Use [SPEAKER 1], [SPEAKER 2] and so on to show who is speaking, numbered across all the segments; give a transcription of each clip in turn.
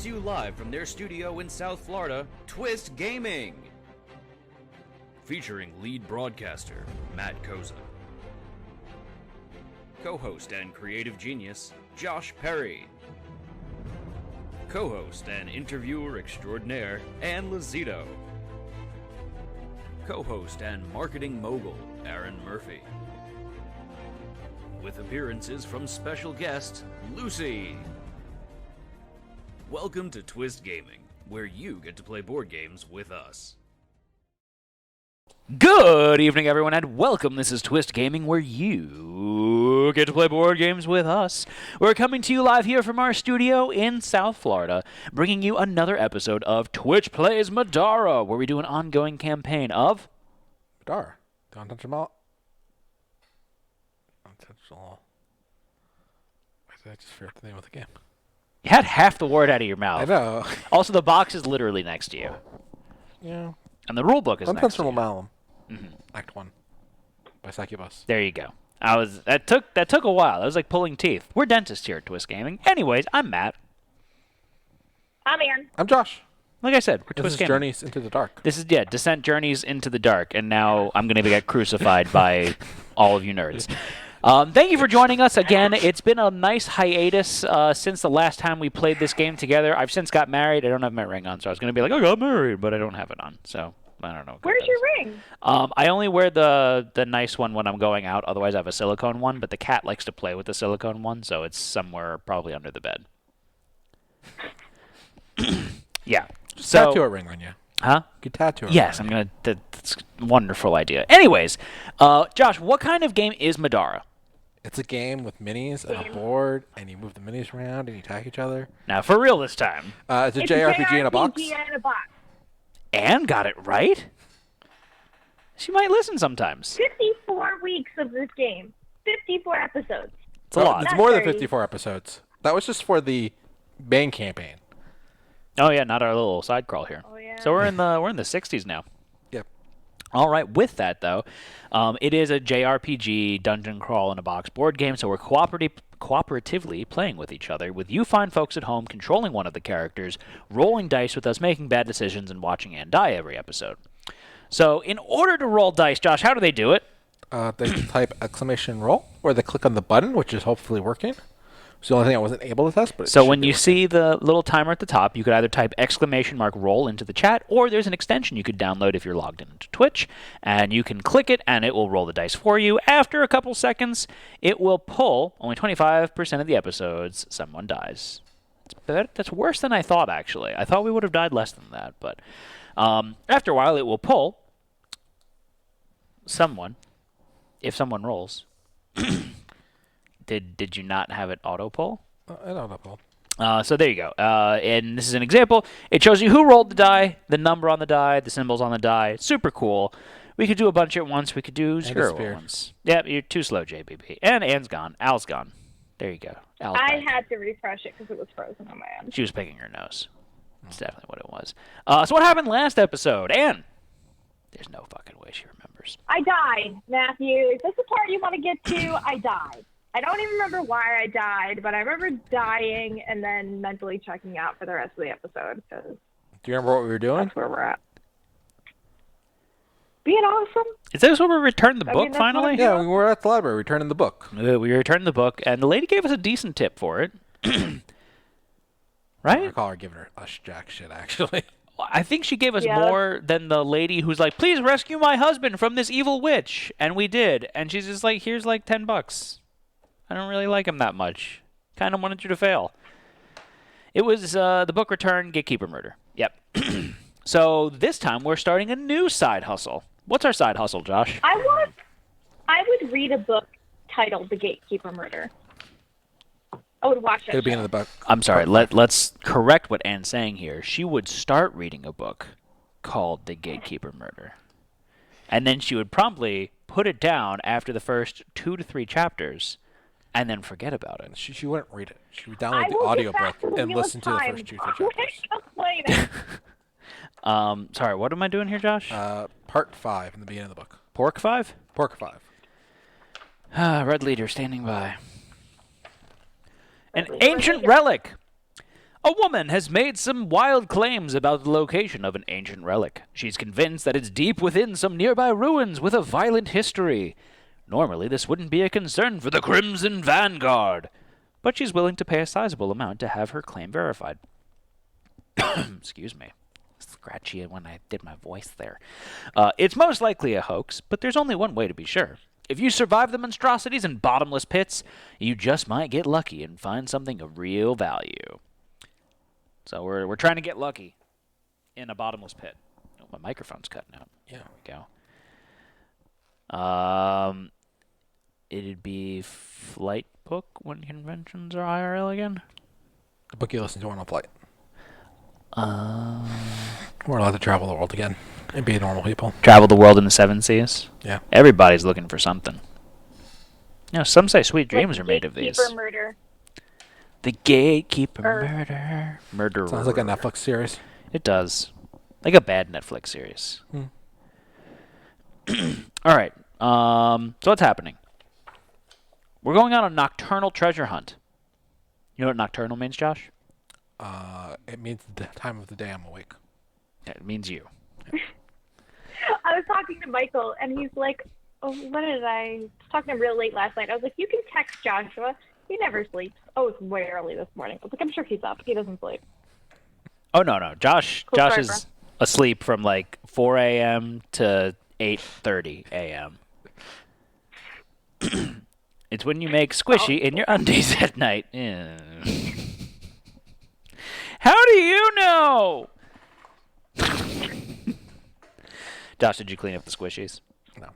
[SPEAKER 1] You live from their studio in South Florida, Twist Gaming. Featuring lead broadcaster Matt Koza. Co-host and creative genius Josh Perry. Co-host and interviewer extraordinaire Ann Lazito. Co-host and marketing mogul Aaron Murphy. With appearances from special guest Lucy. Welcome to Twist Gaming, where you get to play board games with us. Good evening, everyone, and welcome. This is Twist Gaming, where you get to play board games with us. We're coming to you live here from our studio in South Florida, bringing you another episode of Twitch Plays Middara, where we do an ongoing campaign of...
[SPEAKER 2] Middara. The Untouchable. Untouchable. I just forgot the name of the game.
[SPEAKER 1] You had half the word out of your mouth.
[SPEAKER 2] I know.
[SPEAKER 1] Also, the box is literally next to you.
[SPEAKER 2] Yeah.
[SPEAKER 1] And the rule book is next to you.
[SPEAKER 2] Untouchable Malum. Act 1. By Succubus.
[SPEAKER 1] There you go. That took a while. That was like pulling teeth. We're dentists here at Twist Gaming. Anyways, I'm Matt.
[SPEAKER 3] I'm Ann.
[SPEAKER 2] I'm Josh.
[SPEAKER 1] Like I said, we're
[SPEAKER 2] This
[SPEAKER 1] Twist
[SPEAKER 2] is
[SPEAKER 1] Gaming.
[SPEAKER 2] Journeys into the Dark.
[SPEAKER 1] This is, Descent Journeys into the Dark, and now I'm going to get crucified by all of you nerds. Thank you for joining us again. It's been a nice hiatus since the last time we played this game together. I've since got married. I don't have my ring on, so I was going to be like, I got married, but I don't have it on, so I don't know.
[SPEAKER 3] Where's your ring?
[SPEAKER 1] I only wear the nice one when I'm going out. Otherwise, I have a silicone one, but the cat likes to play with the silicone one, so it's somewhere probably under the bed. Yeah.
[SPEAKER 2] Just
[SPEAKER 1] so,
[SPEAKER 2] tattoo a ring on you.
[SPEAKER 1] Huh?
[SPEAKER 2] You could tattoo a ring
[SPEAKER 1] Yes,
[SPEAKER 2] on
[SPEAKER 1] I'm
[SPEAKER 2] you.
[SPEAKER 1] going to. That's a wonderful idea. Anyways, Josh, what kind of game is Middara?
[SPEAKER 2] It's a game with minis and a board, and you move the minis around, and you attack each other.
[SPEAKER 1] Now, for real this time.
[SPEAKER 2] It's a JRPG in a box.
[SPEAKER 3] JRPG in a box.
[SPEAKER 1] Anne got it right? She might listen sometimes.
[SPEAKER 3] 54 weeks of this game. 54 episodes.
[SPEAKER 1] It's a lot.
[SPEAKER 2] It's
[SPEAKER 3] Not
[SPEAKER 2] more than
[SPEAKER 3] 30.
[SPEAKER 2] 54 episodes. That was just for the main campaign.
[SPEAKER 1] Oh yeah, not our little side crawl here.
[SPEAKER 3] Oh, yeah.
[SPEAKER 1] So we're in the 60s now.
[SPEAKER 2] Yep.
[SPEAKER 1] All right. With that though, it is a JRPG dungeon crawl in a box board game. So we're cooperatively playing with each other, with you fine folks at home controlling one of the characters, rolling dice with us, making bad decisions, and watching Anne die every episode. So in order to roll dice, Josh, how do they do it?
[SPEAKER 2] They type !roll, or they click on the button, which is hopefully working. It's the only thing I wasn't able to test. But
[SPEAKER 1] So when you see the little timer at the top, you could either type !roll into the chat, or there's an extension you could download if you're logged into Twitch, and you can click it, and it will roll the dice for you. After a couple seconds, it will pull only 25% of the episodes. Someone dies. That's worse than I thought, actually. I thought we would have died less than that, but after a while, it will pull someone, if someone rolls. Did you not have it auto-pull?
[SPEAKER 2] I don't know.
[SPEAKER 1] So there you go. And this is an example. It shows you who rolled the die, the number on the die, the symbols on the die. Super cool. We could do a bunch at once. We could do zero at once. Yeah, you're too slow, JBP. And Anne's gone. Al's gone. There you go. Al's
[SPEAKER 3] I
[SPEAKER 1] back.
[SPEAKER 3] had to refresh it because it was frozen on my end.
[SPEAKER 1] She was picking her nose. That's definitely what it was. So what happened last episode? Anne! There's no fucking way she remembers.
[SPEAKER 3] I died, Matthew. Is this the part you want to get to? I died. I don't even remember why I died, but I remember dying and then mentally checking out for the rest of the episode. Cause
[SPEAKER 2] Do you remember what we were doing?
[SPEAKER 3] that's where we're at. Being awesome.
[SPEAKER 1] Is this where we returned the
[SPEAKER 3] I
[SPEAKER 1] book
[SPEAKER 3] mean, that's what
[SPEAKER 1] finally?
[SPEAKER 3] I'm
[SPEAKER 2] Yeah, we were at the library returning the book.
[SPEAKER 1] We returned the book, and the lady gave us a decent tip for it.
[SPEAKER 2] I don't
[SPEAKER 1] Right?
[SPEAKER 2] recall her giving her us jack shit, actually.
[SPEAKER 1] I think she gave us
[SPEAKER 3] Yeah.
[SPEAKER 1] more than the lady who's like, please rescue my husband from this evil witch. And we did. And she's just like, here's like $10. I don't really like him that much. Kind of wanted you to fail. It was the book return, Gatekeeper Murder. Yep. So this time we're starting a new side hustle. What's our side hustle, Josh?
[SPEAKER 3] I would read a book titled The Gatekeeper Murder. I would watch it.
[SPEAKER 2] It'll be in the book.
[SPEAKER 1] I'm sorry. Let's correct what Anne's saying here. She would start reading a book called The Gatekeeper Murder. And then she would promptly put it down after the first 2 to 3 chapters and then forget about it.
[SPEAKER 2] She wouldn't read it. She would
[SPEAKER 3] I
[SPEAKER 2] download the
[SPEAKER 3] will get
[SPEAKER 2] audiobook
[SPEAKER 3] back to the
[SPEAKER 2] and
[SPEAKER 3] Wheel of
[SPEAKER 2] listen to the
[SPEAKER 3] Time.
[SPEAKER 2] first 2 or 3 chapters.
[SPEAKER 3] Complaining.
[SPEAKER 1] Sorry, what am I doing here, Josh?
[SPEAKER 2] Part 5 in the beginning of the book.
[SPEAKER 1] Pork 5?
[SPEAKER 2] Pork 5.
[SPEAKER 1] Red leader standing by. An ancient relic. A woman has made some wild claims about the location of an ancient relic. She's convinced that it's deep within some nearby ruins with a violent history. Normally, this wouldn't be a concern for the Crimson Vanguard, but she's willing to pay a sizable amount to have her claim verified. Excuse me. Scratchy when I did my voice there. It's most likely a hoax, but there's only one way to be sure. If you survive the monstrosities and bottomless pits, you just might get lucky and find something of real value. So we're trying to get lucky in a bottomless pit. Oh, my microphone's cutting out.
[SPEAKER 2] Yeah.
[SPEAKER 1] There we go. It'd be Flight Book when conventions are IRL again?
[SPEAKER 2] The book you listen to on a flight. We're allowed to travel the world again and be normal people.
[SPEAKER 1] Travel the world in the seven seas?
[SPEAKER 2] Yeah.
[SPEAKER 1] Everybody's looking for something. You know, some say sweet dreams
[SPEAKER 3] Like
[SPEAKER 1] are made of these.
[SPEAKER 3] Gatekeeper murder.
[SPEAKER 1] The Gatekeeper
[SPEAKER 3] Or-
[SPEAKER 1] Murderer.
[SPEAKER 2] Sounds like a Netflix series.
[SPEAKER 1] It does. Like a bad Netflix series. All right. So what's happening? We're going on a nocturnal treasure hunt. You know what nocturnal means, Josh?
[SPEAKER 2] It means the time of the day I'm awake.
[SPEAKER 1] Yeah, it means you.
[SPEAKER 3] I was talking to Michael, and he's like, oh, what did I was talking to him real late last night. I was like, you can text Joshua. He never sleeps. Oh, it's way early this morning. I was like, I'm sure he's up. He doesn't sleep.
[SPEAKER 1] Oh, no. Josh
[SPEAKER 3] Cool story,
[SPEAKER 1] is asleep from like 4 a.m. to 8:30 a.m. It's when you make squishy in your undies at night. Yeah. How do you know? Josh, did you clean up the squishies?
[SPEAKER 2] No.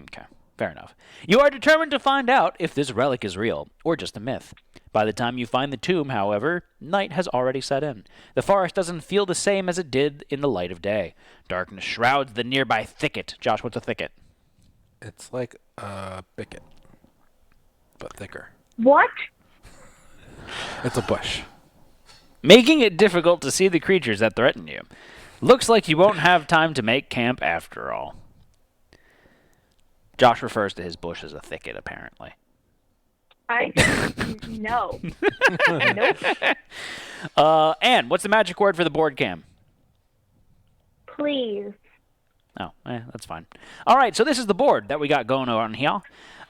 [SPEAKER 1] Okay, fair enough. You are determined to find out if this relic is real or just a myth. By the time you find the tomb, however, night has already set in. The forest doesn't feel the same as it did in the light of day. Darkness shrouds the nearby thicket. Josh, what's a thicket?
[SPEAKER 2] It's like a bicket, but thicker.
[SPEAKER 3] What?
[SPEAKER 2] It's a bush.
[SPEAKER 1] Making it difficult to see the creatures that threaten you. Looks like you won't have time to make camp after all. Josh refers to his bush as a thicket, apparently.
[SPEAKER 3] No. Nope.
[SPEAKER 1] Anne, what's the magic word for the board cam?
[SPEAKER 3] Please.
[SPEAKER 1] Oh, that's fine. All right, so this is the board that we got going on here.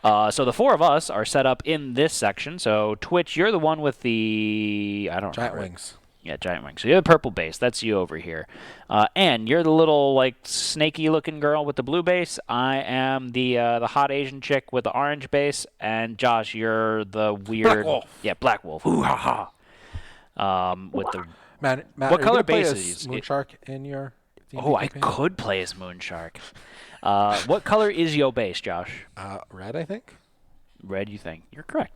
[SPEAKER 1] So the four of us are set up in this section. So Twitch, you're the one with the
[SPEAKER 2] Giant
[SPEAKER 1] remember.
[SPEAKER 2] wings.
[SPEAKER 1] Yeah, giant wings. So you're the purple base. That's you over here. And you're the little like snaky-looking girl with the blue base. I am the hot Asian chick with the orange base. And Josh, you're the weird
[SPEAKER 2] Black wolf.
[SPEAKER 1] Yeah, black wolf. Ooh ha ha. With the
[SPEAKER 2] Matt,
[SPEAKER 1] What
[SPEAKER 2] are you
[SPEAKER 1] color
[SPEAKER 2] gonna play
[SPEAKER 1] base
[SPEAKER 2] as
[SPEAKER 1] is-
[SPEAKER 2] Moonshark in your D&D
[SPEAKER 1] I
[SPEAKER 2] campaign?
[SPEAKER 1] could play as Moonshark. What color is your base, Josh?
[SPEAKER 2] Red, I think.
[SPEAKER 1] Red, you think. You're correct.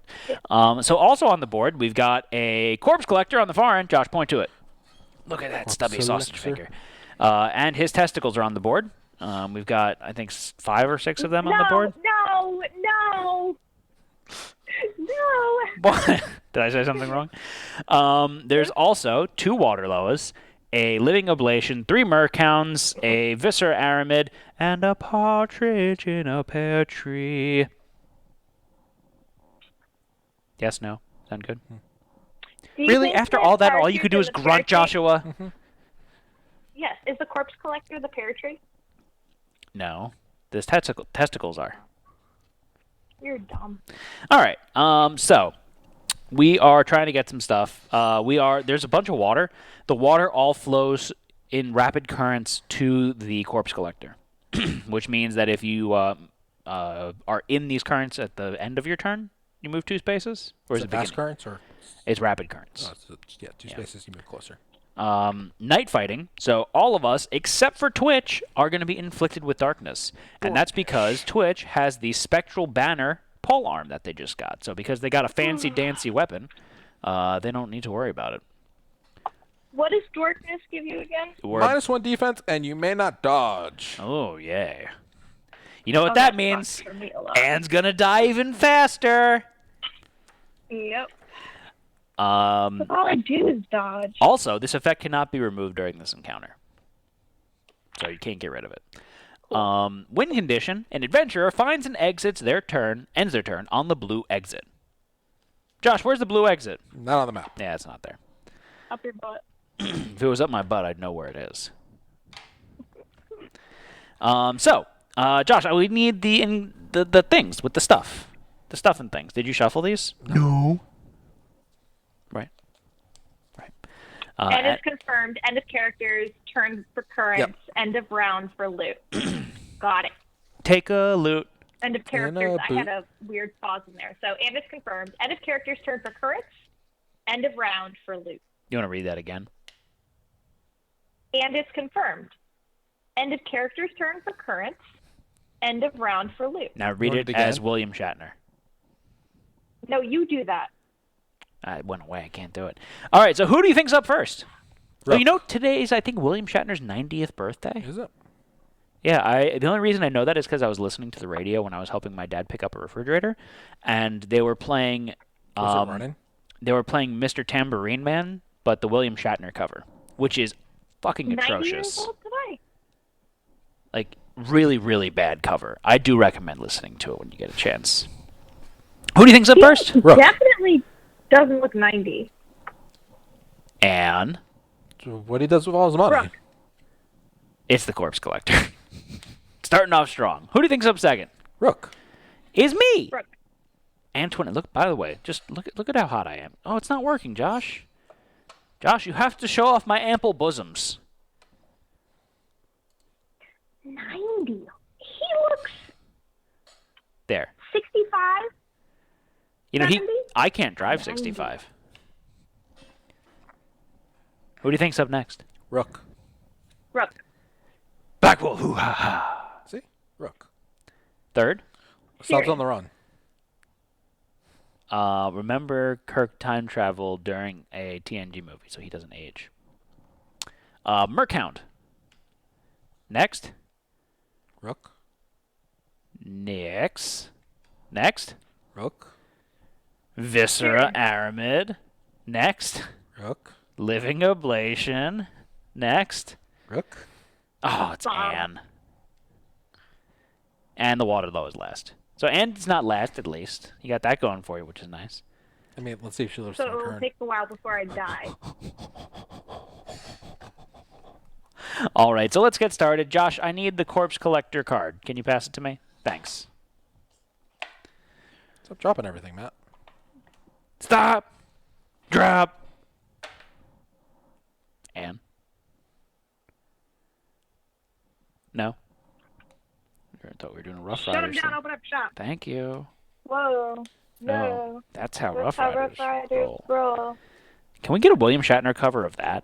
[SPEAKER 1] So also on the board, we've got a corpse collector on the far end. Josh, point to it. Look at that stubby sausage
[SPEAKER 2] collector.
[SPEAKER 1] finger. And his testicles are on the board. We've got, I think, 5 or 6 of them on the board.
[SPEAKER 3] No.
[SPEAKER 1] Did I say something wrong? There's also 2 water loas, a living oblation, 3 merchounds, a viscer aramid, and a partridge in a pear tree. Yes, no? Sound good?
[SPEAKER 3] Do you
[SPEAKER 1] Really?
[SPEAKER 3] think
[SPEAKER 1] After all that, all you
[SPEAKER 3] partridge
[SPEAKER 1] could do
[SPEAKER 3] in
[SPEAKER 1] is
[SPEAKER 3] the pear
[SPEAKER 1] grunt,
[SPEAKER 3] tree-
[SPEAKER 1] Joshua?
[SPEAKER 3] Yes. Is the corpse collector the pear tree?
[SPEAKER 1] No. Those testicles are.
[SPEAKER 3] You're dumb.
[SPEAKER 1] All right. So we are trying to get some stuff. There's a bunch of water. The water all flows in rapid currents to the corpse collector, which means that if you are in these currents at the end of your turn, you move 2 spaces. Or is it
[SPEAKER 2] fast
[SPEAKER 1] beginning?
[SPEAKER 2] currents or?
[SPEAKER 1] It's rapid currents.
[SPEAKER 2] Yeah, 2 spaces. You move closer.
[SPEAKER 1] Night fighting. So all of us, except for Twitch, are going to be inflicted with darkness. And that's because Twitch has the spectral banner pole arm that they just got. So because they got a fancy dancy weapon, they don't need to worry about it.
[SPEAKER 3] What does darkness give you again?
[SPEAKER 2] -1 defense, and you may not dodge.
[SPEAKER 1] Oh, yeah. You know what
[SPEAKER 3] Oh,
[SPEAKER 1] that
[SPEAKER 3] that
[SPEAKER 1] means?
[SPEAKER 3] sucks for me a lot.
[SPEAKER 1] Anne's going to die even faster.
[SPEAKER 3] Yep.
[SPEAKER 1] Um,
[SPEAKER 3] All I do is dodge.
[SPEAKER 1] Also, this effect cannot be removed during this encounter. So you can't get rid of it. Win condition, an adventurer finds and ends their turn on the blue exit. Josh, where's the blue exit?
[SPEAKER 2] Not on the map.
[SPEAKER 1] Yeah, it's not there.
[SPEAKER 3] Up your butt.
[SPEAKER 1] If it was up my butt, I'd know where it is. Josh, we need the things with the stuff. The stuff and things. Did you shuffle these?
[SPEAKER 2] No.
[SPEAKER 1] Right. Right.
[SPEAKER 3] End is confirmed. End of characters. Turn for currents.
[SPEAKER 2] Yep.
[SPEAKER 3] End of round for loot. Got it.
[SPEAKER 1] Take a loot.
[SPEAKER 3] End of characters. I had a weird pause in there. So end is confirmed. End of characters. Turn for currents. End of round for loot.
[SPEAKER 1] You want to read that again?
[SPEAKER 3] And it's confirmed. End of character's turn for currents. End of round for loot.
[SPEAKER 1] Now read it as William Shatner.
[SPEAKER 3] No, you do that.
[SPEAKER 1] It went away. I can't do it. All right, so who do you think's up first?
[SPEAKER 2] Rook.
[SPEAKER 1] Oh, you know, today's, I think, William Shatner's 90th birthday.
[SPEAKER 2] Is it?
[SPEAKER 1] Yeah, the only reason I know that is because I was listening to the radio when I was helping my dad pick up a refrigerator, and they were playing...
[SPEAKER 2] Was it running?
[SPEAKER 1] They were playing Mr. Tambourine Man, but the William Shatner cover, which is fucking
[SPEAKER 3] 90
[SPEAKER 1] atrocious.
[SPEAKER 3] years old today.
[SPEAKER 1] Like, really, really bad cover. I do recommend listening to it when you get a chance. Who do you think's up first?
[SPEAKER 2] Rook.
[SPEAKER 3] Definitely doesn't look 90.
[SPEAKER 1] And
[SPEAKER 2] What he does with all his money?
[SPEAKER 3] Rook.
[SPEAKER 1] it's the Corpse Collector. Starting off strong. Who do you think's up second?
[SPEAKER 2] Rook.
[SPEAKER 1] Is me.
[SPEAKER 3] Rook.
[SPEAKER 1] Antionette, look, by the way, just look at how hot I am. Oh, it's not working, Josh. Josh, you have to show off my ample bosoms.
[SPEAKER 3] 90. He looks
[SPEAKER 1] There.
[SPEAKER 3] 65.
[SPEAKER 1] You know,
[SPEAKER 3] 70?
[SPEAKER 1] I can't drive
[SPEAKER 3] 90.
[SPEAKER 1] 65. Who do you think's up next?
[SPEAKER 2] Rook.
[SPEAKER 3] Rook.
[SPEAKER 1] Backwell, hoo-ha-ha.
[SPEAKER 2] See? Rook.
[SPEAKER 1] Third?
[SPEAKER 2] Subs on the run.
[SPEAKER 1] Remember, Kirk time traveled during a TNG movie, so he doesn't age. Mercount. Next.
[SPEAKER 2] Rook.
[SPEAKER 1] Next.
[SPEAKER 2] Rook.
[SPEAKER 1] Viscera Aramid. Next.
[SPEAKER 2] Rook.
[SPEAKER 1] Living Ablation. Next.
[SPEAKER 2] Rook.
[SPEAKER 1] Oh, it's
[SPEAKER 3] Bomb.
[SPEAKER 1] Anne. And the Waterlow is last. So Anne's not last, at least. You got that going for you, which is nice.
[SPEAKER 2] I mean, let's see if she lives
[SPEAKER 3] So
[SPEAKER 2] to
[SPEAKER 3] it will
[SPEAKER 2] return.
[SPEAKER 3] take a while before I die.
[SPEAKER 1] All right, so let's get started. Josh, I need the Corpse Collector card. Can you pass it to me? Thanks.
[SPEAKER 2] Stop dropping everything, Matt.
[SPEAKER 1] Stop. Drop. Anne? No? I thought we were doing a Rough
[SPEAKER 3] Shut him
[SPEAKER 1] Riders
[SPEAKER 3] down,
[SPEAKER 1] thing.
[SPEAKER 3] open up shop.
[SPEAKER 1] Thank you.
[SPEAKER 3] Whoa.
[SPEAKER 1] No,
[SPEAKER 3] No.
[SPEAKER 1] that's how
[SPEAKER 3] That's
[SPEAKER 1] Rough
[SPEAKER 3] how
[SPEAKER 1] Riders,
[SPEAKER 3] Rough Riders
[SPEAKER 1] roll.
[SPEAKER 3] roll.
[SPEAKER 1] Can we get a William Shatner cover of that?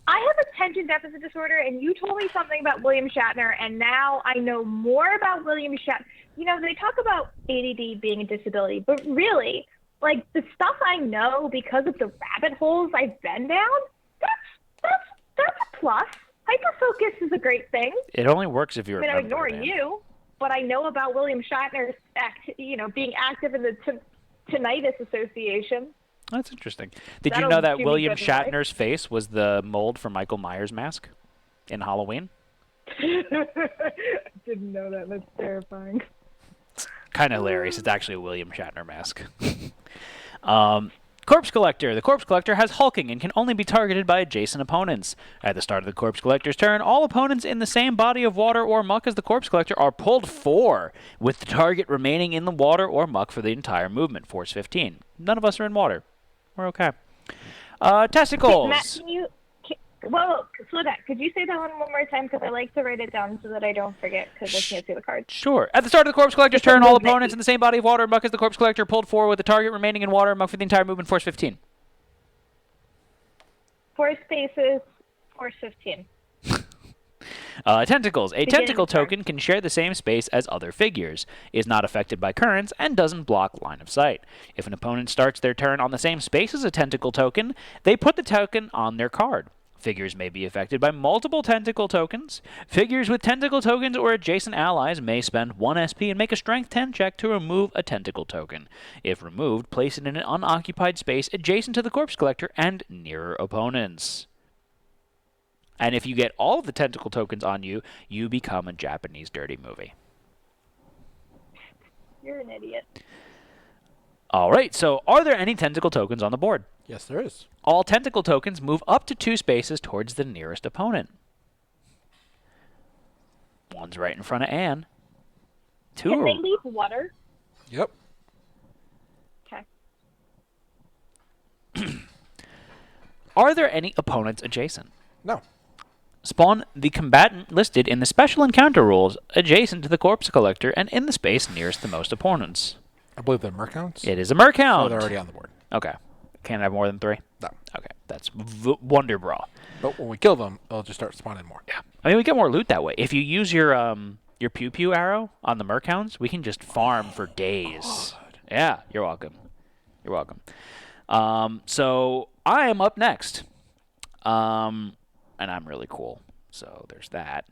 [SPEAKER 3] I have attention deficit disorder, and you told me something about William Shatner, and now I know more about William Shatner. You know, they talk about ADD being a disability, but really, like, the stuff I know because of the rabbit holes I've been down, that's a plus. Hyperfocus is a great thing.
[SPEAKER 1] It only works if you
[SPEAKER 3] I mean,
[SPEAKER 1] remember.
[SPEAKER 3] I'm ignoring you, but I know about William Shatner's being active in the Tinnitus Association.
[SPEAKER 1] That's interesting. Did you
[SPEAKER 3] That'll
[SPEAKER 1] know that
[SPEAKER 3] do me
[SPEAKER 1] William
[SPEAKER 3] good in life.
[SPEAKER 1] Shatner's face was the mold for Michael Myers' mask in Halloween?
[SPEAKER 3] I didn't know that. That's terrifying.
[SPEAKER 1] Kind of hilarious. It's actually a William Shatner mask. Corpse Collector. The Corpse Collector has hulking and can only be targeted by adjacent opponents. At the start of the Corpse Collector's turn, all opponents in the same body of water or muck as the Corpse Collector are pulled 4, with the target remaining in the water or muck for the entire movement. Force 15. None of us are in water. We're okay. Testicles.
[SPEAKER 3] Matt, whoa, slow down. Could you say that one more time? Because I like to write it down so that I don't forget, because I can't see the cards.
[SPEAKER 1] Sure. At the start of the Corpse Collector's turn, all opponents in the same body of water or muck as the Corpse Collector pulled 4, with the target remaining in water or muck for the entire movement. Force 15.
[SPEAKER 3] 4 spaces, force 15.
[SPEAKER 1] Tentacles. A
[SPEAKER 3] Beginning
[SPEAKER 1] tentacle
[SPEAKER 3] turn.
[SPEAKER 1] token can share the same space as other figures, is not affected by currents, and doesn't block line of sight. If an opponent starts their turn on the same space as a tentacle token, they put the token on their card. Figures may be affected by multiple tentacle tokens. Figures with tentacle tokens or adjacent allies may spend 1 SP and make a Strength 10 check to remove a tentacle token. If removed, place it in an unoccupied space adjacent to the Corpse Collector and nearer opponents. And if you get all of the tentacle tokens on you, you become a Japanese dirty movie.
[SPEAKER 3] You're an idiot.
[SPEAKER 1] All right, so are there any tentacle tokens on the board?
[SPEAKER 2] Yes, there is.
[SPEAKER 1] All tentacle tokens move up to 2 spaces towards the nearest opponent. One's right in front of Anne. Two.
[SPEAKER 3] Can they leave water?
[SPEAKER 2] Yep.
[SPEAKER 3] Okay.
[SPEAKER 1] Are there any opponents adjacent?
[SPEAKER 2] No.
[SPEAKER 1] Spawn the combatant listed in the special encounter rules adjacent to the corpse collector and in the space nearest the most opponents.
[SPEAKER 2] I believe they're Mercounts.
[SPEAKER 1] It is a Mercount.
[SPEAKER 2] So they're already on the board.
[SPEAKER 1] Okay. Can't have more than 3?
[SPEAKER 2] No.
[SPEAKER 1] Okay. That's Wonder Bra.
[SPEAKER 2] But when we kill them, they'll just start spawning more.
[SPEAKER 1] Yeah. I mean, we get more loot that way. If you use your Pew Pew arrow on the Mercounts, we can just farm for days. Yeah. You're welcome. You're welcome. So I am up next. And I'm really cool. So there's that.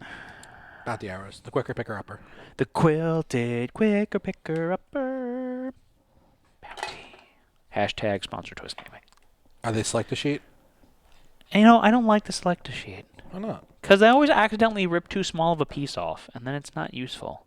[SPEAKER 2] Not the arrows. The quicker picker upper.
[SPEAKER 1] The quilted quicker picker upper bounty. Hashtag sponsor Twist Gaming.
[SPEAKER 2] Are they select a sheet?
[SPEAKER 1] And, you know, I don't like the select a sheet.
[SPEAKER 2] Why not?
[SPEAKER 1] Because I always accidentally rip too small of a piece off, and then it's not useful.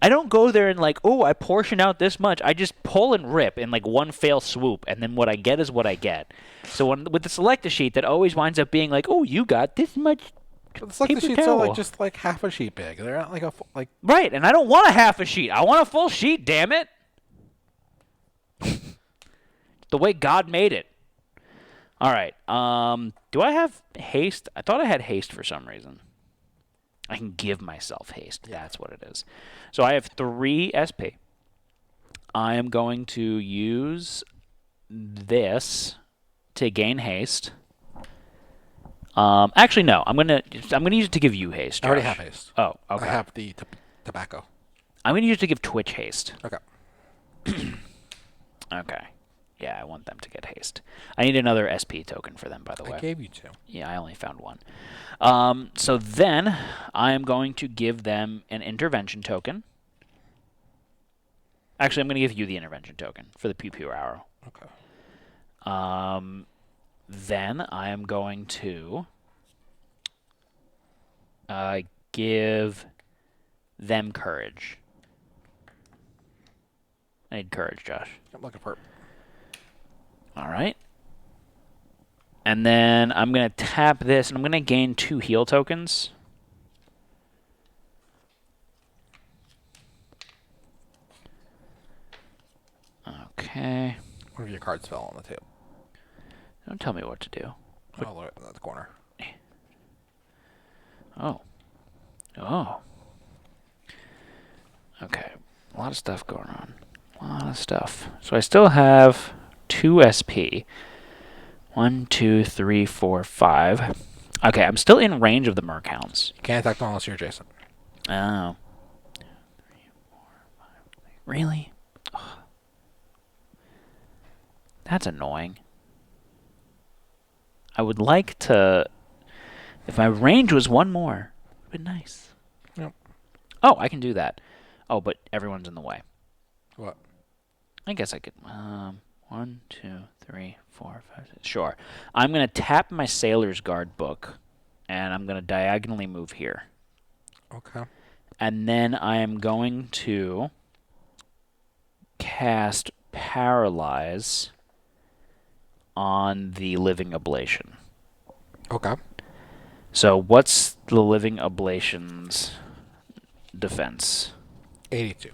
[SPEAKER 1] I don't go there and like, oh, I portion out this much. I just pull and rip in like one fail swoop, and then what I get is what I get. So with the select a sheet, that always winds up being like, oh, you got this much.
[SPEAKER 2] But the select
[SPEAKER 1] paper
[SPEAKER 2] sheets are
[SPEAKER 1] towel.
[SPEAKER 2] like just like half a sheet big. They're not like a like.
[SPEAKER 1] Right, and I don't want a half a sheet. I want a full sheet, damn it. The way God made it. All right. Do I have haste? I thought I had haste for some reason. I can give myself haste. That's what it is. So I have 3 SP. I am going to use this to gain haste. Actually, no. I'm gonna use it to give you haste.
[SPEAKER 2] I already
[SPEAKER 1] Josh.
[SPEAKER 2] have haste.
[SPEAKER 1] Oh, okay.
[SPEAKER 2] I have the tobacco.
[SPEAKER 1] I'm gonna use it to give Twitch haste.
[SPEAKER 2] Okay.
[SPEAKER 1] Okay. Yeah, I want them to get haste. I need another SP token for them, by the way.
[SPEAKER 2] I gave you 2.
[SPEAKER 1] Yeah, I only found 1. So then I am going to give them an intervention token. Actually, I'm going to give you the intervention token for the Pew Pew arrow.
[SPEAKER 2] Okay.
[SPEAKER 1] Then I am going to give them courage. I need courage, Josh.
[SPEAKER 2] I'm looking for it.
[SPEAKER 1] All right. And then I'm going to tap this, and I'm going to gain 2 heal tokens. Okay.
[SPEAKER 2] One of your cards fell on the table.
[SPEAKER 1] Don't tell me what to do.
[SPEAKER 2] Oh, look at the corner.
[SPEAKER 1] Oh. Oh. Okay. A lot of stuff going on. A lot of stuff. So I still have 2 SP. 1, 2, 3, 4, 5. Okay, I'm still in range of the Mercounts.
[SPEAKER 2] You can't attack them unless you're adjacent.
[SPEAKER 1] Oh. 2, 3, 4, 5. Really? Ugh. That's annoying. I would like to... If my range was 1 more, it would be nice.
[SPEAKER 2] Yep.
[SPEAKER 1] Oh, I can do that. Oh, but everyone's in the way.
[SPEAKER 2] What?
[SPEAKER 1] I guess I could... 1, 2, 3, 4, 5, 6. Sure. I'm going to tap my Sailor's Guard book, and I'm going to diagonally move here.
[SPEAKER 2] Okay.
[SPEAKER 1] And then I am going to cast Paralyze on the Living Ablation.
[SPEAKER 2] Okay.
[SPEAKER 1] So what's the Living Ablation's defense?
[SPEAKER 2] 82.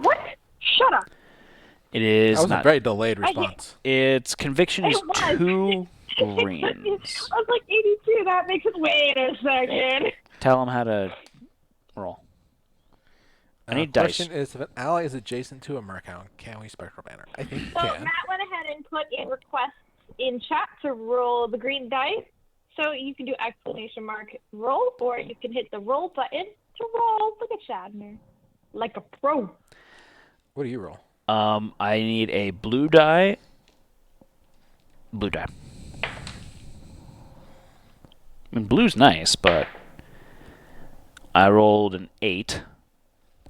[SPEAKER 3] What? Shut up.
[SPEAKER 1] It is
[SPEAKER 2] That was
[SPEAKER 1] not...
[SPEAKER 2] a very delayed response.
[SPEAKER 1] Its conviction is
[SPEAKER 3] It was.
[SPEAKER 1] 2 greens.
[SPEAKER 3] I was like 82. That makes it. Wait a second.
[SPEAKER 1] Tell him how to roll. I need dice.
[SPEAKER 2] Question is, if an ally is adjacent to a Mercount, can we Spectral Banner? I think we
[SPEAKER 3] So
[SPEAKER 2] can.
[SPEAKER 3] Matt went ahead and put in requests in chat to roll the green dice. So you can do exclamation mark roll, or you can hit the roll button to roll. Look at Shadner, like a pro.
[SPEAKER 2] What do you roll?
[SPEAKER 1] I need a blue die. Blue die. I mean, blue's nice, but I rolled an 8.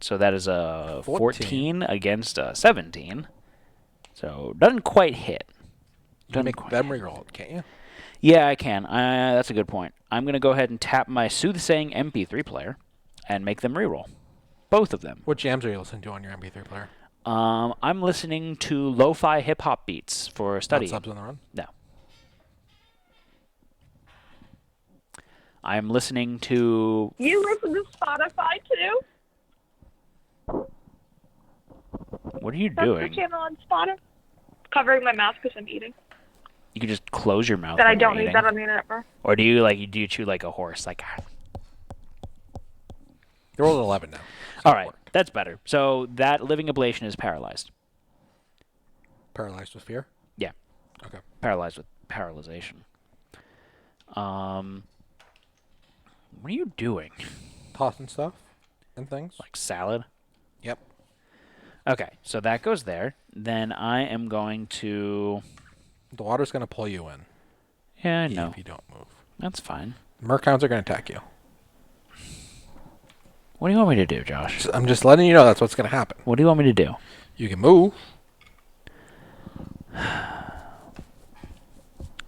[SPEAKER 1] So that is a 14 against a 17. So doesn't quite hit.
[SPEAKER 2] You can make them reroll it, can't you?
[SPEAKER 1] Yeah, I can. That's a good point. I'm going to go ahead and tap my Soothsaying MP3 player. and make them reroll. Both of them.
[SPEAKER 2] What jams are you listening to on your MP3 player?
[SPEAKER 1] I'm listening to lo-fi hip-hop beats for studying.
[SPEAKER 2] Not Subs on the Run?
[SPEAKER 1] No. I'm listening to...
[SPEAKER 3] You listen to Spotify too?
[SPEAKER 1] What are you
[SPEAKER 3] That's
[SPEAKER 1] doing?
[SPEAKER 3] the channel on Spotify. Covering my mouth because I'm eating.
[SPEAKER 1] You can just close your mouth.
[SPEAKER 3] That I
[SPEAKER 1] when you're
[SPEAKER 3] don't need
[SPEAKER 1] eating.
[SPEAKER 3] that on the internet for.
[SPEAKER 1] Or do you chew like a horse? Like...
[SPEAKER 2] You're rolling 11 now.
[SPEAKER 1] All right, that's better. So that living ablation is paralyzed.
[SPEAKER 2] Paralyzed with fear?
[SPEAKER 1] Yeah.
[SPEAKER 2] Okay.
[SPEAKER 1] Paralyzed with paralyzation. What are you doing?
[SPEAKER 2] Tossing stuff and things?
[SPEAKER 1] Like salad?
[SPEAKER 2] Yep.
[SPEAKER 1] Okay, so that goes there. Then I am going to...
[SPEAKER 2] The water's going to pull you in.
[SPEAKER 1] Yeah, I know.
[SPEAKER 2] If you don't move.
[SPEAKER 1] That's fine.
[SPEAKER 2] Merchounds are going to attack you.
[SPEAKER 1] What do you want me to do, Josh?
[SPEAKER 2] I'm just letting you know that's what's going to happen.
[SPEAKER 1] What do you want me to do?
[SPEAKER 2] You can move.
[SPEAKER 1] I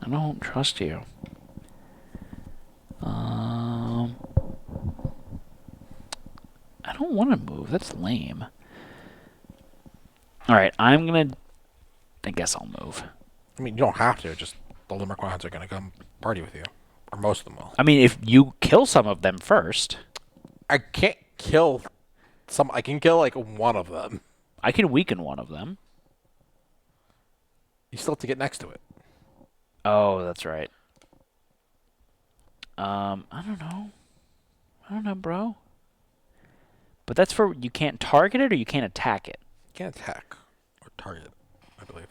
[SPEAKER 1] don't trust you. I don't want to move. That's lame. All right, I'm going to... I guess I'll move.
[SPEAKER 2] I mean, you don't have to. Just all the Merchounds are going to come party with you. Or most of them will.
[SPEAKER 1] I mean, if you kill some of them first...
[SPEAKER 2] I can't kill some. I can kill like one of them.
[SPEAKER 1] I can weaken one of them.
[SPEAKER 2] You still have to get next to it.
[SPEAKER 1] Oh, that's right. I don't know. I don't know, bro. But that's for... You can't target it or you can't attack it?
[SPEAKER 2] You can't attack or target, I believe.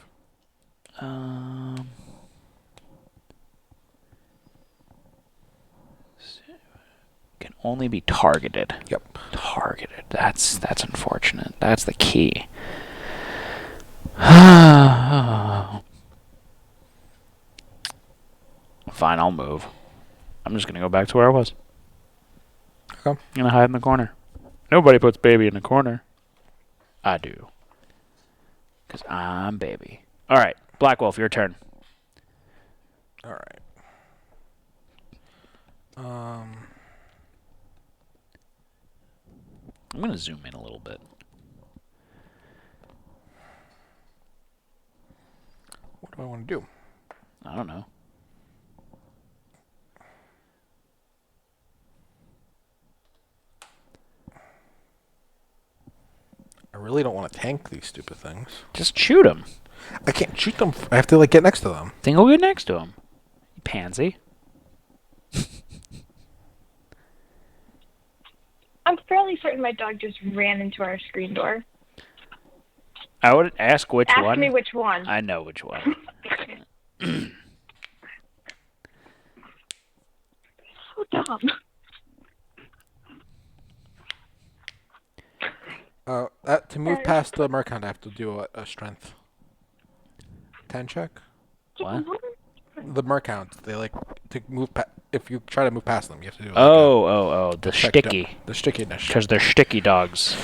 [SPEAKER 1] Can only be targeted.
[SPEAKER 2] Yep.
[SPEAKER 1] Targeted. That's unfortunate. That's the key. Fine, I'll move. I'm just gonna go back to where I was.
[SPEAKER 2] Okay.
[SPEAKER 1] I'm gonna hide in the corner. Nobody puts baby in the corner. I do. Because I'm baby. Alright, Black Wolf, your turn.
[SPEAKER 2] All right.
[SPEAKER 1] I'm gonna zoom in a little bit.
[SPEAKER 2] What do I want to do?
[SPEAKER 1] I don't know.
[SPEAKER 2] I really don't want to tank these stupid things.
[SPEAKER 1] Just shoot him.
[SPEAKER 2] I can't shoot them. I have to like get next to them.
[SPEAKER 1] Then go get next to him. You pansy.
[SPEAKER 3] I'm fairly certain my dog just ran into our screen door.
[SPEAKER 1] I would ask which
[SPEAKER 3] Ask
[SPEAKER 1] one.
[SPEAKER 3] me which one.
[SPEAKER 1] I know which one.
[SPEAKER 3] So dumb.
[SPEAKER 2] To move past the Mercant, I have to do a strength 10 check.
[SPEAKER 1] What?
[SPEAKER 2] The Mercounts, they like to move. If you try to move past them, you have to do. Like
[SPEAKER 1] The
[SPEAKER 2] check
[SPEAKER 1] sticky.
[SPEAKER 2] The stickiness.
[SPEAKER 1] Because they're sticky dogs.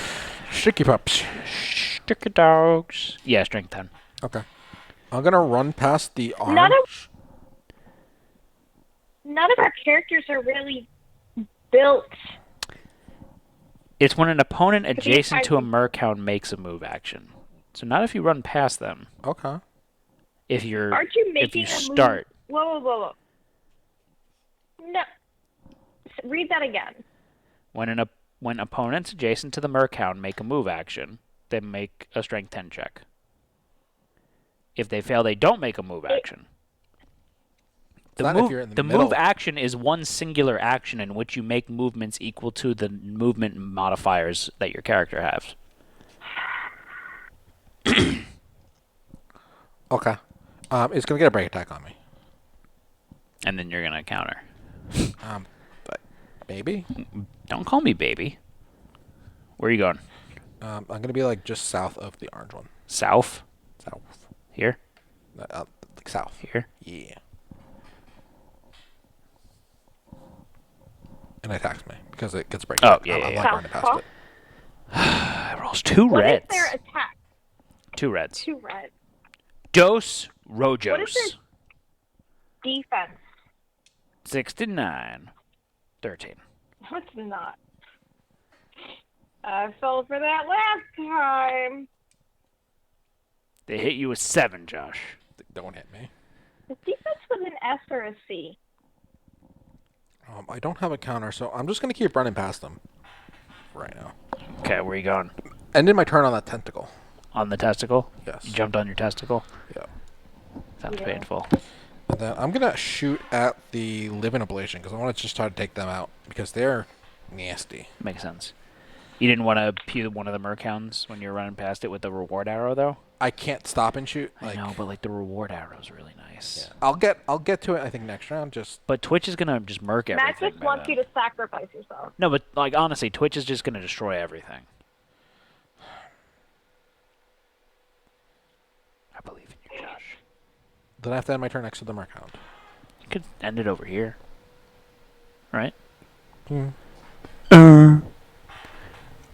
[SPEAKER 2] Sticky pups.
[SPEAKER 1] Sticky dogs. Yeah, strength 10.
[SPEAKER 2] Okay. I'm gonna run past the orange.
[SPEAKER 3] None of our characters are really built.
[SPEAKER 1] It's when an opponent
[SPEAKER 3] be
[SPEAKER 1] adjacent to a
[SPEAKER 3] fighting.
[SPEAKER 1] Merchound makes a move action. So not if you run past them.
[SPEAKER 2] Okay.
[SPEAKER 1] If you're...
[SPEAKER 3] Aren't you
[SPEAKER 1] if you
[SPEAKER 3] making a move?
[SPEAKER 1] start...
[SPEAKER 3] Whoa. No. Read that again.
[SPEAKER 1] When opponents adjacent to the Merchound make a move action, they make a strength 10 check. If they fail, they don't make a move action.
[SPEAKER 2] Not if you're in the
[SPEAKER 1] move
[SPEAKER 2] middle.
[SPEAKER 1] action is one singular action in which you make movements equal to the movement modifiers that your character has.
[SPEAKER 2] Okay. It's gonna get a break attack on me.
[SPEAKER 1] And then you're going to counter.
[SPEAKER 2] Maybe.
[SPEAKER 1] Don't call me baby. Where are you going?
[SPEAKER 2] I'm gonna be like just south of the orange one.
[SPEAKER 1] South?
[SPEAKER 2] South.
[SPEAKER 1] Here?
[SPEAKER 2] Like south.
[SPEAKER 1] Here?
[SPEAKER 2] Yeah. And it attacks me because it gets a break.
[SPEAKER 1] Oh,
[SPEAKER 2] attack.
[SPEAKER 1] yeah,
[SPEAKER 2] I'm
[SPEAKER 1] yeah,
[SPEAKER 2] like
[SPEAKER 1] yeah.
[SPEAKER 2] running past it.
[SPEAKER 1] It rolls 2
[SPEAKER 3] What
[SPEAKER 1] reds.
[SPEAKER 3] is their attack?
[SPEAKER 1] 2 reds.
[SPEAKER 3] 2 red.
[SPEAKER 1] Dos Rojos.
[SPEAKER 3] What is their defense?
[SPEAKER 1] 69. 13.
[SPEAKER 3] No, it's not. I fell for that last time.
[SPEAKER 1] They hit you with 7, Josh.
[SPEAKER 2] Don't hit me.
[SPEAKER 3] Is defense with an S or a C?
[SPEAKER 2] I don't have a counter, so I'm just going to keep running past them right now.
[SPEAKER 1] Okay, where are you going?
[SPEAKER 2] Ended my turn on that tentacle.
[SPEAKER 1] On the testicle?
[SPEAKER 2] Yes.
[SPEAKER 1] You jumped on your testicle?
[SPEAKER 2] Yeah.
[SPEAKER 1] Sounds
[SPEAKER 3] Yeah.
[SPEAKER 1] painful.
[SPEAKER 2] And then I'm going to shoot at the Living Ablation because I want to just try to take them out because they're nasty.
[SPEAKER 1] Makes sense. You didn't want to pew one of the Merchounds when you were running past it with the reward arrow, though?
[SPEAKER 2] I can't stop and shoot.
[SPEAKER 1] I know, but like the reward arrow is really nice.
[SPEAKER 2] Yeah. I'll get to it, I think, next round.
[SPEAKER 1] But Twitch is going to just murk everything.
[SPEAKER 3] Matt just wants you to sacrifice yourself.
[SPEAKER 1] No, but like honestly, Twitch is just going to destroy everything. I believe in you, Josh.
[SPEAKER 2] Then I have to end my turn next to the Merchound.
[SPEAKER 1] You could end it over here. Right?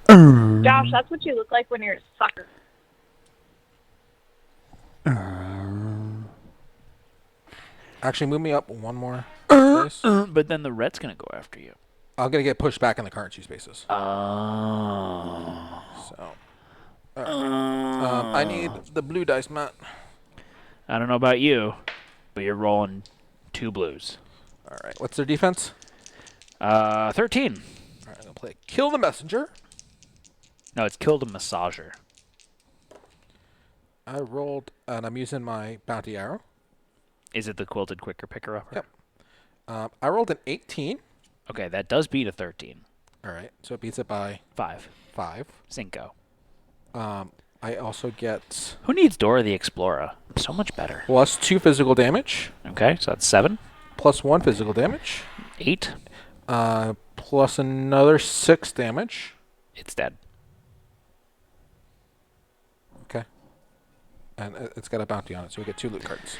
[SPEAKER 3] Josh, that's what you look like when you're a sucker.
[SPEAKER 2] Actually, move me up one more space.
[SPEAKER 1] But then the red's going to go after you.
[SPEAKER 2] I'm going to get pushed back in the currency spaces.
[SPEAKER 1] Oh.
[SPEAKER 2] So, I need the blue dice, Matt.
[SPEAKER 1] I don't know about you, but you're rolling 2 blues.
[SPEAKER 2] All right. What's their defense?
[SPEAKER 1] 13.
[SPEAKER 2] All right, I'm going to play Kill the Messenger.
[SPEAKER 1] No, it's killed a massager.
[SPEAKER 2] I rolled, and I'm using my bounty arrow.
[SPEAKER 1] Is it the quilted quicker picker upper?
[SPEAKER 2] Yep. I rolled an 18.
[SPEAKER 1] Okay, that does beat a 13.
[SPEAKER 2] All right, so it beats it by
[SPEAKER 1] 5.
[SPEAKER 2] 5.
[SPEAKER 1] Cinco.
[SPEAKER 2] I also get
[SPEAKER 1] Who needs Dora the Explorer? So much better.
[SPEAKER 2] plus 2 physical damage,
[SPEAKER 1] Okay, so that's 7.
[SPEAKER 2] plus 1 physical damage,
[SPEAKER 1] 8.
[SPEAKER 2] plus another 6 damage.
[SPEAKER 1] It's dead.
[SPEAKER 2] Okay. And it's got a bounty on it, so we get 2 loot cards.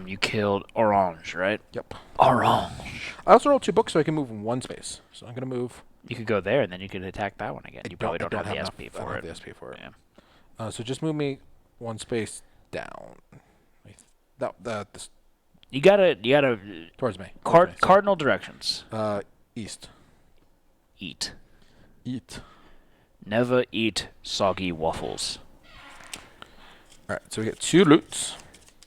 [SPEAKER 1] You killed Orange, right?
[SPEAKER 2] Yep.
[SPEAKER 1] Orange.
[SPEAKER 2] I also rolled 2 books, so I can move in 1 space. So I'm going to move.
[SPEAKER 1] You could go there, and then you could attack that one again. You probably don't have the
[SPEAKER 2] enough-
[SPEAKER 1] SP
[SPEAKER 2] I don't
[SPEAKER 1] for
[SPEAKER 2] have
[SPEAKER 1] it.
[SPEAKER 2] the SP for it.
[SPEAKER 1] Yeah.
[SPEAKER 2] So just move me 1 space down. This,
[SPEAKER 1] You gotta
[SPEAKER 2] towards me.
[SPEAKER 1] cardinal directions.
[SPEAKER 2] East.
[SPEAKER 1] Eat.
[SPEAKER 2] Eat.
[SPEAKER 1] Never eat soggy waffles.
[SPEAKER 2] All right, so we get 2 loots.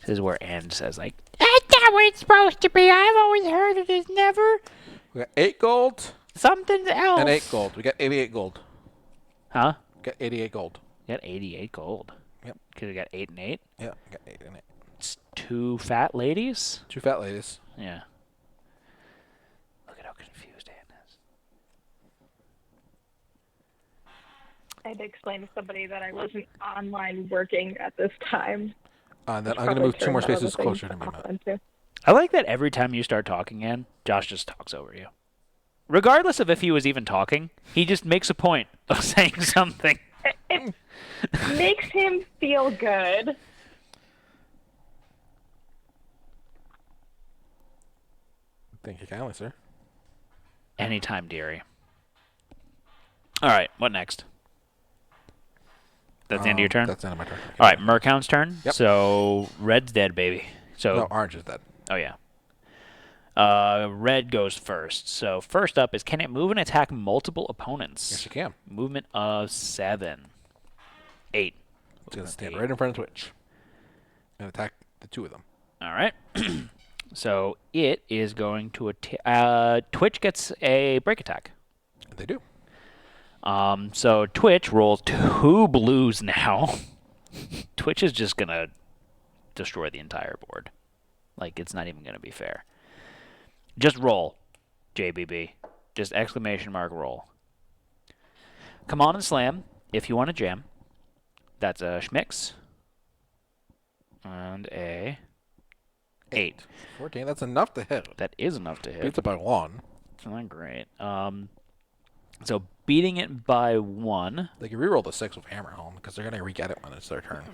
[SPEAKER 1] This is where Anne says, like, that's not what it's supposed to be. I've always heard it is never
[SPEAKER 2] We got 8 gold
[SPEAKER 1] something else.
[SPEAKER 2] and 8 gold. We got 88 gold.
[SPEAKER 1] Huh?
[SPEAKER 2] We got 88 gold.
[SPEAKER 1] You got 88 gold.
[SPEAKER 2] Yep.
[SPEAKER 1] Because you got 8 and 8.
[SPEAKER 2] Yeah, we got 8 and 8.
[SPEAKER 1] It's 2 fat ladies.
[SPEAKER 2] 2 fat ladies.
[SPEAKER 1] Yeah. Look at how confused Anne is.
[SPEAKER 3] I had to explain to somebody that I wasn't online working at this time.
[SPEAKER 2] And then I'm going to move 2 more spaces closer to me, Matt.
[SPEAKER 1] I like that every time you start talking, Anne, Josh just talks over you. Regardless of if he was even talking, he just makes a point of saying something.
[SPEAKER 3] It makes him feel good.
[SPEAKER 2] Thank you kindly, sir.
[SPEAKER 1] Anytime, dearie. All right, what next? That's the end of your turn?
[SPEAKER 2] That's the end of my turn.
[SPEAKER 1] All right, Merchound's turn.
[SPEAKER 2] Yep.
[SPEAKER 1] So red's dead, baby. So
[SPEAKER 2] No, orange is dead.
[SPEAKER 1] Oh, yeah. Red goes first. So first up is, can it move and attack multiple opponents?
[SPEAKER 2] Yes, you can.
[SPEAKER 1] Movement of 7. 8.
[SPEAKER 2] It's going to stand
[SPEAKER 1] 8.
[SPEAKER 2] right in front of Twitch and attack the 2 of them.
[SPEAKER 1] All right. So it is going to attack. Twitch gets a break attack.
[SPEAKER 2] They do.
[SPEAKER 1] So Twitch rolls 2 blues now. Twitch is just going to destroy the entire board. Like, it's not even going to be fair. Just roll, JBB. Just exclamation mark roll. Come on and slam if you want to jam. That's a schmix. And a 8.
[SPEAKER 2] 14, that's enough to hit.
[SPEAKER 1] That is enough to hit.
[SPEAKER 2] Beats it by 1.
[SPEAKER 1] It's not great. So beating it by 1.
[SPEAKER 2] They can reroll the 6 with Hammer Helm because they're going to re-get it when it's their turn.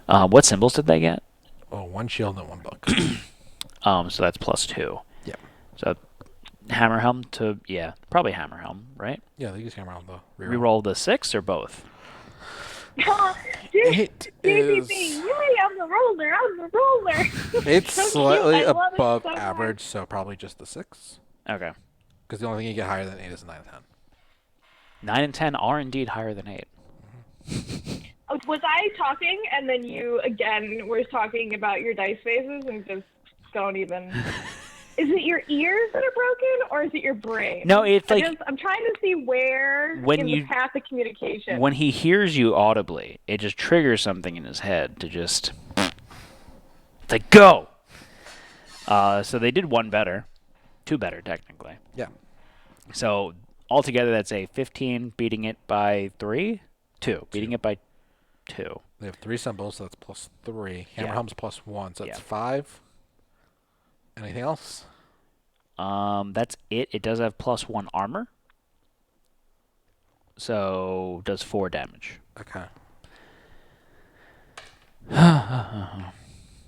[SPEAKER 1] What symbols did they get?
[SPEAKER 2] Oh, 1 shield and 1 book.
[SPEAKER 1] So that's plus 2.
[SPEAKER 2] Yep.
[SPEAKER 1] So Hammer Helm to, yeah, probably Hammer Helm, right?
[SPEAKER 2] Yeah, they use Hammer Helm though.
[SPEAKER 1] Reroll the 6 or both?
[SPEAKER 2] It is.
[SPEAKER 3] Yay, I'm the roller.
[SPEAKER 2] It's
[SPEAKER 3] So cute.
[SPEAKER 2] slightly
[SPEAKER 3] I love it
[SPEAKER 2] above
[SPEAKER 3] so much.
[SPEAKER 2] average, so probably just a 6.
[SPEAKER 1] Okay.
[SPEAKER 2] Because the only thing you get higher than 8 is a 9 and 10.
[SPEAKER 1] 9 and 10 are indeed higher than 8.
[SPEAKER 3] Was I talking and then you again were talking about your dice faces and just don't even? Is it your ears that are broken or is it your brain?
[SPEAKER 1] No, it's like
[SPEAKER 3] I'm trying to see where
[SPEAKER 1] when
[SPEAKER 3] the path of communication.
[SPEAKER 1] when he hears you audibly, it just triggers something in his head to just. It's like go. So they did 1 better, 2 better technically.
[SPEAKER 2] Yeah.
[SPEAKER 1] So altogether, that's a 15, beating it by 3, 2, beating it by 2.
[SPEAKER 2] They have 3 symbols, so that's plus 3. Hammer
[SPEAKER 1] Yeah.
[SPEAKER 2] helm's plus 1, so that's
[SPEAKER 1] Yeah.
[SPEAKER 2] 5. Anything else?
[SPEAKER 1] That's it. It does have plus 1 armor, so does 4 damage.
[SPEAKER 2] Okay.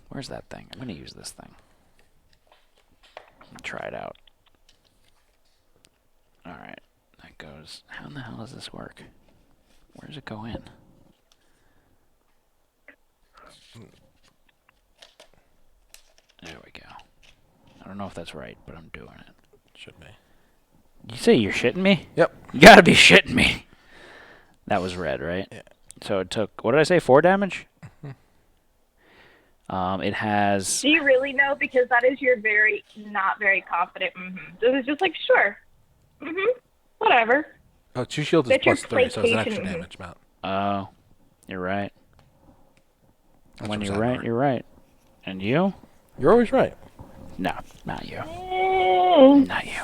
[SPEAKER 1] Where's that thing? I'm gonna use this thing. Try it out. All right, that goes. How in the hell does this work? Where does it go in? There we go. I don't know if that's right, but I'm doing it.
[SPEAKER 2] Should be.
[SPEAKER 1] You say you're shitting me?
[SPEAKER 2] Yep.
[SPEAKER 1] You gotta be shitting me. That was red, right?
[SPEAKER 2] Yeah.
[SPEAKER 1] So it took, what did I say, 4 damage? It has...
[SPEAKER 3] Do you really know? Because that is your not very confident. This is just like, sure. Whatever.
[SPEAKER 2] Oh, 2 shields is
[SPEAKER 3] That's your
[SPEAKER 2] plus 3, so it's an extra
[SPEAKER 3] placation.
[SPEAKER 2] damage amount.
[SPEAKER 1] Oh, you're right.
[SPEAKER 2] That's
[SPEAKER 1] When
[SPEAKER 2] what's
[SPEAKER 1] you're right,
[SPEAKER 2] happening.
[SPEAKER 1] you're right. And you?
[SPEAKER 2] You're always right.
[SPEAKER 1] No, not you.
[SPEAKER 3] Mm.
[SPEAKER 1] Not you.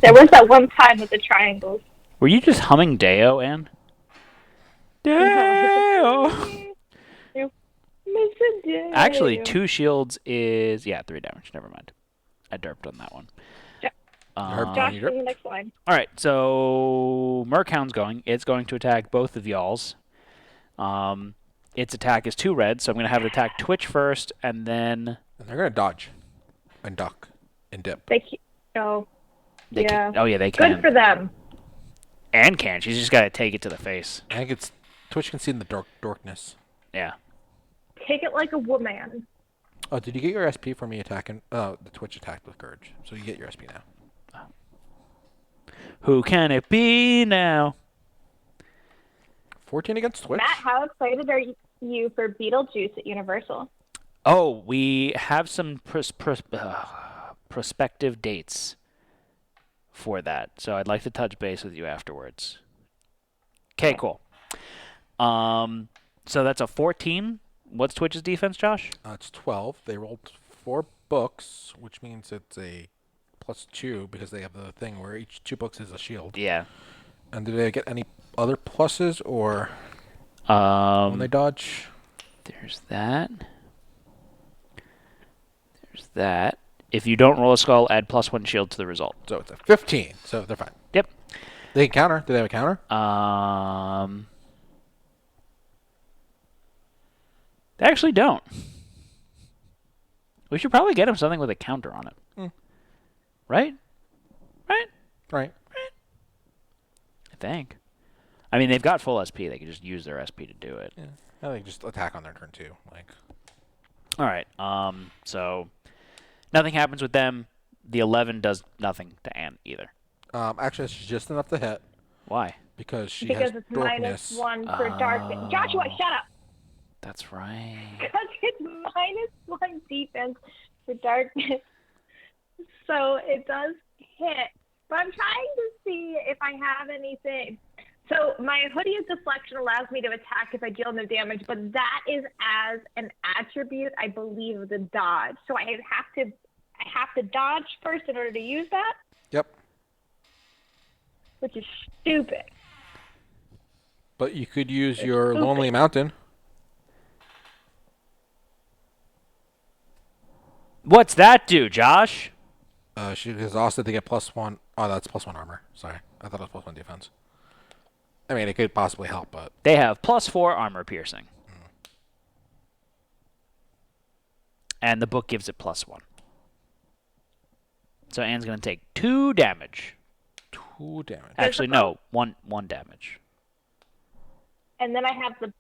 [SPEAKER 3] There was that one time with the triangles.
[SPEAKER 1] Were you just humming Deo, Ann? Deo!
[SPEAKER 3] Mr. Day.
[SPEAKER 1] Actually, 2 shields is... Yeah, 3 damage. Never mind. I derped on that one.
[SPEAKER 3] Yeah. Josh,
[SPEAKER 2] You're-
[SPEAKER 3] in the next line.
[SPEAKER 1] All right, so Merchound's going. It's going to attack both of y'alls. Its attack is 2 red, so I'm going to have it attack Twitch first, and then...
[SPEAKER 2] And they're going to dodge. And duck. And dip.
[SPEAKER 3] They keep, oh,
[SPEAKER 1] They
[SPEAKER 3] yeah.
[SPEAKER 1] Can, oh, yeah, they can.
[SPEAKER 3] Good for them.
[SPEAKER 1] Ann can. She's just got to take it to the face.
[SPEAKER 2] I think it's... Twitch can see in the darkness.
[SPEAKER 1] Yeah.
[SPEAKER 3] Take it like a woman.
[SPEAKER 2] Oh, did you get your SP from me attacking? Oh, the Twitch attacked with Gurge. So you get your SP now.
[SPEAKER 1] Who can it be now?
[SPEAKER 2] 14 against Twitch?
[SPEAKER 3] Matt, how excited are you for Beetlejuice at Universal?
[SPEAKER 1] Oh, we have some prospective dates for that. So I'd like to touch base with you afterwards. Okay, cool. So that's a 14. What's Twitch's defense, Josh?
[SPEAKER 2] It's 12. They rolled 4 books, which means it's a plus 2 because they have the thing where each 2 books is a shield.
[SPEAKER 1] Yeah.
[SPEAKER 2] And do they get any other pluses or when they dodge?
[SPEAKER 1] There's that. There's that. If you don't roll a skull, add +1 shield to the result.
[SPEAKER 2] So it's a 15. So they're fine.
[SPEAKER 1] Yep.
[SPEAKER 2] They can counter. Do they have a counter?
[SPEAKER 1] They actually don't. We should probably get him something with a counter on it. Right? Right?
[SPEAKER 2] Right.
[SPEAKER 1] I think. I mean, they've got full SP. They can just use their SP to do it.
[SPEAKER 2] Yeah. I think just attack on their turn too. Like.
[SPEAKER 1] All right. So nothing happens with them. The 11 does nothing to Anne either.
[SPEAKER 2] Actually, it's just enough to hit
[SPEAKER 1] Why?
[SPEAKER 2] because she
[SPEAKER 3] Because
[SPEAKER 2] has
[SPEAKER 3] it's
[SPEAKER 2] darkness.
[SPEAKER 3] -1 for darkness. Joshua, shut up!
[SPEAKER 1] That's right.
[SPEAKER 3] Because it's -1 defense for darkness. So it does hit. But I'm trying to see if I have anything. So my hoodie of deflection allows me to attack if I deal no damage, but that is as an attribute, I believe, of the dodge. So I have to dodge first in order to use that,
[SPEAKER 2] Yep.
[SPEAKER 3] which is stupid.
[SPEAKER 2] But you could use your Lonely Mountain.
[SPEAKER 1] What's that do, Josh?
[SPEAKER 2] She is also to get +1. Oh, that's +1 armor. Sorry, I thought it was +1 defense. I mean, it could possibly help, but
[SPEAKER 1] They have +4 armor piercing. And the book gives it +1. So Anne's going to take 2 damage.
[SPEAKER 2] 2 damage.
[SPEAKER 1] Actually, no, one damage.
[SPEAKER 3] And then I have the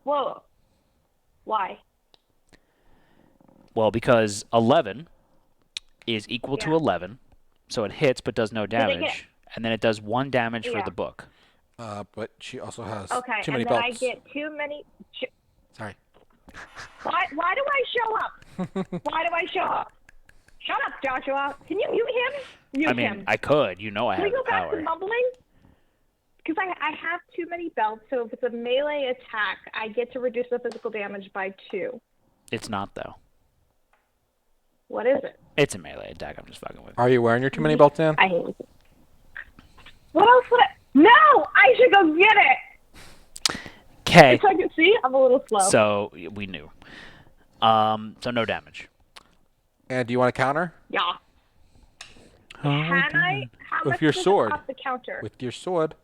[SPEAKER 3] Whoa. Why?
[SPEAKER 1] Well, because 11 is equal to
[SPEAKER 3] Yeah.
[SPEAKER 1] 11, so it hits but does no
[SPEAKER 3] they get-
[SPEAKER 1] damage, and then it does 1 damage for
[SPEAKER 3] Yeah.
[SPEAKER 1] the book.
[SPEAKER 2] But she also has
[SPEAKER 3] Okay,
[SPEAKER 2] too
[SPEAKER 3] and
[SPEAKER 2] many
[SPEAKER 3] then I
[SPEAKER 2] belts.
[SPEAKER 3] get too many.
[SPEAKER 2] Sorry.
[SPEAKER 3] Why do I show up? Why do I show up? Shut up, Joshua. Can you mute him? Mute
[SPEAKER 1] I mean,
[SPEAKER 3] him.
[SPEAKER 1] I could. You know I
[SPEAKER 3] Can
[SPEAKER 1] have
[SPEAKER 3] we
[SPEAKER 1] the
[SPEAKER 3] go back to
[SPEAKER 1] power.
[SPEAKER 3] mumbling? Because I have too many belts, so if it's a melee attack, I get to reduce the physical damage by 2.
[SPEAKER 1] It's not, though.
[SPEAKER 3] What is it?
[SPEAKER 1] It's a melee attack. I'm just fucking with.
[SPEAKER 2] Are you wearing your too many belts, Dan?
[SPEAKER 3] I hate it. What else would I... No! I should go get it!
[SPEAKER 1] Okay.
[SPEAKER 3] So I can see, I'm a little slow.
[SPEAKER 1] So we knew. So no damage.
[SPEAKER 2] And do you want to counter?
[SPEAKER 3] Yeah. Can I? How
[SPEAKER 2] With
[SPEAKER 3] much
[SPEAKER 2] your
[SPEAKER 3] does
[SPEAKER 2] sword.
[SPEAKER 3] it cost the counter?
[SPEAKER 2] With your sword.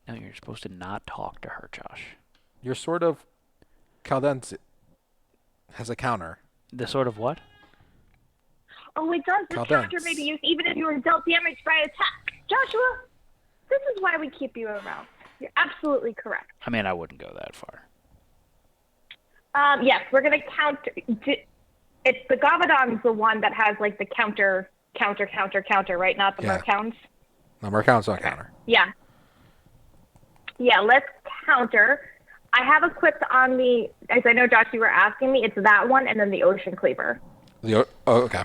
[SPEAKER 1] No, you're supposed to not talk to her, Josh.
[SPEAKER 2] Your sword of Caldense has a counter.
[SPEAKER 1] The sort of what?
[SPEAKER 3] Oh, it does. This
[SPEAKER 2] Caldence.
[SPEAKER 3] counter may be used even if you were dealt damage by attack. Joshua, this is why we keep you around. You're absolutely correct.
[SPEAKER 1] I mean, I wouldn't go that far.
[SPEAKER 3] Yes, we're going to counter. It's the Gavadon's the one that has like the counter, right? Not the
[SPEAKER 2] Yeah.
[SPEAKER 3] Mercounts.
[SPEAKER 2] Number counts on counter.
[SPEAKER 3] Yeah. Yeah, let's counter. I have equipped on the, as I know, Josh, you were asking me, it's that one and then the Ocean Cleaver.
[SPEAKER 2] Okay. I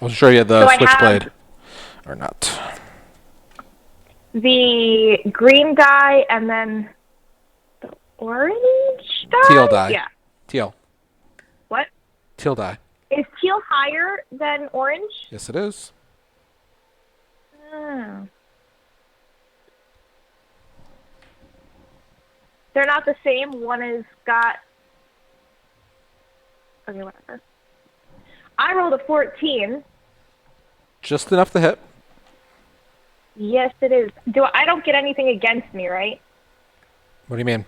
[SPEAKER 2] wasn't sure you had the
[SPEAKER 3] So I
[SPEAKER 2] switchblade or not.
[SPEAKER 3] The green dye and then the orange dye?
[SPEAKER 2] Teal dye.
[SPEAKER 3] Yeah.
[SPEAKER 2] Teal.
[SPEAKER 3] What?
[SPEAKER 2] Teal dye.
[SPEAKER 3] Is teal higher than orange?
[SPEAKER 2] Yes, it is.
[SPEAKER 3] Oh. They're not the same. One has got... Okay, whatever. I rolled a 14.
[SPEAKER 2] Just enough to hit.
[SPEAKER 3] Yes, it is. I don't get anything against me, right?
[SPEAKER 2] What do you mean?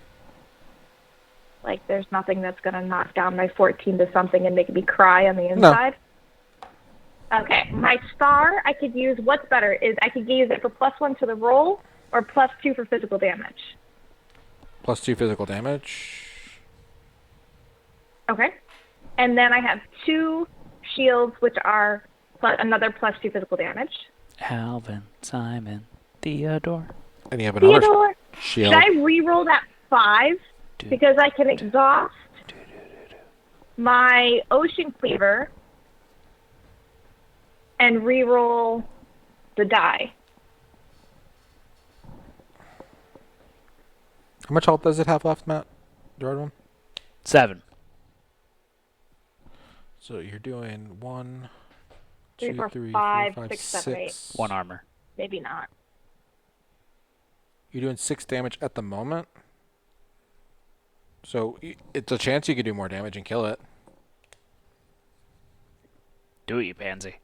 [SPEAKER 3] Like, there's nothing that's going to knock down my 14 to something and make me cry on the inside? No. Okay. My star, I could use... What's better is I could use it for +1 to the roll or +2 for physical damage.
[SPEAKER 2] +2 physical damage.
[SPEAKER 3] Okay. And then I have 2 shields, which are another +2 physical damage.
[SPEAKER 1] Alvin, Simon, Theodore.
[SPEAKER 2] And you have another
[SPEAKER 3] Theodore,
[SPEAKER 2] shield.
[SPEAKER 3] should I re-roll that 5? Because I can exhaust my Ocean Cleaver and re-roll the die.
[SPEAKER 2] How much health does it have left, Matt? The red one?
[SPEAKER 1] 7.
[SPEAKER 2] So you're doing 1,
[SPEAKER 3] 3,
[SPEAKER 2] 2,
[SPEAKER 3] 4,
[SPEAKER 2] 3,
[SPEAKER 3] 5,
[SPEAKER 2] 4, 5,
[SPEAKER 3] 6, 7, 8.
[SPEAKER 2] 6.
[SPEAKER 1] 1 armor.
[SPEAKER 3] Maybe not.
[SPEAKER 2] You're doing 6 damage at the moment. So it's a chance you could do more damage and kill it.
[SPEAKER 1] Do it, you pansy.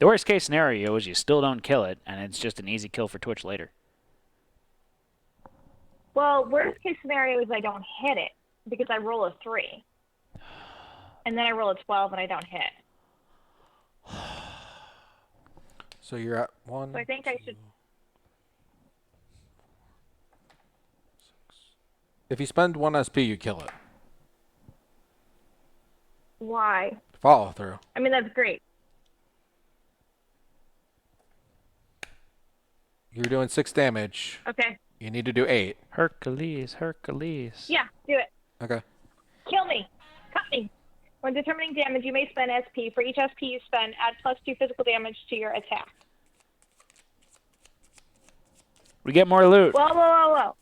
[SPEAKER 1] The worst case scenario is you still don't kill it, and it's just an easy kill for Twitch later.
[SPEAKER 3] Well, worst case scenario is I don't hit it because I roll a 3. And then I roll a 12 and I don't hit.
[SPEAKER 2] So you're at 1.
[SPEAKER 3] So I think I should...
[SPEAKER 2] If you spend 1 SP, you kill it.
[SPEAKER 3] Why?
[SPEAKER 2] Follow through.
[SPEAKER 3] I mean, that's great.
[SPEAKER 2] You're doing 6 damage.
[SPEAKER 3] Okay.
[SPEAKER 2] You need to do 8.
[SPEAKER 1] Hercules, Hercules.
[SPEAKER 3] Yeah, do it.
[SPEAKER 2] Okay.
[SPEAKER 3] Kill me. Cut me. When determining damage, you may spend SP. For each SP you spend, add +2 physical damage to your attack.
[SPEAKER 1] We get more loot.
[SPEAKER 3] Whoa.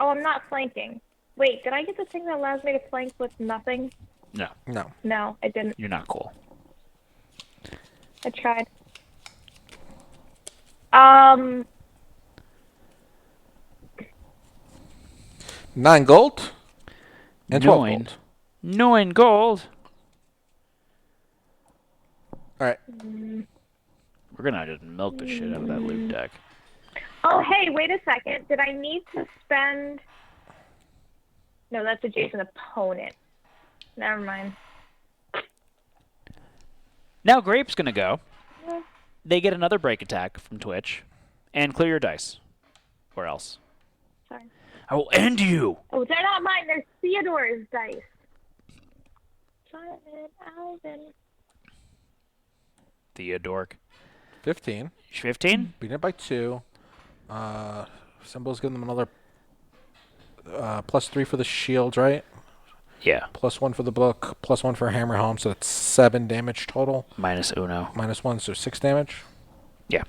[SPEAKER 3] Oh, I'm not flanking. Wait, did I get the thing that allows me to flank with nothing?
[SPEAKER 1] No,
[SPEAKER 2] No.
[SPEAKER 3] No, I didn't.
[SPEAKER 1] you're not cool.
[SPEAKER 3] I tried.
[SPEAKER 2] 9 gold and 12
[SPEAKER 1] 9.
[SPEAKER 2] gold.
[SPEAKER 1] 9 gold.
[SPEAKER 2] All right.
[SPEAKER 1] We're gonna just milk the shit out of that loot deck.
[SPEAKER 3] Oh, hey, wait a second. Did I need to spend... No, that's adjacent opponent. Never mind.
[SPEAKER 1] Now Grape's gonna go. They get another break attack from Twitch, and clear your dice. or else.
[SPEAKER 3] Sorry.
[SPEAKER 1] I will end you.
[SPEAKER 3] Oh, they're not mine. They're Theodore's dice. Simon, Alvin.
[SPEAKER 1] Theodork.
[SPEAKER 2] 15.
[SPEAKER 1] 15?
[SPEAKER 2] Beating it by 2. Symbol's giving them another +3 for the shield, right?
[SPEAKER 1] Yeah.
[SPEAKER 2] +1 for the book, +1 for hammer home, so that's 7 damage total.
[SPEAKER 1] Minus uno.
[SPEAKER 2] -1, so 6 damage.
[SPEAKER 1] Yeah.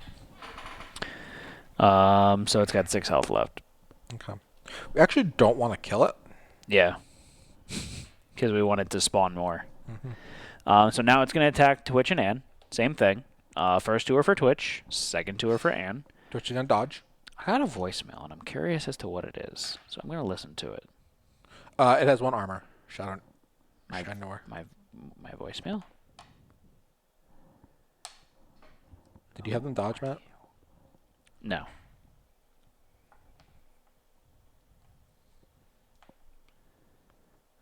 [SPEAKER 1] So it's got 6 health left.
[SPEAKER 2] Okay. We actually don't want to kill it.
[SPEAKER 1] Yeah. Because we want it to spawn more. So now it's going to attack Twitch and Ann. Same thing. First 2 are for Twitch. Second 2 are for Ann.
[SPEAKER 2] Twitch is going to dodge.
[SPEAKER 1] I got a voicemail, and I'm curious as to what it is. So I'm going to listen to it.
[SPEAKER 2] It has 1 armor. Shadow.
[SPEAKER 1] My voicemail?
[SPEAKER 2] Did you have them dodge, Matt?
[SPEAKER 1] No.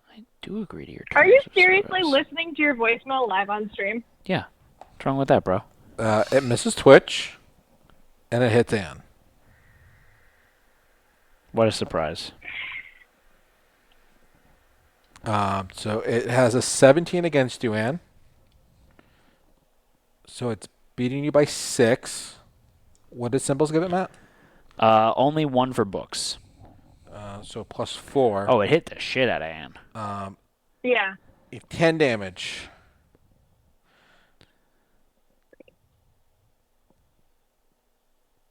[SPEAKER 1] I do agree to your terms.
[SPEAKER 3] Are you
[SPEAKER 1] of
[SPEAKER 3] seriously
[SPEAKER 1] service.
[SPEAKER 3] listening to your voicemail live on stream?
[SPEAKER 1] Yeah. What's wrong with that, bro?
[SPEAKER 2] It misses Twitch, and it hits Ann.
[SPEAKER 1] What a surprise.
[SPEAKER 2] So it has a 17 against you, Ann. So it's beating you by 6. What did Symbols give it, Matt?
[SPEAKER 1] Only 1 for books.
[SPEAKER 2] So +4.
[SPEAKER 1] Oh, it hit the shit out of Ann.
[SPEAKER 3] Yeah.
[SPEAKER 2] 10 damage.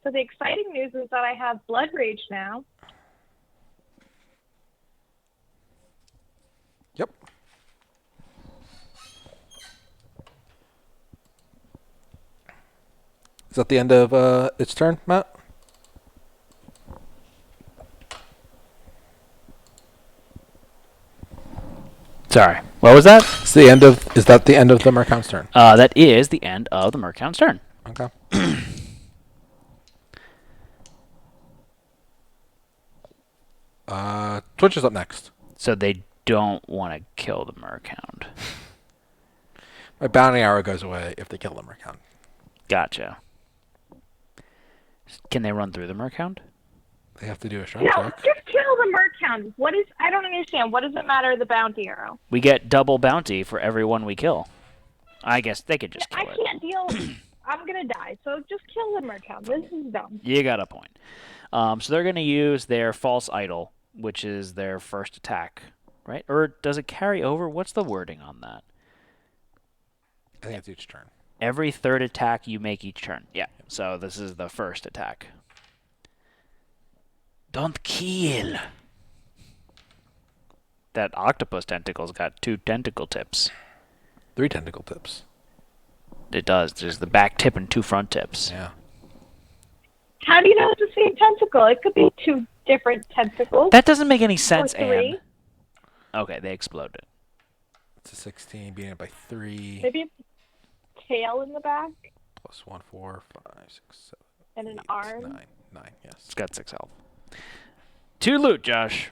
[SPEAKER 3] So the exciting news is that I have Blood Rage now.
[SPEAKER 2] Yep. Is that the end of its turn, Matt?
[SPEAKER 1] Sorry. What was that?
[SPEAKER 2] It's the end of. Is that the end of the Mercount's turn?
[SPEAKER 1] That is the end of the Mercount's turn.
[SPEAKER 2] Okay. Twitch is up next.
[SPEAKER 1] So they don't want to kill the Mercount.
[SPEAKER 2] My bounty hour goes away if they kill the Mercount.
[SPEAKER 1] Gotcha. Can they run through the Mercount?
[SPEAKER 2] They have to do a strength
[SPEAKER 3] No,
[SPEAKER 2] check.
[SPEAKER 3] just kill the Mercount. What is? I don't understand. What does it matter? The bounty arrow.
[SPEAKER 1] We get double bounty for every one we kill. I guess they could just
[SPEAKER 3] I
[SPEAKER 1] kill it.
[SPEAKER 3] can't deal. I'm gonna die. So just kill the Mercount. This is dumb.
[SPEAKER 1] You got a point. So they're going to use their false idol, which is their first attack, right? Or does it carry over? What's the wording on that?
[SPEAKER 2] I think it's each turn.
[SPEAKER 1] Every third attack you make each turn. Yeah. So this is the first attack. Don't kill. That octopus tentacle's got 2 tentacle tips.
[SPEAKER 2] 3 tentacle tips.
[SPEAKER 1] It does. There's the back tip and 2 front tips.
[SPEAKER 2] Yeah.
[SPEAKER 3] How do you know it's the same tentacle? It could be 2 different tentacles.
[SPEAKER 1] That doesn't make any sense,
[SPEAKER 3] Or 3.
[SPEAKER 1] Anne. Okay, they exploded.
[SPEAKER 2] It's a 16, beating it by 3.
[SPEAKER 3] Maybe a tail in the back
[SPEAKER 2] +1, 4, 5, 6, 7,
[SPEAKER 3] and an
[SPEAKER 2] 8,
[SPEAKER 3] arm.
[SPEAKER 2] 9, yes.
[SPEAKER 1] It's got 6 health. 2 loot, Josh.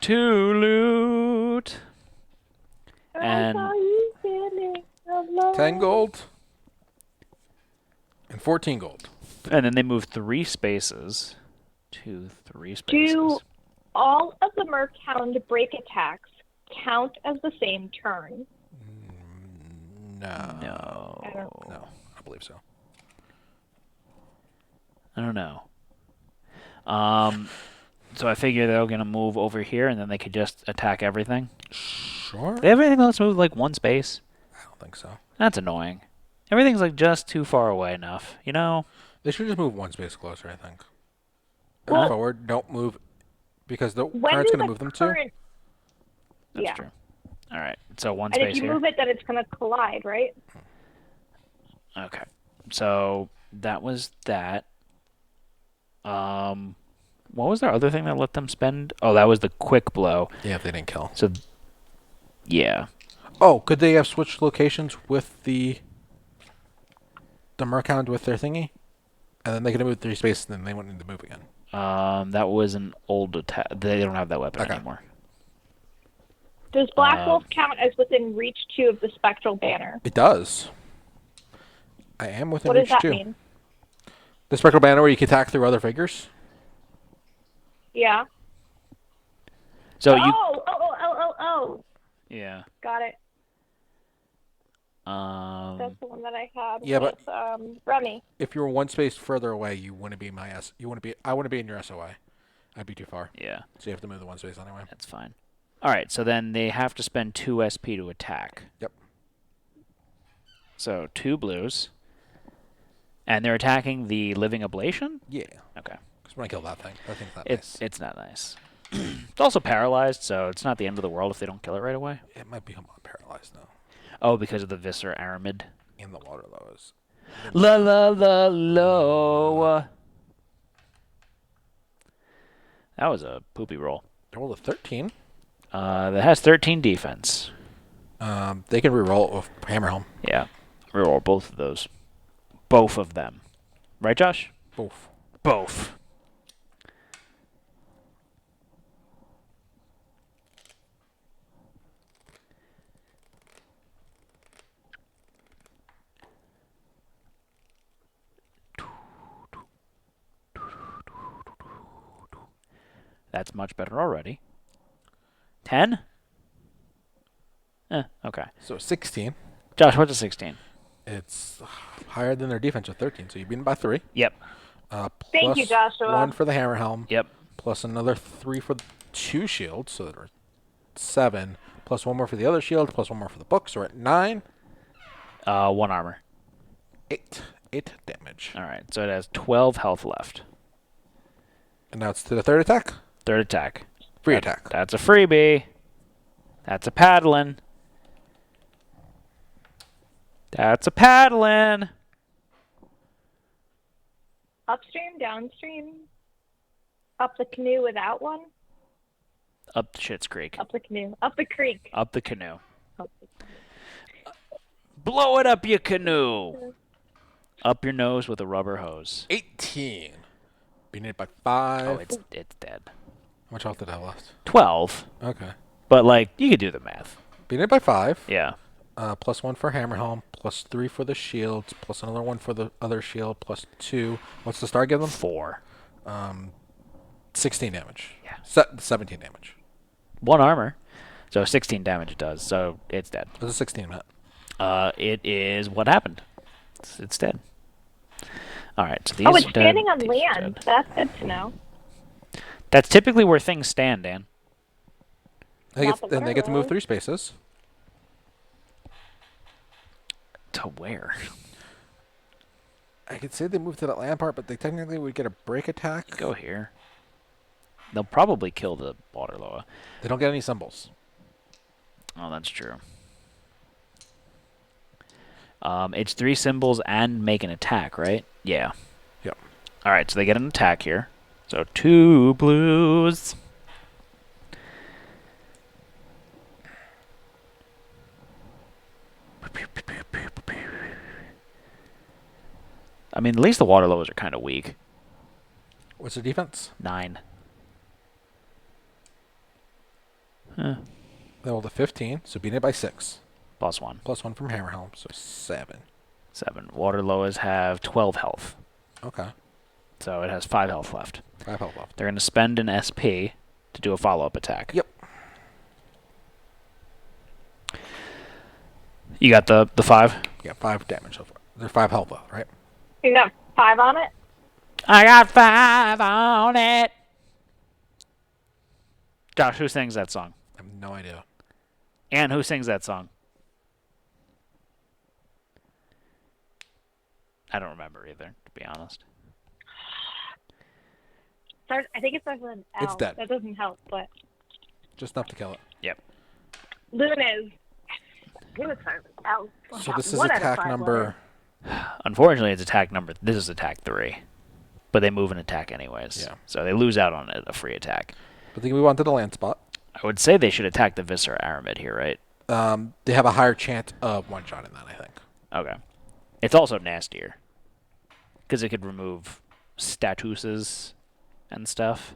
[SPEAKER 1] 2 loot. And-
[SPEAKER 3] I saw you feeling alone.
[SPEAKER 2] 10 gold. And 14 gold.
[SPEAKER 1] And then they move 3 spaces. 2, 3 spaces.
[SPEAKER 3] Do all of the Mercount break attacks count as the same turn?
[SPEAKER 2] No.
[SPEAKER 1] No.
[SPEAKER 3] I don't-
[SPEAKER 2] No, I believe so.
[SPEAKER 1] I don't know. So I figure they're going to move over here, and then they could just attack everything.
[SPEAKER 2] Sure.
[SPEAKER 1] Everything else move like 1 space.
[SPEAKER 2] I don't think so.
[SPEAKER 1] That's annoying. Everything's like just too far away enough, you know?
[SPEAKER 2] They should just move 1 space closer, I think.
[SPEAKER 1] Well-
[SPEAKER 2] Move forward, don't move, because the
[SPEAKER 3] When
[SPEAKER 2] current's
[SPEAKER 3] does
[SPEAKER 2] going to
[SPEAKER 3] the
[SPEAKER 2] move them
[SPEAKER 3] current...
[SPEAKER 1] That's
[SPEAKER 3] Yeah.
[SPEAKER 1] true. All right. So 1
[SPEAKER 3] And
[SPEAKER 1] space
[SPEAKER 3] if you
[SPEAKER 1] here.
[SPEAKER 3] move it, then it's going to collide, right?
[SPEAKER 1] Okay. So that was that. What was their other thing that let them spend? Oh, that was the quick blow.
[SPEAKER 2] too. Yeah, if they didn't kill.
[SPEAKER 1] So, yeah.
[SPEAKER 2] Oh, could they have switched locations with the Mercount with their thingy? And then they could have moved 3 spaces, and then they wouldn't need to move again.
[SPEAKER 1] That was an old attack. They don't have that weapon
[SPEAKER 2] Okay.
[SPEAKER 1] anymore.
[SPEAKER 3] Does Black Wolf count as within reach 2 of the spectral banner?
[SPEAKER 2] It does. I am within
[SPEAKER 3] What does
[SPEAKER 2] reach
[SPEAKER 3] that
[SPEAKER 2] 2.
[SPEAKER 3] mean?
[SPEAKER 2] The spectral banner where you can attack through other figures.
[SPEAKER 3] Yeah.
[SPEAKER 1] So
[SPEAKER 3] Oh.
[SPEAKER 1] yeah.
[SPEAKER 3] Got it. That's the one that I had
[SPEAKER 2] Yeah,
[SPEAKER 3] with Remy.
[SPEAKER 2] If you were one space further away, you wouldn't be my S. You wouldn't be. I wouldn't be in your SOI. I'd be too far.
[SPEAKER 1] Yeah.
[SPEAKER 2] So you have to move the one space anyway.
[SPEAKER 1] That's fine. All right, so then they have to spend 2 SP to attack.
[SPEAKER 2] Yep.
[SPEAKER 1] So 2 blues. And they're attacking the Living Ablation?
[SPEAKER 2] Yeah.
[SPEAKER 1] Okay.
[SPEAKER 2] Because when I kill that thing, that thing's not
[SPEAKER 1] It's
[SPEAKER 2] nice.
[SPEAKER 1] it's not nice. It's also paralyzed, so it's not the end of the world if they don't kill it right away.
[SPEAKER 2] It might become paralyzed though.
[SPEAKER 1] Oh, because of the Viscer Aramid.
[SPEAKER 2] And the water lows.
[SPEAKER 1] La la la low. That was a poopy roll.
[SPEAKER 2] Roll a 13.
[SPEAKER 1] That has 13 defense.
[SPEAKER 2] They can reroll it with Hammer Helm.
[SPEAKER 1] Yeah. Reroll both of those. Both of them. Right, Josh?
[SPEAKER 2] Both.
[SPEAKER 1] Both. That's much better already. 10? Okay.
[SPEAKER 2] So 16.
[SPEAKER 1] Josh, what's a 16?
[SPEAKER 2] It's higher than their defense with 13. So you've been by 3.
[SPEAKER 1] Yep.
[SPEAKER 3] Thank you, Joshua.
[SPEAKER 2] 1 for the Hammer Helm.
[SPEAKER 1] Yep.
[SPEAKER 2] Plus another 3 for 2 shields. So there are 7. Plus 1 more for the other shield. Plus 1 more for the book. So we're at 9.
[SPEAKER 1] 1 armor.
[SPEAKER 2] 8. 8 damage.
[SPEAKER 1] All right, so it has 12 health left.
[SPEAKER 2] And now it's to the third attack.
[SPEAKER 1] Third attack.
[SPEAKER 2] Free attack.
[SPEAKER 1] That's a freebie. That's a paddling. That's a paddling.
[SPEAKER 3] Upstream, downstream. Up the canoe without one.
[SPEAKER 1] Up the Schitt's Creek.
[SPEAKER 3] Up the canoe. Up the creek.
[SPEAKER 1] Up the canoe.
[SPEAKER 3] Up the canoe.
[SPEAKER 1] Blow it up, your canoe. Up your nose with a rubber hose.
[SPEAKER 2] 18. Being hit by 5.
[SPEAKER 1] Oh, it's dead.
[SPEAKER 2] How much health did I have left?
[SPEAKER 1] 12.
[SPEAKER 2] Okay.
[SPEAKER 1] But, like, you could do the math.
[SPEAKER 2] Being hit by 5.
[SPEAKER 1] Yeah.
[SPEAKER 2] Plus 1 for Hammer Helm. Plus 3 for the shields. Plus another 1 for the other shield. Plus 2. What's the star give them?
[SPEAKER 1] 4.
[SPEAKER 2] 16 damage.
[SPEAKER 1] Yeah.
[SPEAKER 2] 17 damage.
[SPEAKER 1] 1 armor. So 16 damage it does. So it's dead.
[SPEAKER 2] What's a 16, Matt?
[SPEAKER 1] It is what happened. It's dead. All right. So these
[SPEAKER 3] Oh, it's
[SPEAKER 1] are dead,
[SPEAKER 3] standing on
[SPEAKER 1] these are
[SPEAKER 3] land.
[SPEAKER 1] dead.
[SPEAKER 3] That's good to know.
[SPEAKER 1] That's typically where things stand, Dan.
[SPEAKER 3] Not the
[SPEAKER 2] Then they get to move
[SPEAKER 3] water
[SPEAKER 2] 3 spaces.
[SPEAKER 1] To where?
[SPEAKER 2] I could say they move to that land part, but they technically would get a break attack.
[SPEAKER 1] Go here. They'll probably kill the water loa.
[SPEAKER 2] They don't get any symbols.
[SPEAKER 1] Oh, that's true. It's 3 symbols and make an attack, right? Yeah.
[SPEAKER 2] Yep.
[SPEAKER 1] All right, so they get an attack here. So 2 blues. I mean, at least the water loas are kind of weak.
[SPEAKER 2] What's their defense?
[SPEAKER 1] 9.
[SPEAKER 2] They rolled a 15, so being hit by 6.
[SPEAKER 1] Plus 1.
[SPEAKER 2] Plus 1 from Hammer Helm, so 7.
[SPEAKER 1] 7. Water loas have 12 health.
[SPEAKER 2] Okay.
[SPEAKER 1] So it has 5 health left.
[SPEAKER 2] 5 health left.
[SPEAKER 1] They're going to spend an SP to do a follow-up attack.
[SPEAKER 2] Yep.
[SPEAKER 1] You got the 5?
[SPEAKER 2] Yeah, 5 damage so far. They're 5 health left, right?
[SPEAKER 3] You got 5 on it?
[SPEAKER 1] I got 5 on it. Josh, who sings that song?
[SPEAKER 2] I have no idea.
[SPEAKER 1] And who sings that song? I don't remember either, to be honest.
[SPEAKER 3] I think it starts with an L.
[SPEAKER 2] It's dead.
[SPEAKER 3] That doesn't help, but
[SPEAKER 2] Just enough to kill it.
[SPEAKER 1] Yep.
[SPEAKER 3] Luna's. Luna starts with L.
[SPEAKER 2] So this is
[SPEAKER 3] 1 out of
[SPEAKER 2] attack
[SPEAKER 3] 5
[SPEAKER 2] number...
[SPEAKER 1] Unfortunately, it's attack number... This is attack 3. But they move an attack anyways.
[SPEAKER 2] Yeah.
[SPEAKER 1] So they lose out on a free attack.
[SPEAKER 2] But they move on to the land spot.
[SPEAKER 1] I would say they should attack the Viscera Aramid here, right?
[SPEAKER 2] They have a higher chance of one-shotting that, I think.
[SPEAKER 1] Okay. It's also nastier. Because it could remove statuses and stuff.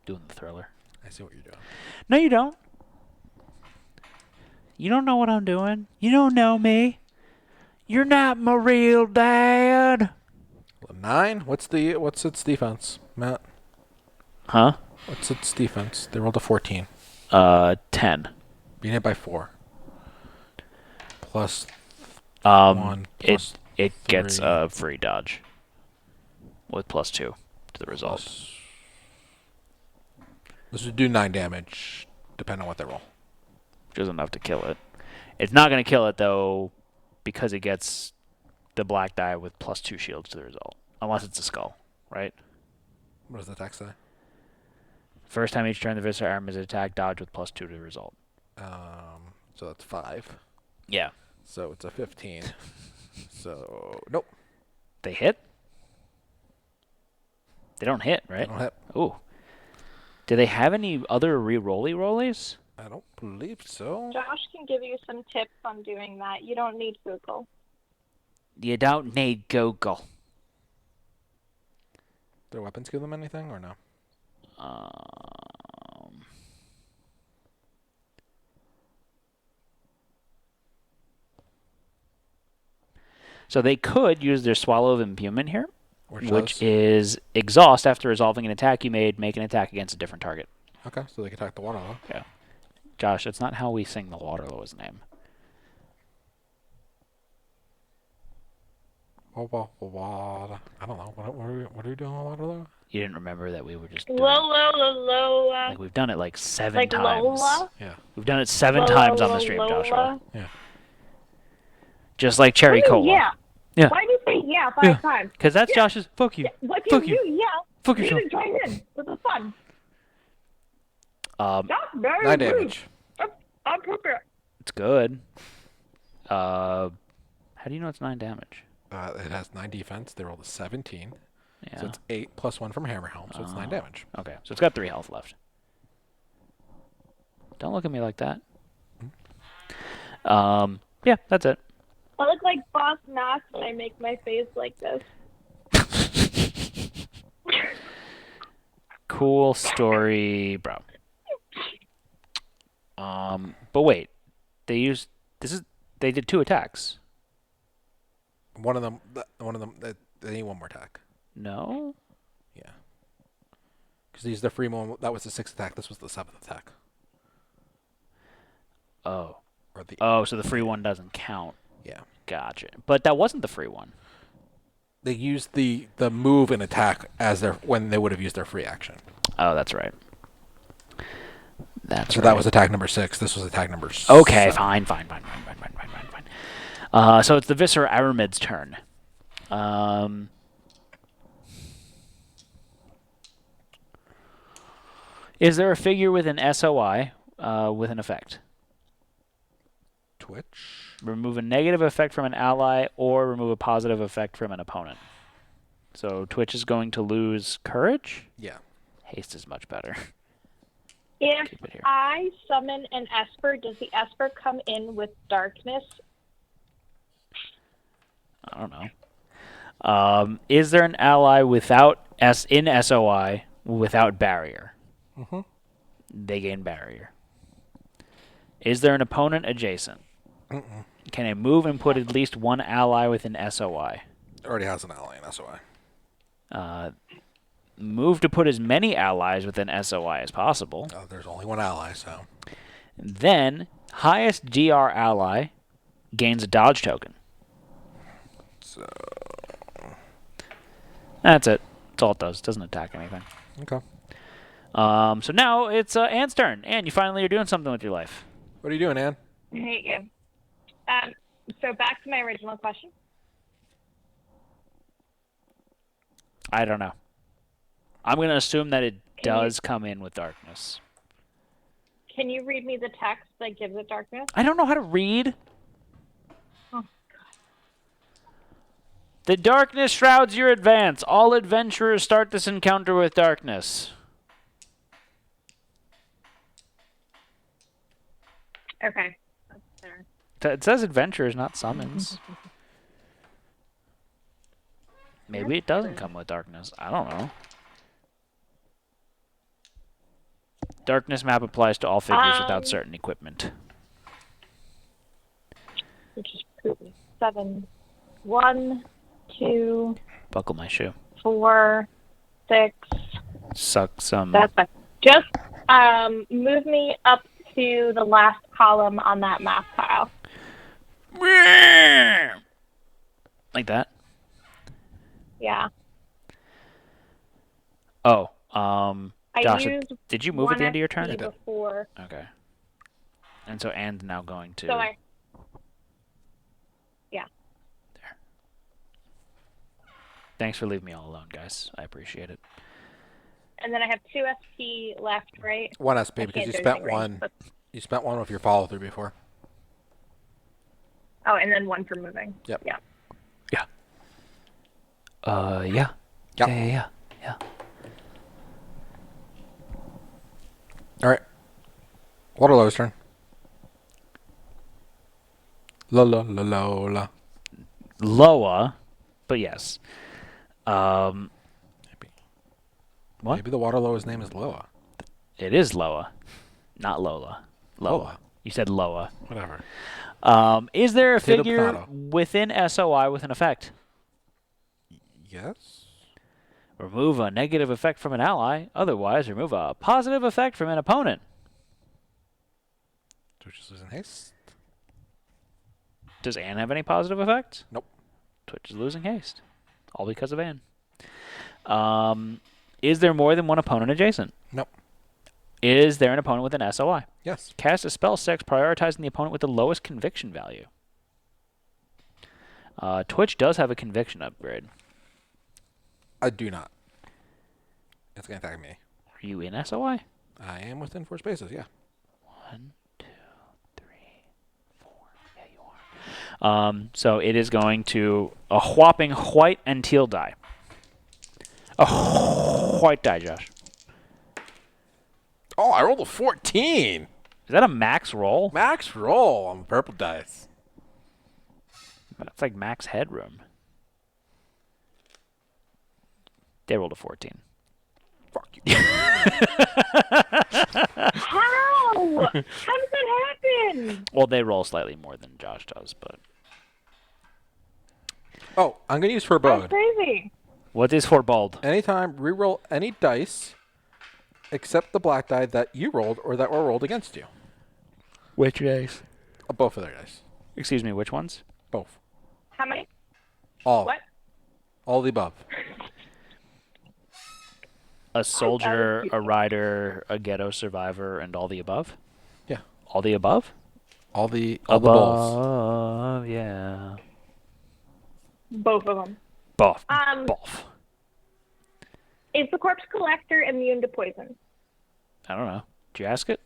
[SPEAKER 1] Doing the thriller.
[SPEAKER 2] I see what you're doing.
[SPEAKER 1] No, you don't. You don't know what I'm doing. You don't know me. You're not my real dad.
[SPEAKER 2] 9. What's its defense, Matt?
[SPEAKER 1] Huh?
[SPEAKER 2] What's its defense? They rolled a 14.
[SPEAKER 1] 10.
[SPEAKER 2] Being hit by 4. Plus 1.
[SPEAKER 1] It gets
[SPEAKER 2] 3.
[SPEAKER 1] a free dodge with +2 to the result.
[SPEAKER 2] This would do 9 damage, depending on what they roll.
[SPEAKER 1] Which is enough to kill it. It's not going to kill it, though, because it gets the black die with +2 shields to the result. Unless it's a skull, right?
[SPEAKER 2] What does the attack say?
[SPEAKER 1] First time each turn, the Viscera arm is attack, dodge with +2 to the result.
[SPEAKER 2] So that's 5.
[SPEAKER 1] Yeah.
[SPEAKER 2] So it's a 15. So, nope.
[SPEAKER 1] They hit? They don't hit, right?
[SPEAKER 2] They don't hit.
[SPEAKER 1] Ooh. Do they have any other rollies?
[SPEAKER 2] I don't believe so.
[SPEAKER 3] Josh can give you some tips on doing that. You don't need Google.
[SPEAKER 1] You don't need Google.
[SPEAKER 2] Do their weapons give them anything or no?
[SPEAKER 1] So they could use their Swallow of Imbuement here, which
[SPEAKER 2] does?
[SPEAKER 1] is exhaust after resolving an attack you made. Make an attack against a different target.
[SPEAKER 2] Okay, so they can attack the Waterloo.
[SPEAKER 1] Yeah. Josh, that's not how we sing the Waterloo's name.
[SPEAKER 2] I don't know. What are we doing with Waterloo?
[SPEAKER 1] You didn't remember that we were just doing
[SPEAKER 3] Lola.
[SPEAKER 1] like we've done it like 7
[SPEAKER 3] Like
[SPEAKER 1] times.
[SPEAKER 3] Lola?
[SPEAKER 2] Yeah.
[SPEAKER 1] We've done it 7 times on the stream,
[SPEAKER 3] Lola.
[SPEAKER 1] Joshua.
[SPEAKER 2] Yeah.
[SPEAKER 1] Just like Cherry
[SPEAKER 3] What do you
[SPEAKER 1] Cola.
[SPEAKER 3] mean, yeah.
[SPEAKER 1] Yeah.
[SPEAKER 3] Why do you say yeah 5
[SPEAKER 1] Yeah.
[SPEAKER 3] times?
[SPEAKER 1] Because that's
[SPEAKER 3] Yeah.
[SPEAKER 1] Josh's fuck you.
[SPEAKER 3] Yeah. What do
[SPEAKER 1] Fuck
[SPEAKER 3] you
[SPEAKER 1] you.
[SPEAKER 3] do? Yeah.
[SPEAKER 1] Fuck
[SPEAKER 3] You
[SPEAKER 1] yourself.
[SPEAKER 3] need to join in. This is fun.
[SPEAKER 1] Um,
[SPEAKER 3] That's very
[SPEAKER 2] 9
[SPEAKER 3] rude.
[SPEAKER 2] damage.
[SPEAKER 3] Appropriate.
[SPEAKER 1] it's good. How do you know it's 9 damage?
[SPEAKER 2] It has 9 defense. They rolled a 17.
[SPEAKER 1] Yeah.
[SPEAKER 2] So it's 8 plus 1 from Hammer Helm, so it's 9 damage.
[SPEAKER 1] Okay, so it's got 3 health left. Don't look at me like that. Yeah, that's it.
[SPEAKER 3] I look like Boss Knox when I make my face like this.
[SPEAKER 1] Cool story, bro. But wait, they did 2 attacks.
[SPEAKER 2] One of them, they need one more attack.
[SPEAKER 1] No?
[SPEAKER 2] Yeah. Because these are the free one. That was the 6th attack. This was the 7th attack.
[SPEAKER 1] Oh.
[SPEAKER 2] Or the
[SPEAKER 1] So the free one doesn't count.
[SPEAKER 2] Yeah.
[SPEAKER 1] Gotcha. But that wasn't the free one.
[SPEAKER 2] They used the move and attack as when they would have used their free action.
[SPEAKER 1] Oh, that's right.
[SPEAKER 2] So that was attack number 6. This was attack number 7.
[SPEAKER 1] Okay, fine. So it's the Viscera Aramid's turn. Is there a figure with an SOI with an effect?
[SPEAKER 2] Twitch.
[SPEAKER 1] Remove a negative effect from an ally or remove a positive effect from an opponent. So Twitch is going to lose courage?
[SPEAKER 2] Yeah.
[SPEAKER 1] Haste is much better.
[SPEAKER 3] If
[SPEAKER 1] Keep it here.
[SPEAKER 3] I summon an Esper, does the Esper come in with darkness?
[SPEAKER 1] I don't know. Is there an ally without in SOI without barrier?
[SPEAKER 2] Mm-hmm.
[SPEAKER 1] They gain barrier. Is there an opponent adjacent?
[SPEAKER 2] Mm-mm.
[SPEAKER 1] Can I move and put at least one ally within SOI?
[SPEAKER 2] It already has an ally in SOI.
[SPEAKER 1] Move to put as many allies within SOI as possible.
[SPEAKER 2] There's only one ally, so.
[SPEAKER 1] Then, highest GR ally gains a dodge token.
[SPEAKER 2] So.
[SPEAKER 1] That's it. That's all it does. It doesn't attack anything.
[SPEAKER 2] Okay.
[SPEAKER 1] So now it's Anne's turn. Anne, you finally are doing something with your life.
[SPEAKER 2] What are you doing, Anne?
[SPEAKER 3] I hate you. So back to my original question.
[SPEAKER 1] I don't know. I'm going to assume that it does come in with darkness.
[SPEAKER 3] Can you read me the text that gives it darkness?
[SPEAKER 1] I don't know how to read.
[SPEAKER 3] Oh, God.
[SPEAKER 1] The darkness shrouds your advance. All adventurers start this encounter with darkness.
[SPEAKER 3] Okay. That's fair.
[SPEAKER 1] It says adventurers, not summons. Maybe it doesn't come with darkness. I don't know. Darkness map applies to all figures without certain equipment.
[SPEAKER 3] Which is creepy. 7, 1, 2,
[SPEAKER 1] Buckle my shoe.
[SPEAKER 3] 4, 6.
[SPEAKER 1] Suck some.
[SPEAKER 3] That's fine. Just move me up to the last column on that math pile.
[SPEAKER 1] Like that?
[SPEAKER 3] Yeah.
[SPEAKER 1] Oh,
[SPEAKER 3] I
[SPEAKER 1] Josh,
[SPEAKER 3] used
[SPEAKER 1] did you move at the end of your turn?
[SPEAKER 3] XP before.
[SPEAKER 1] Okay. And so Anne's now going to...
[SPEAKER 3] So yeah.
[SPEAKER 1] There. Thanks for leaving me all alone, guys. I appreciate it.
[SPEAKER 3] And then I have 2 SP left, right?
[SPEAKER 2] 1 SP
[SPEAKER 3] I
[SPEAKER 2] because
[SPEAKER 3] can't
[SPEAKER 2] you
[SPEAKER 3] do
[SPEAKER 2] spent
[SPEAKER 3] anything
[SPEAKER 2] one.
[SPEAKER 3] range, but-
[SPEAKER 2] You spent 1 with your follow through before.
[SPEAKER 3] Oh, and then 1 for moving.
[SPEAKER 2] Yep.
[SPEAKER 3] Yeah.
[SPEAKER 1] Yeah. Yeah.
[SPEAKER 2] Yep.
[SPEAKER 1] Yeah.
[SPEAKER 2] All right. Waterlow's turn. La.
[SPEAKER 1] Loa, but yes.
[SPEAKER 2] Maybe.
[SPEAKER 1] What?
[SPEAKER 2] Maybe the Waterlow's name is Loa.
[SPEAKER 1] It is Loa, not Lola.
[SPEAKER 2] Lola.
[SPEAKER 1] You said Loa.
[SPEAKER 2] Whatever.
[SPEAKER 1] Is there a
[SPEAKER 2] Potato,
[SPEAKER 1] figure
[SPEAKER 2] potato.
[SPEAKER 1] within SOI with an effect?
[SPEAKER 2] Yes.
[SPEAKER 1] Remove a negative effect from an ally. Otherwise, remove a positive effect from an opponent.
[SPEAKER 2] Twitch is losing haste.
[SPEAKER 1] Does Anne have any positive effects?
[SPEAKER 2] Nope.
[SPEAKER 1] Twitch is losing haste. All because of Anne. Is there more than one opponent adjacent?
[SPEAKER 2] Nope.
[SPEAKER 1] Is there an opponent with an SOI?
[SPEAKER 2] Yes.
[SPEAKER 1] Cast a spell 6, prioritizing the opponent with the lowest conviction value. Twitch does have a conviction upgrade.
[SPEAKER 2] I do not. It's going to attack me.
[SPEAKER 1] Are you in SOI?
[SPEAKER 2] I am within 4 spaces, yeah.
[SPEAKER 1] 1, 2, 3, 4. Yeah, you are. So it is going to a whopping white and teal die. A white die, Josh.
[SPEAKER 2] Oh, I rolled a 14.
[SPEAKER 1] Is that a max roll?
[SPEAKER 2] Max roll on purple dice.
[SPEAKER 1] That's like max headroom. They rolled a 14.
[SPEAKER 2] Fuck you.
[SPEAKER 3] How? How does that happen?
[SPEAKER 1] Well, they roll slightly more than Josh does, but...
[SPEAKER 2] Oh, I'm going to use
[SPEAKER 3] That's
[SPEAKER 2] Forebode.
[SPEAKER 3] crazy.
[SPEAKER 1] What is Forbald?
[SPEAKER 2] Anytime, reroll any dice except the black die that you rolled or that were rolled against you.
[SPEAKER 1] Which dice?
[SPEAKER 2] Both of their dice.
[SPEAKER 1] Excuse me, which ones?
[SPEAKER 2] Both.
[SPEAKER 3] How many?
[SPEAKER 2] All.
[SPEAKER 3] What?
[SPEAKER 2] All the above.
[SPEAKER 1] A soldier, a rider, a ghetto survivor, and all the above?
[SPEAKER 2] Yeah.
[SPEAKER 1] All the above?
[SPEAKER 2] All the balls.
[SPEAKER 1] Above, yeah.
[SPEAKER 3] Both of them.
[SPEAKER 1] Both.
[SPEAKER 3] Both. Is the corpse collector immune to poison?
[SPEAKER 1] I don't know. Did you ask it?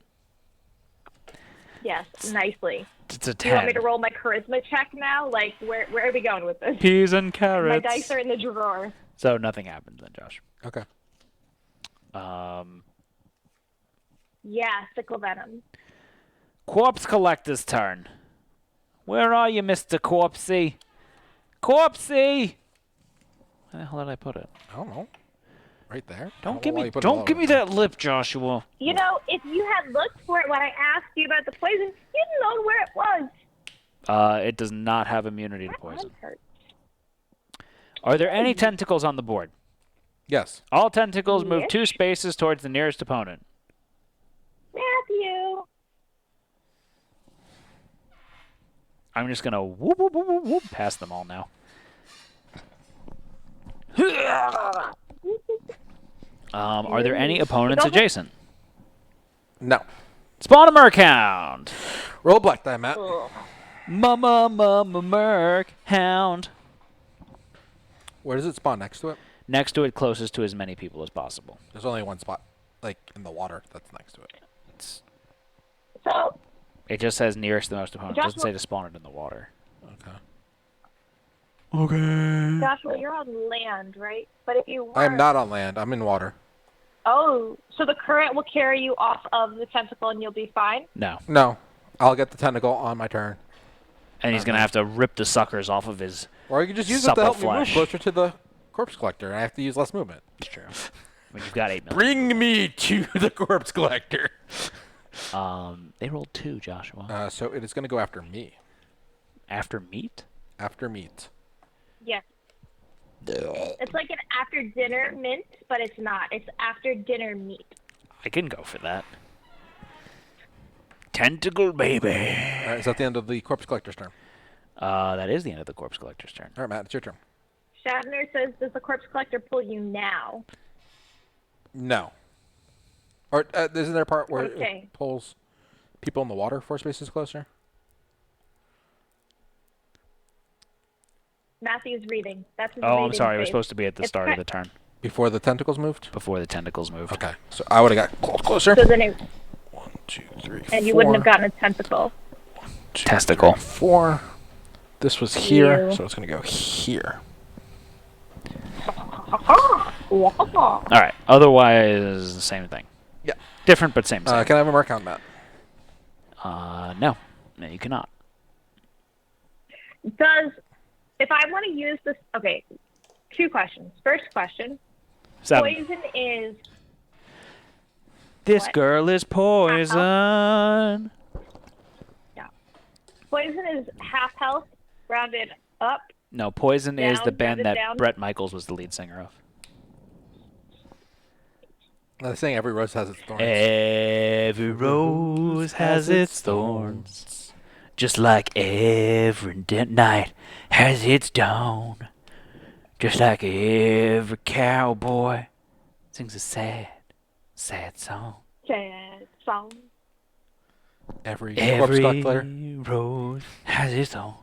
[SPEAKER 3] Yes, nicely.
[SPEAKER 1] It's a
[SPEAKER 3] Do you want me
[SPEAKER 1] 10.
[SPEAKER 3] to roll my charisma check now? Like, where are we going with this?
[SPEAKER 1] Peas and
[SPEAKER 3] My
[SPEAKER 1] carrots.
[SPEAKER 3] dice are in the drawer.
[SPEAKER 1] So nothing happens then, Josh.
[SPEAKER 2] Okay.
[SPEAKER 3] Yeah, sickle venom.
[SPEAKER 1] Corpse collector's turn. Where are you, Mr. Corpsey? Corpsey! Where the hell did I put it?
[SPEAKER 2] I don't know. Right there.
[SPEAKER 1] Don't give me that lip, Joshua.
[SPEAKER 3] You know, if you had looked for it when I asked you about the poison, you'd know where it was.
[SPEAKER 1] It does not have immunity to
[SPEAKER 3] My
[SPEAKER 1] poison.
[SPEAKER 3] arm hurts.
[SPEAKER 1] Are there any tentacles on the board?
[SPEAKER 2] Yes.
[SPEAKER 1] All tentacles move
[SPEAKER 3] Yes.
[SPEAKER 1] 2 spaces towards the nearest opponent.
[SPEAKER 3] Matthew.
[SPEAKER 1] I'm just gonna whoop, whoop, whoop, whoop, whoop past them all now. Are there any opponents
[SPEAKER 3] Don't-
[SPEAKER 1] adjacent?
[SPEAKER 2] No.
[SPEAKER 1] Spawn a Merkhound!
[SPEAKER 2] Roll a black die, Matt.
[SPEAKER 3] Ugh.
[SPEAKER 1] Mama Merkhound.
[SPEAKER 2] Where does it spawn? Next to it?
[SPEAKER 1] Next to it, closest to as many people as possible.
[SPEAKER 2] There's only one spot, like in the water, that's next to it.
[SPEAKER 1] It's,
[SPEAKER 3] So,
[SPEAKER 1] it just says nearest the most opponent. It doesn't
[SPEAKER 3] Joshua-
[SPEAKER 1] say to spawn it in the water.
[SPEAKER 2] Okay.
[SPEAKER 1] Okay.
[SPEAKER 3] Joshua, you're on land, right? But if you were...
[SPEAKER 2] I am not on land. I'm in water.
[SPEAKER 3] Oh, so the current will carry you off of the tentacle and you'll be fine?
[SPEAKER 1] No.
[SPEAKER 2] No. I'll get the tentacle on my turn.
[SPEAKER 1] And he's gonna have to rip the suckers off of his...
[SPEAKER 2] Or you can just use it to
[SPEAKER 1] Supple
[SPEAKER 2] help me move
[SPEAKER 1] flesh.
[SPEAKER 2] closer to the corpse collector. I have to use less movement.
[SPEAKER 1] It's true. When you've got 8 million.
[SPEAKER 2] Bring me to the corpse collector.
[SPEAKER 1] They rolled 2, Joshua.
[SPEAKER 2] So it is going to go after me.
[SPEAKER 1] After meat?
[SPEAKER 2] After meat.
[SPEAKER 3] Yes. It's like an after dinner mint, but it's not. It's after dinner meat.
[SPEAKER 1] I can go for that. Tentacle baby.
[SPEAKER 2] All right, is that the end of the corpse collector's turn?
[SPEAKER 1] That is the end of the corpse collector's turn.
[SPEAKER 2] All right, Matt, it's your turn.
[SPEAKER 3] Shatner says, "Does the corpse collector pull you now?"
[SPEAKER 2] No. Or isn't there a part where
[SPEAKER 3] Okay.
[SPEAKER 2] it pulls people in the water 4 spaces closer?
[SPEAKER 3] Matthew's reading. That's his
[SPEAKER 1] Oh, I'm
[SPEAKER 3] reading
[SPEAKER 1] sorry. We're
[SPEAKER 3] phase.
[SPEAKER 1] supposed to be at the
[SPEAKER 3] It's
[SPEAKER 1] start of
[SPEAKER 3] cor-
[SPEAKER 1] the turn
[SPEAKER 2] Before the tentacles moved?
[SPEAKER 1] before the tentacles moved.
[SPEAKER 2] Okay, so I would have got closer.
[SPEAKER 3] So then it,
[SPEAKER 2] 1, 2, 3,
[SPEAKER 3] and you
[SPEAKER 2] 4.
[SPEAKER 3] wouldn't have gotten a tentacle.
[SPEAKER 2] 2,
[SPEAKER 1] Testicle.
[SPEAKER 2] 3, 4. This was here,
[SPEAKER 3] Ew.
[SPEAKER 2] so it's going to go here.
[SPEAKER 1] All right. Otherwise, the same thing.
[SPEAKER 2] Yeah.
[SPEAKER 1] Different, but same. Same.
[SPEAKER 2] Can I have a mark on that?
[SPEAKER 1] No. No, you cannot.
[SPEAKER 3] If I want to use this, okay, 2 questions. First question,
[SPEAKER 1] 7.
[SPEAKER 3] poison is,
[SPEAKER 1] This
[SPEAKER 3] What?
[SPEAKER 1] girl is poison.
[SPEAKER 3] poison is half health, rounded up.
[SPEAKER 1] No, Poison is the
[SPEAKER 3] Down,
[SPEAKER 1] band
[SPEAKER 3] rounded
[SPEAKER 1] that
[SPEAKER 3] down.
[SPEAKER 1] Bret Michaels was the lead singer of.
[SPEAKER 2] They're saying every rose has its thorns.
[SPEAKER 1] Every rose has its thorns, just like every night has its dawn, just like every cowboy sings a sad, sad song.
[SPEAKER 3] Sad song.
[SPEAKER 2] Every corpse collector.
[SPEAKER 1] Every rose has its own.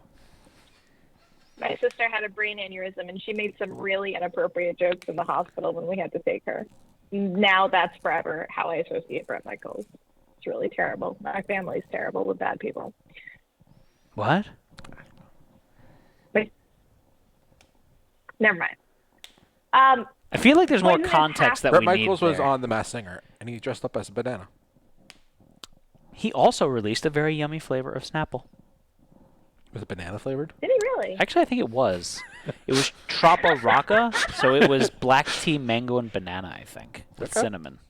[SPEAKER 3] My sister had a brain aneurysm, and she made some really inappropriate jokes in the hospital when we had to take her. Now that's forever how I associate Bret Michaels. It's really terrible. My family's terrible with bad people.
[SPEAKER 1] What?
[SPEAKER 3] But never mind.
[SPEAKER 1] I feel like there's more
[SPEAKER 3] Poison is
[SPEAKER 1] context that
[SPEAKER 3] half-
[SPEAKER 2] Bret
[SPEAKER 1] we
[SPEAKER 2] Michaels
[SPEAKER 1] need
[SPEAKER 2] was
[SPEAKER 1] there.
[SPEAKER 2] on The Masked Singer, and he dressed up as a banana.
[SPEAKER 1] He also released a very yummy flavor of Snapple.
[SPEAKER 2] Was it banana flavored?
[SPEAKER 3] Did he really?
[SPEAKER 1] Actually, I think it was. It was Tropa Rocca, so it was black tea, mango, and banana, I think, with
[SPEAKER 2] Okay.
[SPEAKER 1] cinnamon.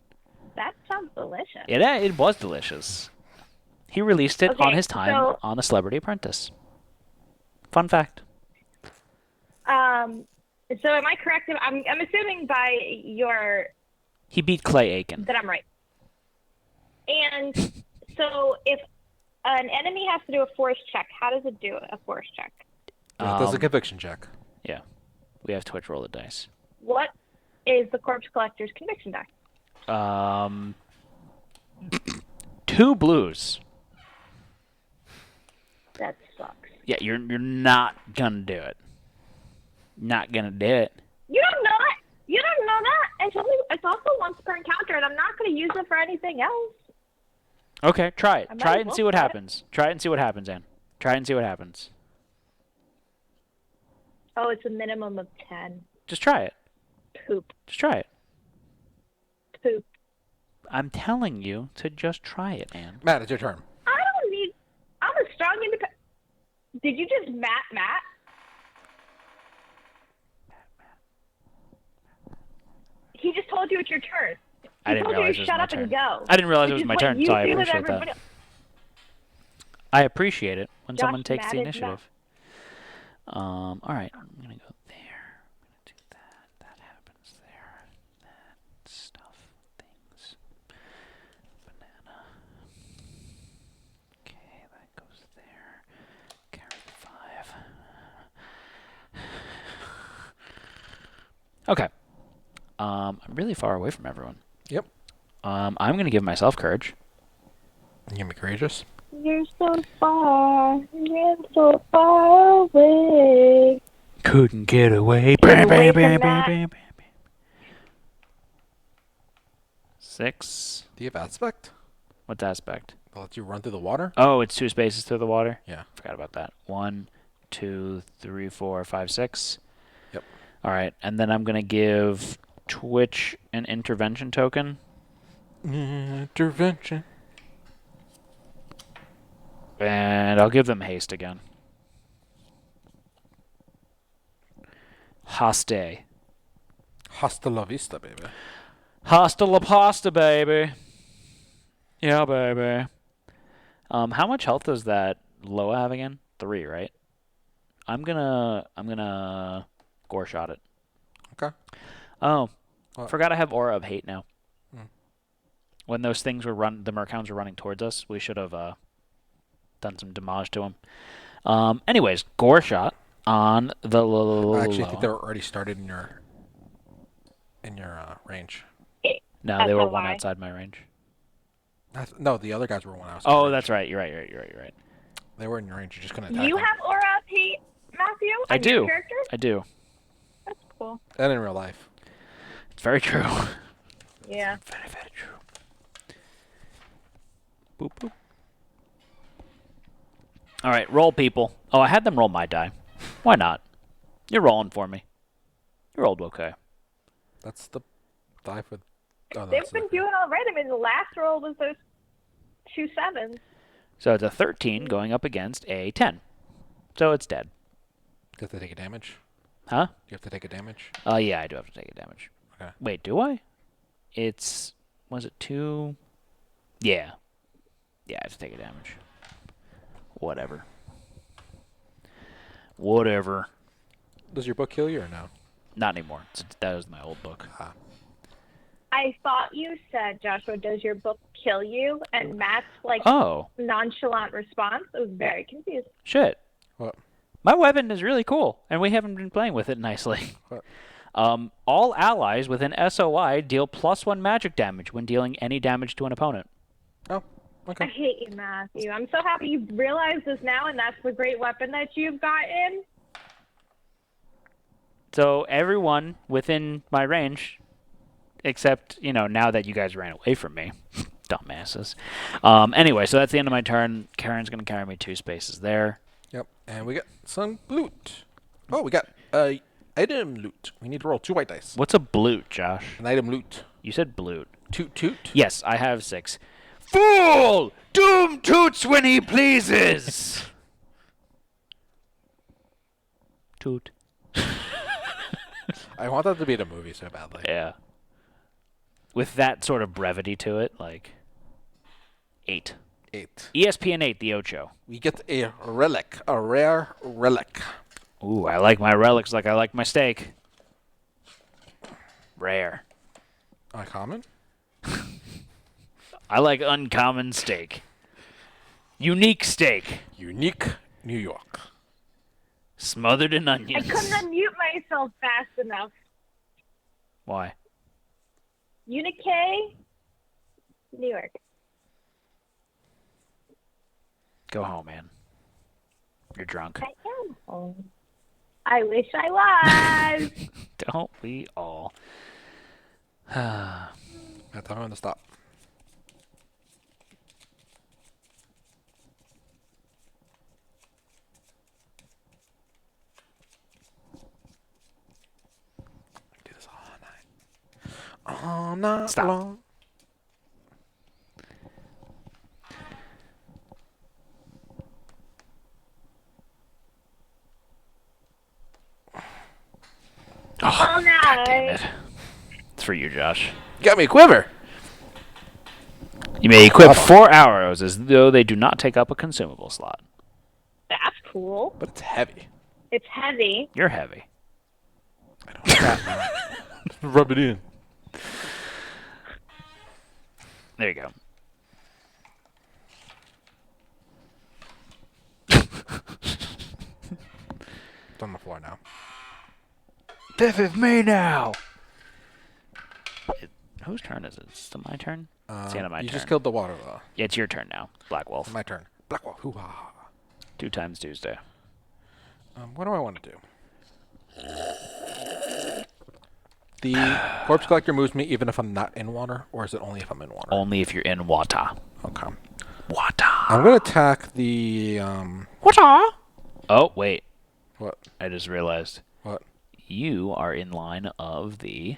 [SPEAKER 3] That sounds delicious.
[SPEAKER 1] It was delicious. He released it on
[SPEAKER 3] Okay,
[SPEAKER 1] his time
[SPEAKER 3] so-
[SPEAKER 1] on The Celebrity Apprentice. Fun fact.
[SPEAKER 3] So am I correct? I'm assuming by your
[SPEAKER 1] He beat Clay Aiken.
[SPEAKER 3] that I'm right. And so if an enemy has to do a force check, how does it do a force check?
[SPEAKER 2] It does a
[SPEAKER 1] Um,
[SPEAKER 2] conviction check.
[SPEAKER 1] Yeah. We have Twitch roll the dice.
[SPEAKER 3] What is the corpse collector's conviction die?
[SPEAKER 1] 2 blues.
[SPEAKER 3] That sucks.
[SPEAKER 1] Yeah, you're not gonna do it. Not gonna do it.
[SPEAKER 3] You don't know that. You don't know that. It's also once per encounter, and I'm not going to use it for anything else.
[SPEAKER 1] Okay, try it.
[SPEAKER 3] I might
[SPEAKER 1] Try
[SPEAKER 3] as
[SPEAKER 1] it and
[SPEAKER 3] well
[SPEAKER 1] see what
[SPEAKER 3] try it.
[SPEAKER 1] happens. Try it and see what happens, Ann. Try it and see what happens.
[SPEAKER 3] Oh, it's a minimum of 10.
[SPEAKER 1] Just try it.
[SPEAKER 3] Poop.
[SPEAKER 1] Just try it.
[SPEAKER 3] Poop.
[SPEAKER 1] I'm telling you to just try it, Ann.
[SPEAKER 2] Matt, it's your turn.
[SPEAKER 3] I don't need. I'm a strong independent. Did you just Matt? He just told you it's your turn.
[SPEAKER 1] I
[SPEAKER 3] He
[SPEAKER 1] didn't
[SPEAKER 3] told
[SPEAKER 1] realize
[SPEAKER 3] you
[SPEAKER 1] it
[SPEAKER 3] to
[SPEAKER 1] was
[SPEAKER 3] shut
[SPEAKER 1] my
[SPEAKER 3] up
[SPEAKER 1] turn.
[SPEAKER 3] and go.
[SPEAKER 1] I didn't realize it
[SPEAKER 3] Which
[SPEAKER 1] was
[SPEAKER 3] is
[SPEAKER 1] my
[SPEAKER 3] what
[SPEAKER 1] turn,
[SPEAKER 3] you
[SPEAKER 1] so I
[SPEAKER 3] do with
[SPEAKER 1] appreciate that.
[SPEAKER 3] everybody else.
[SPEAKER 1] I appreciate it when someone
[SPEAKER 3] Josh,
[SPEAKER 1] takes the
[SPEAKER 3] Matt is
[SPEAKER 1] initiative. All right, I'm gonna go there. I'm gonna do that. That happens there. That stuff, things. Banana. Okay, that goes there. Carry 5. Okay. I'm really far away from everyone.
[SPEAKER 2] Yep.
[SPEAKER 1] I'm gonna give myself courage.
[SPEAKER 2] You can be courageous.
[SPEAKER 3] You're so far. You're so far away.
[SPEAKER 1] Couldn't get away.
[SPEAKER 3] Get away from that.
[SPEAKER 1] 6.
[SPEAKER 2] Do you have aspect?
[SPEAKER 1] What's aspect?
[SPEAKER 2] I'll let you run through the water?
[SPEAKER 1] Oh, it's 2 spaces through the water?
[SPEAKER 2] Yeah.
[SPEAKER 1] Forgot about that. 1, 2, 3, 4, 5, 6.
[SPEAKER 2] Yep.
[SPEAKER 1] All right, and then I'm going to give Twitch an intervention token.
[SPEAKER 2] Intervention.
[SPEAKER 1] And I'll give them haste again. Haste.
[SPEAKER 2] Hasta la vista, baby.
[SPEAKER 1] Hasta la pasta, baby. Yeah, baby. How much health does that Loa have again? 3, right? I'm gonna gore shot it.
[SPEAKER 2] Okay.
[SPEAKER 1] Oh,
[SPEAKER 2] What?
[SPEAKER 1] forgot I have Aura of Hate now.
[SPEAKER 2] Hmm.
[SPEAKER 1] When those things were the Merchounds were running towards us, we should have done some damage to them. Anyways, Gore Shot on the
[SPEAKER 2] I actually think they
[SPEAKER 1] low.
[SPEAKER 2] were already started in your range.
[SPEAKER 1] No,
[SPEAKER 3] That's
[SPEAKER 1] they were
[SPEAKER 3] a
[SPEAKER 1] one
[SPEAKER 3] lie.
[SPEAKER 1] outside my range.
[SPEAKER 2] No, the other guys were one outside.
[SPEAKER 1] Oh,
[SPEAKER 2] range.
[SPEAKER 1] that's right. You're right.
[SPEAKER 2] They were in your range. You just couldn't attack
[SPEAKER 3] You
[SPEAKER 2] them.
[SPEAKER 3] have Aura of Hate, Matthew?
[SPEAKER 1] I
[SPEAKER 3] on your
[SPEAKER 1] do.
[SPEAKER 3] character?
[SPEAKER 1] I do.
[SPEAKER 3] That's cool.
[SPEAKER 2] And in real life.
[SPEAKER 1] It's very true.
[SPEAKER 3] Yeah.
[SPEAKER 1] Very, very true. Boop, boop. All right, roll, people. Oh, I had them roll my die. Why not? You're rolling for me. You rolled okay.
[SPEAKER 2] That's the die for. Oh,
[SPEAKER 3] They've been doing all right. I mean, the last roll was those 2 7s.
[SPEAKER 1] So it's a 13 going up against a 10. So it's dead.
[SPEAKER 2] You have to take a damage.
[SPEAKER 1] Huh?
[SPEAKER 2] You have to take a damage.
[SPEAKER 1] Yeah, I do have to take a damage.
[SPEAKER 2] Okay.
[SPEAKER 1] Wait, do I? Was it 2? Yeah. Yeah, I have to take a damage. Whatever.
[SPEAKER 2] Does your book kill you or no?
[SPEAKER 1] Not anymore. That was my old book.
[SPEAKER 3] I thought you said, Joshua, does your book kill you? And Matt's
[SPEAKER 1] Oh,
[SPEAKER 3] nonchalant response. I was very confused.
[SPEAKER 1] shit.
[SPEAKER 2] What?
[SPEAKER 1] My weapon is really cool, and we haven't been playing with it nicely.
[SPEAKER 2] What?
[SPEAKER 1] All allies with an SOI deal +1 magic damage when dealing any damage to an opponent.
[SPEAKER 2] Oh,
[SPEAKER 3] I
[SPEAKER 2] okay.
[SPEAKER 3] hate you, Matthew. I'm so happy you realized this now, and that's the great weapon that you've gotten.
[SPEAKER 1] So everyone within my range, except, now that you guys ran away from me. Dumbasses. Anyway, so that's the end of my turn. Karen's going to carry me 2 spaces there.
[SPEAKER 2] Yep. And we got some loot. Oh, we got item loot. We need to roll 2 white dice.
[SPEAKER 1] What's a bloot, Josh?
[SPEAKER 2] An item loot.
[SPEAKER 1] You said bloot.
[SPEAKER 2] Toot toot.
[SPEAKER 1] Yes, I have 6. Fool! Doom toots when he pleases! Toot.
[SPEAKER 2] I want that to be the movie so badly.
[SPEAKER 1] Yeah. With that sort of brevity to it, 8.
[SPEAKER 2] 8.
[SPEAKER 1] ESPN 8, the Ocho.
[SPEAKER 2] We get a relic, a rare relic.
[SPEAKER 1] Ooh, I like my relics like I like my steak. Rare.
[SPEAKER 2] Uncommon?
[SPEAKER 1] I like uncommon steak. Unique steak.
[SPEAKER 2] Unique New York.
[SPEAKER 1] Smothered in
[SPEAKER 3] I
[SPEAKER 1] onions.
[SPEAKER 3] couldn't unmute myself fast enough.
[SPEAKER 1] Why?
[SPEAKER 3] Unique, New York.
[SPEAKER 1] Go home, man. You're drunk.
[SPEAKER 3] I am home. I wish I was.
[SPEAKER 1] Don't we all?
[SPEAKER 2] Now tell me when to stop. Do this all night. All night
[SPEAKER 1] Stop.
[SPEAKER 2] long.
[SPEAKER 3] All night.
[SPEAKER 1] Damn it. It's for you, Josh.
[SPEAKER 2] You got me a quiver.
[SPEAKER 1] You may equip 4 arrows as though they do not take up a consumable slot.
[SPEAKER 3] That's cool.
[SPEAKER 2] But it's heavy.
[SPEAKER 3] It's heavy.
[SPEAKER 1] You're heavy.
[SPEAKER 2] I don't like that. Rub it in.
[SPEAKER 1] There you go.
[SPEAKER 2] It's on the floor now.
[SPEAKER 1] This is me now. Whose turn is it? Is it still my turn? It's the end of my
[SPEAKER 2] you
[SPEAKER 1] turn.
[SPEAKER 2] just killed the water though.
[SPEAKER 1] Yeah, it's your turn now, Black Wolf.
[SPEAKER 2] My turn. Black Wolf. Hoo-ha.
[SPEAKER 1] 2 times Tuesday.
[SPEAKER 2] What do I want to do? The corpse collector moves me even if I'm not in water, or is it only if I'm in water?
[SPEAKER 1] Only if you're in water.
[SPEAKER 2] Okay.
[SPEAKER 1] Water.
[SPEAKER 2] I'm gonna attack the
[SPEAKER 1] Water. Oh, wait.
[SPEAKER 2] what?
[SPEAKER 1] I just realized.
[SPEAKER 2] What?
[SPEAKER 1] You are in line of the...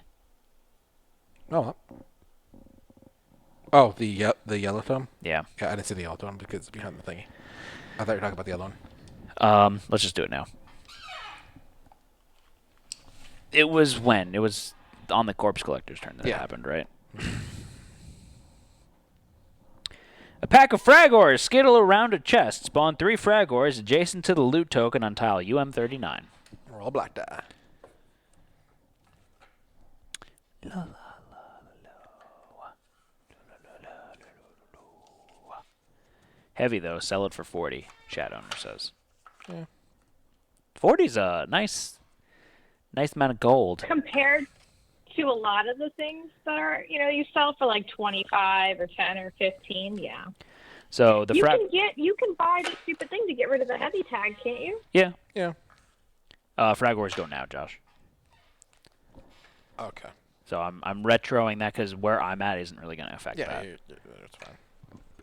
[SPEAKER 2] Oh. Oh, the yellow tome?
[SPEAKER 1] Yeah.
[SPEAKER 2] Yeah, I didn't see the yellow tome because it's behind the thingy. I thought you were talking about the other one.
[SPEAKER 1] Let's just do it now. It was when? It was on the corpse collector's turn that it
[SPEAKER 2] Yeah.
[SPEAKER 1] happened, right? A pack of fragors skittle around a chest. Spawn 3 fragors adjacent to the loot token on tile UM39.
[SPEAKER 2] Roll a black die.
[SPEAKER 1] Heavy though. Sell it for 40. Chat owner says.
[SPEAKER 2] Yeah.
[SPEAKER 1] 40's a nice amount of gold.
[SPEAKER 3] Compared to a lot of the things that are, you sell for like 25 or 10 or 15. Yeah.
[SPEAKER 1] So the
[SPEAKER 3] you can buy the stupid thing to get rid of the heavy tag, can't you?
[SPEAKER 1] Yeah.
[SPEAKER 2] Yeah.
[SPEAKER 1] Frag Wars go now, Josh.
[SPEAKER 2] Okay.
[SPEAKER 1] So I'm retroing that because where I'm at isn't really going to affect
[SPEAKER 2] Yeah,
[SPEAKER 1] that.
[SPEAKER 2] that's fine.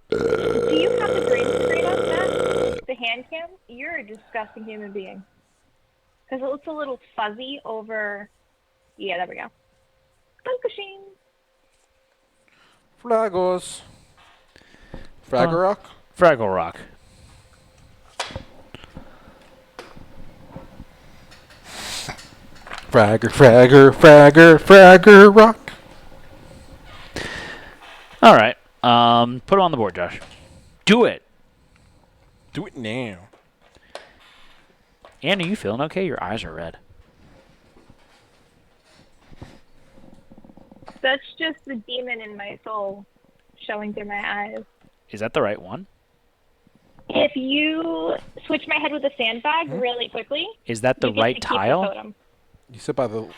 [SPEAKER 3] Do you have the green screen up, Matt? The hand cam? You're a disgusting human being. Because it looks a little fuzzy over... Yeah, there we go. Dankeschön.
[SPEAKER 2] Flagos. Fraggle
[SPEAKER 1] Fraggle Rock.
[SPEAKER 2] Fragger Rock.
[SPEAKER 1] All right. Put it on the board, Josh. Do it.
[SPEAKER 2] Do it now.
[SPEAKER 1] Anne, are you feeling okay? Your eyes are red.
[SPEAKER 3] That's just the demon in my soul showing through my eyes.
[SPEAKER 1] Is that the right one?
[SPEAKER 3] If you switch my head with a sandbag really quickly...
[SPEAKER 1] Is that the
[SPEAKER 3] you get
[SPEAKER 1] right
[SPEAKER 3] to keep the
[SPEAKER 1] tile?
[SPEAKER 3] totem.
[SPEAKER 2] You sit by the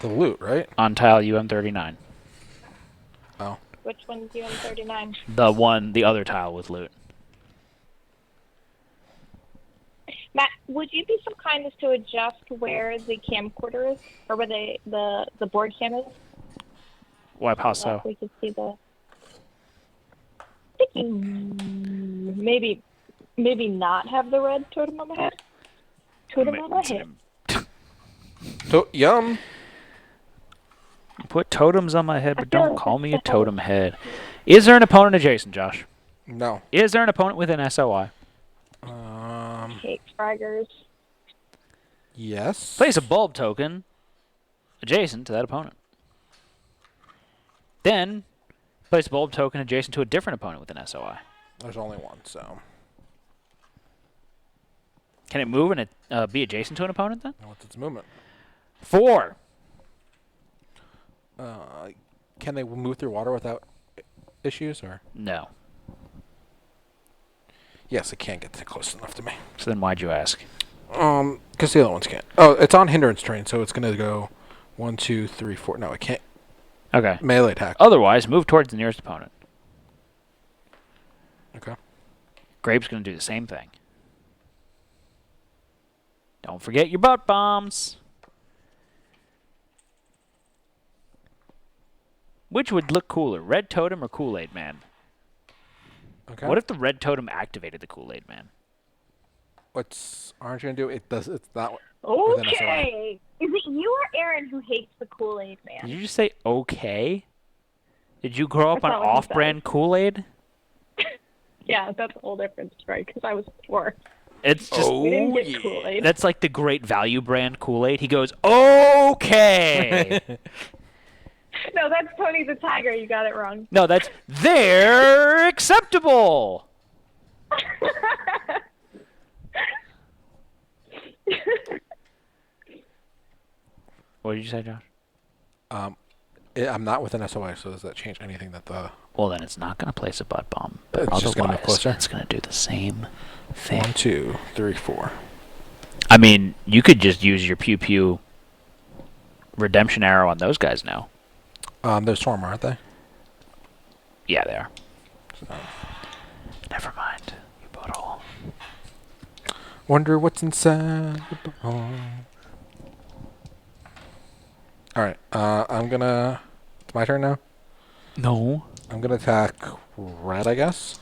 [SPEAKER 2] loot, right?
[SPEAKER 1] On tile UM39.
[SPEAKER 2] Oh.
[SPEAKER 3] Which one's UM39?
[SPEAKER 1] The other tile with loot.
[SPEAKER 3] Matt, would you be so kind as to adjust where the camcorder is? Or where the board cam is?
[SPEAKER 1] Why, how so?
[SPEAKER 3] We could see the... Maybe not have the red totem on my head. Totem on my head.
[SPEAKER 2] Yum.
[SPEAKER 1] Put totems on my head, but don't call me a totem head. Is there an opponent adjacent, Josh?
[SPEAKER 2] No.
[SPEAKER 1] Is there an opponent within SOI?
[SPEAKER 3] Hate fraggers.
[SPEAKER 2] Yes.
[SPEAKER 1] Place a bulb token adjacent to that opponent. Then, place a bulb token adjacent to a different opponent within SOI.
[SPEAKER 2] There's only one, so.
[SPEAKER 1] Can it move and be adjacent to an opponent then?
[SPEAKER 2] What's its movement?
[SPEAKER 1] 4.
[SPEAKER 2] Can they move through water without issues, or?
[SPEAKER 1] No.
[SPEAKER 2] Yes, it can't get close enough to me.
[SPEAKER 1] So then why'd you ask?
[SPEAKER 2] Because the other ones can't. Oh, it's on hindrance terrain, so it's going to go 1, 2, 3, 4. No, it can't.
[SPEAKER 1] Okay.
[SPEAKER 2] Melee attack.
[SPEAKER 1] Otherwise, move towards the nearest opponent.
[SPEAKER 2] Okay.
[SPEAKER 1] Grape's going to do the same thing. Don't forget your butt bombs. Which would look cooler, Red Totem or Kool-Aid Man?
[SPEAKER 2] Okay.
[SPEAKER 1] What if the Red Totem activated the Kool-Aid Man?
[SPEAKER 2] What's Orange going to do? It's not within SOI.
[SPEAKER 3] Okay. Is it you or Aaron who hates the Kool-Aid Man?
[SPEAKER 1] Did you just say okay? Did you grow up on
[SPEAKER 3] That's not what he
[SPEAKER 1] off-brand Kool-Aid?
[SPEAKER 3] Yeah, that's a whole different story, because I was 4.
[SPEAKER 1] It's just...
[SPEAKER 3] We didn't get Kool-Aid.
[SPEAKER 1] That's like the great value brand Kool-Aid. He goes, okay!
[SPEAKER 3] No, that's Tony the Tiger. You got it wrong.
[SPEAKER 1] No, that's, they're acceptable! What did you say, Josh?
[SPEAKER 2] I'm not within SOI, so does that change anything that the...
[SPEAKER 1] Well, then it's not going to place a butt bomb. But
[SPEAKER 2] It's just gonna move
[SPEAKER 1] otherwise,
[SPEAKER 2] closer?
[SPEAKER 1] it's going to do the same thing.
[SPEAKER 2] 1, 2, 3, 4.
[SPEAKER 1] I mean, you could just use your Pew Pew redemption arrow on those guys now.
[SPEAKER 2] They're Swarm, aren't they?
[SPEAKER 1] Yeah, they are.
[SPEAKER 2] So.
[SPEAKER 1] Never mind. You butthole.
[SPEAKER 2] Wonder what's inside the ball. Alright, I'm gonna... It's my turn now?
[SPEAKER 1] No.
[SPEAKER 2] I'm gonna attack red, I guess.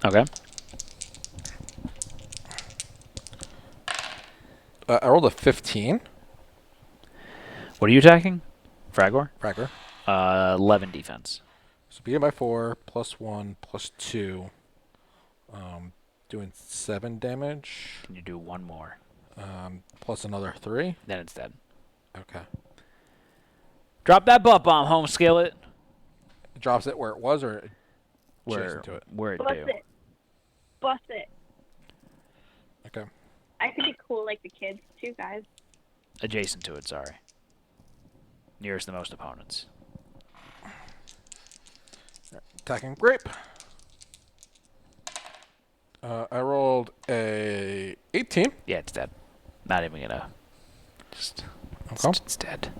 [SPEAKER 1] Okay.
[SPEAKER 2] I rolled a 15.
[SPEAKER 1] What are you attacking? Fragor?
[SPEAKER 2] Fragger.
[SPEAKER 1] 11 defense.
[SPEAKER 2] So beat it by 4, plus 1, plus 2. Doing 7 damage.
[SPEAKER 1] Can you do one more?
[SPEAKER 2] Plus another 3.
[SPEAKER 1] Then it's dead.
[SPEAKER 2] Okay.
[SPEAKER 1] Drop that butt bomb, home skillet.
[SPEAKER 2] It drops it where it was, or
[SPEAKER 1] Where
[SPEAKER 2] adjacent to it?
[SPEAKER 1] it
[SPEAKER 3] Bust
[SPEAKER 1] do?
[SPEAKER 3] it. Bust it.
[SPEAKER 2] Okay.
[SPEAKER 3] I could be cool like the kids, too, guys.
[SPEAKER 1] Adjacent to it, sorry. nearest the most opponents.
[SPEAKER 2] Attacking grape. I rolled a 18.
[SPEAKER 1] Yeah, it's dead. Not even gonna. Just,
[SPEAKER 2] Okay.
[SPEAKER 1] it's dead.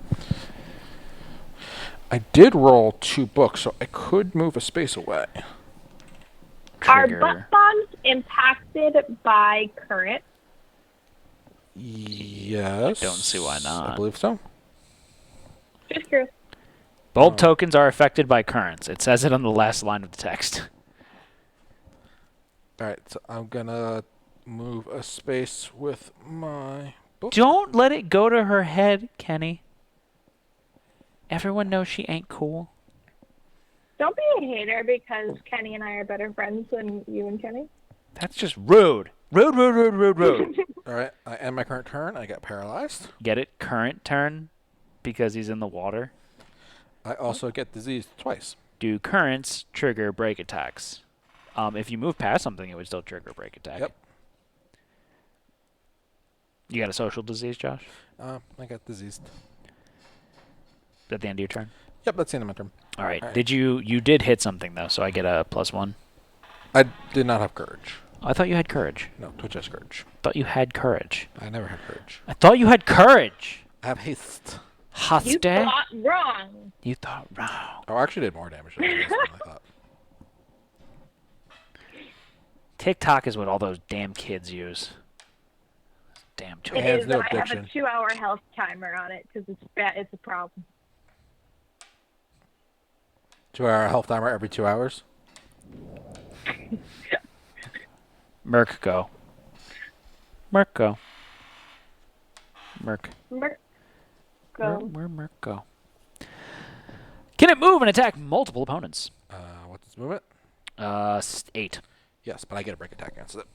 [SPEAKER 2] I did roll 2 books, so I could move a space away.
[SPEAKER 3] Are
[SPEAKER 1] Trigger.
[SPEAKER 3] butt bombs impacted by current?
[SPEAKER 2] Yes.
[SPEAKER 1] Don't see why not.
[SPEAKER 2] I believe so.
[SPEAKER 3] Just curious.
[SPEAKER 1] Bulb tokens are affected by currents. It says it on the last line of the text.
[SPEAKER 2] Alright, so I'm gonna move a space with my book.
[SPEAKER 1] Don't let it go to her head, Kenny. Everyone knows she ain't cool.
[SPEAKER 3] Don't be a hater because Kenny and I are better friends than you and Kenny.
[SPEAKER 1] That's just rude. Rude, rude, rude, rude, rude.
[SPEAKER 2] Alright, I end my current turn. I get paralyzed.
[SPEAKER 1] Get it? Current turn because he's in the water.
[SPEAKER 2] I also get diseased twice.
[SPEAKER 1] Do currents trigger break attacks? If you move past something, it would still trigger a break attack.
[SPEAKER 2] Yep.
[SPEAKER 1] You got a social disease, Josh?
[SPEAKER 2] I got diseased.
[SPEAKER 1] At the end of your turn?
[SPEAKER 2] Yep, that's the end of my turn.
[SPEAKER 1] All right.
[SPEAKER 2] Alright.
[SPEAKER 1] Did you did hit something, though, so I get a +1.
[SPEAKER 2] I did not have courage.
[SPEAKER 1] I thought you had courage.
[SPEAKER 2] No, Twitch has courage.
[SPEAKER 1] Thought you had courage.
[SPEAKER 2] I never had courage.
[SPEAKER 1] I thought you had courage.
[SPEAKER 2] I have haste.
[SPEAKER 3] You
[SPEAKER 1] Haste.
[SPEAKER 3] thought wrong.
[SPEAKER 1] You thought wrong.
[SPEAKER 2] Oh, I actually did more damage than I thought.
[SPEAKER 1] TikTok is what all those damn kids use. Damn
[SPEAKER 3] It
[SPEAKER 1] children.
[SPEAKER 2] Yeah, it's
[SPEAKER 3] is.
[SPEAKER 2] no
[SPEAKER 3] I have a
[SPEAKER 2] addiction.
[SPEAKER 3] 2-hour health timer on it because it's a problem.
[SPEAKER 2] 2-hour health timer every 2 hours.
[SPEAKER 1] Merc go. Merc go. Merc.
[SPEAKER 3] Merc, go.
[SPEAKER 1] Where Merc go? Can it move and attack multiple opponents?
[SPEAKER 2] What's its movement?
[SPEAKER 1] 8.
[SPEAKER 2] Yes, but I get a break attack against it.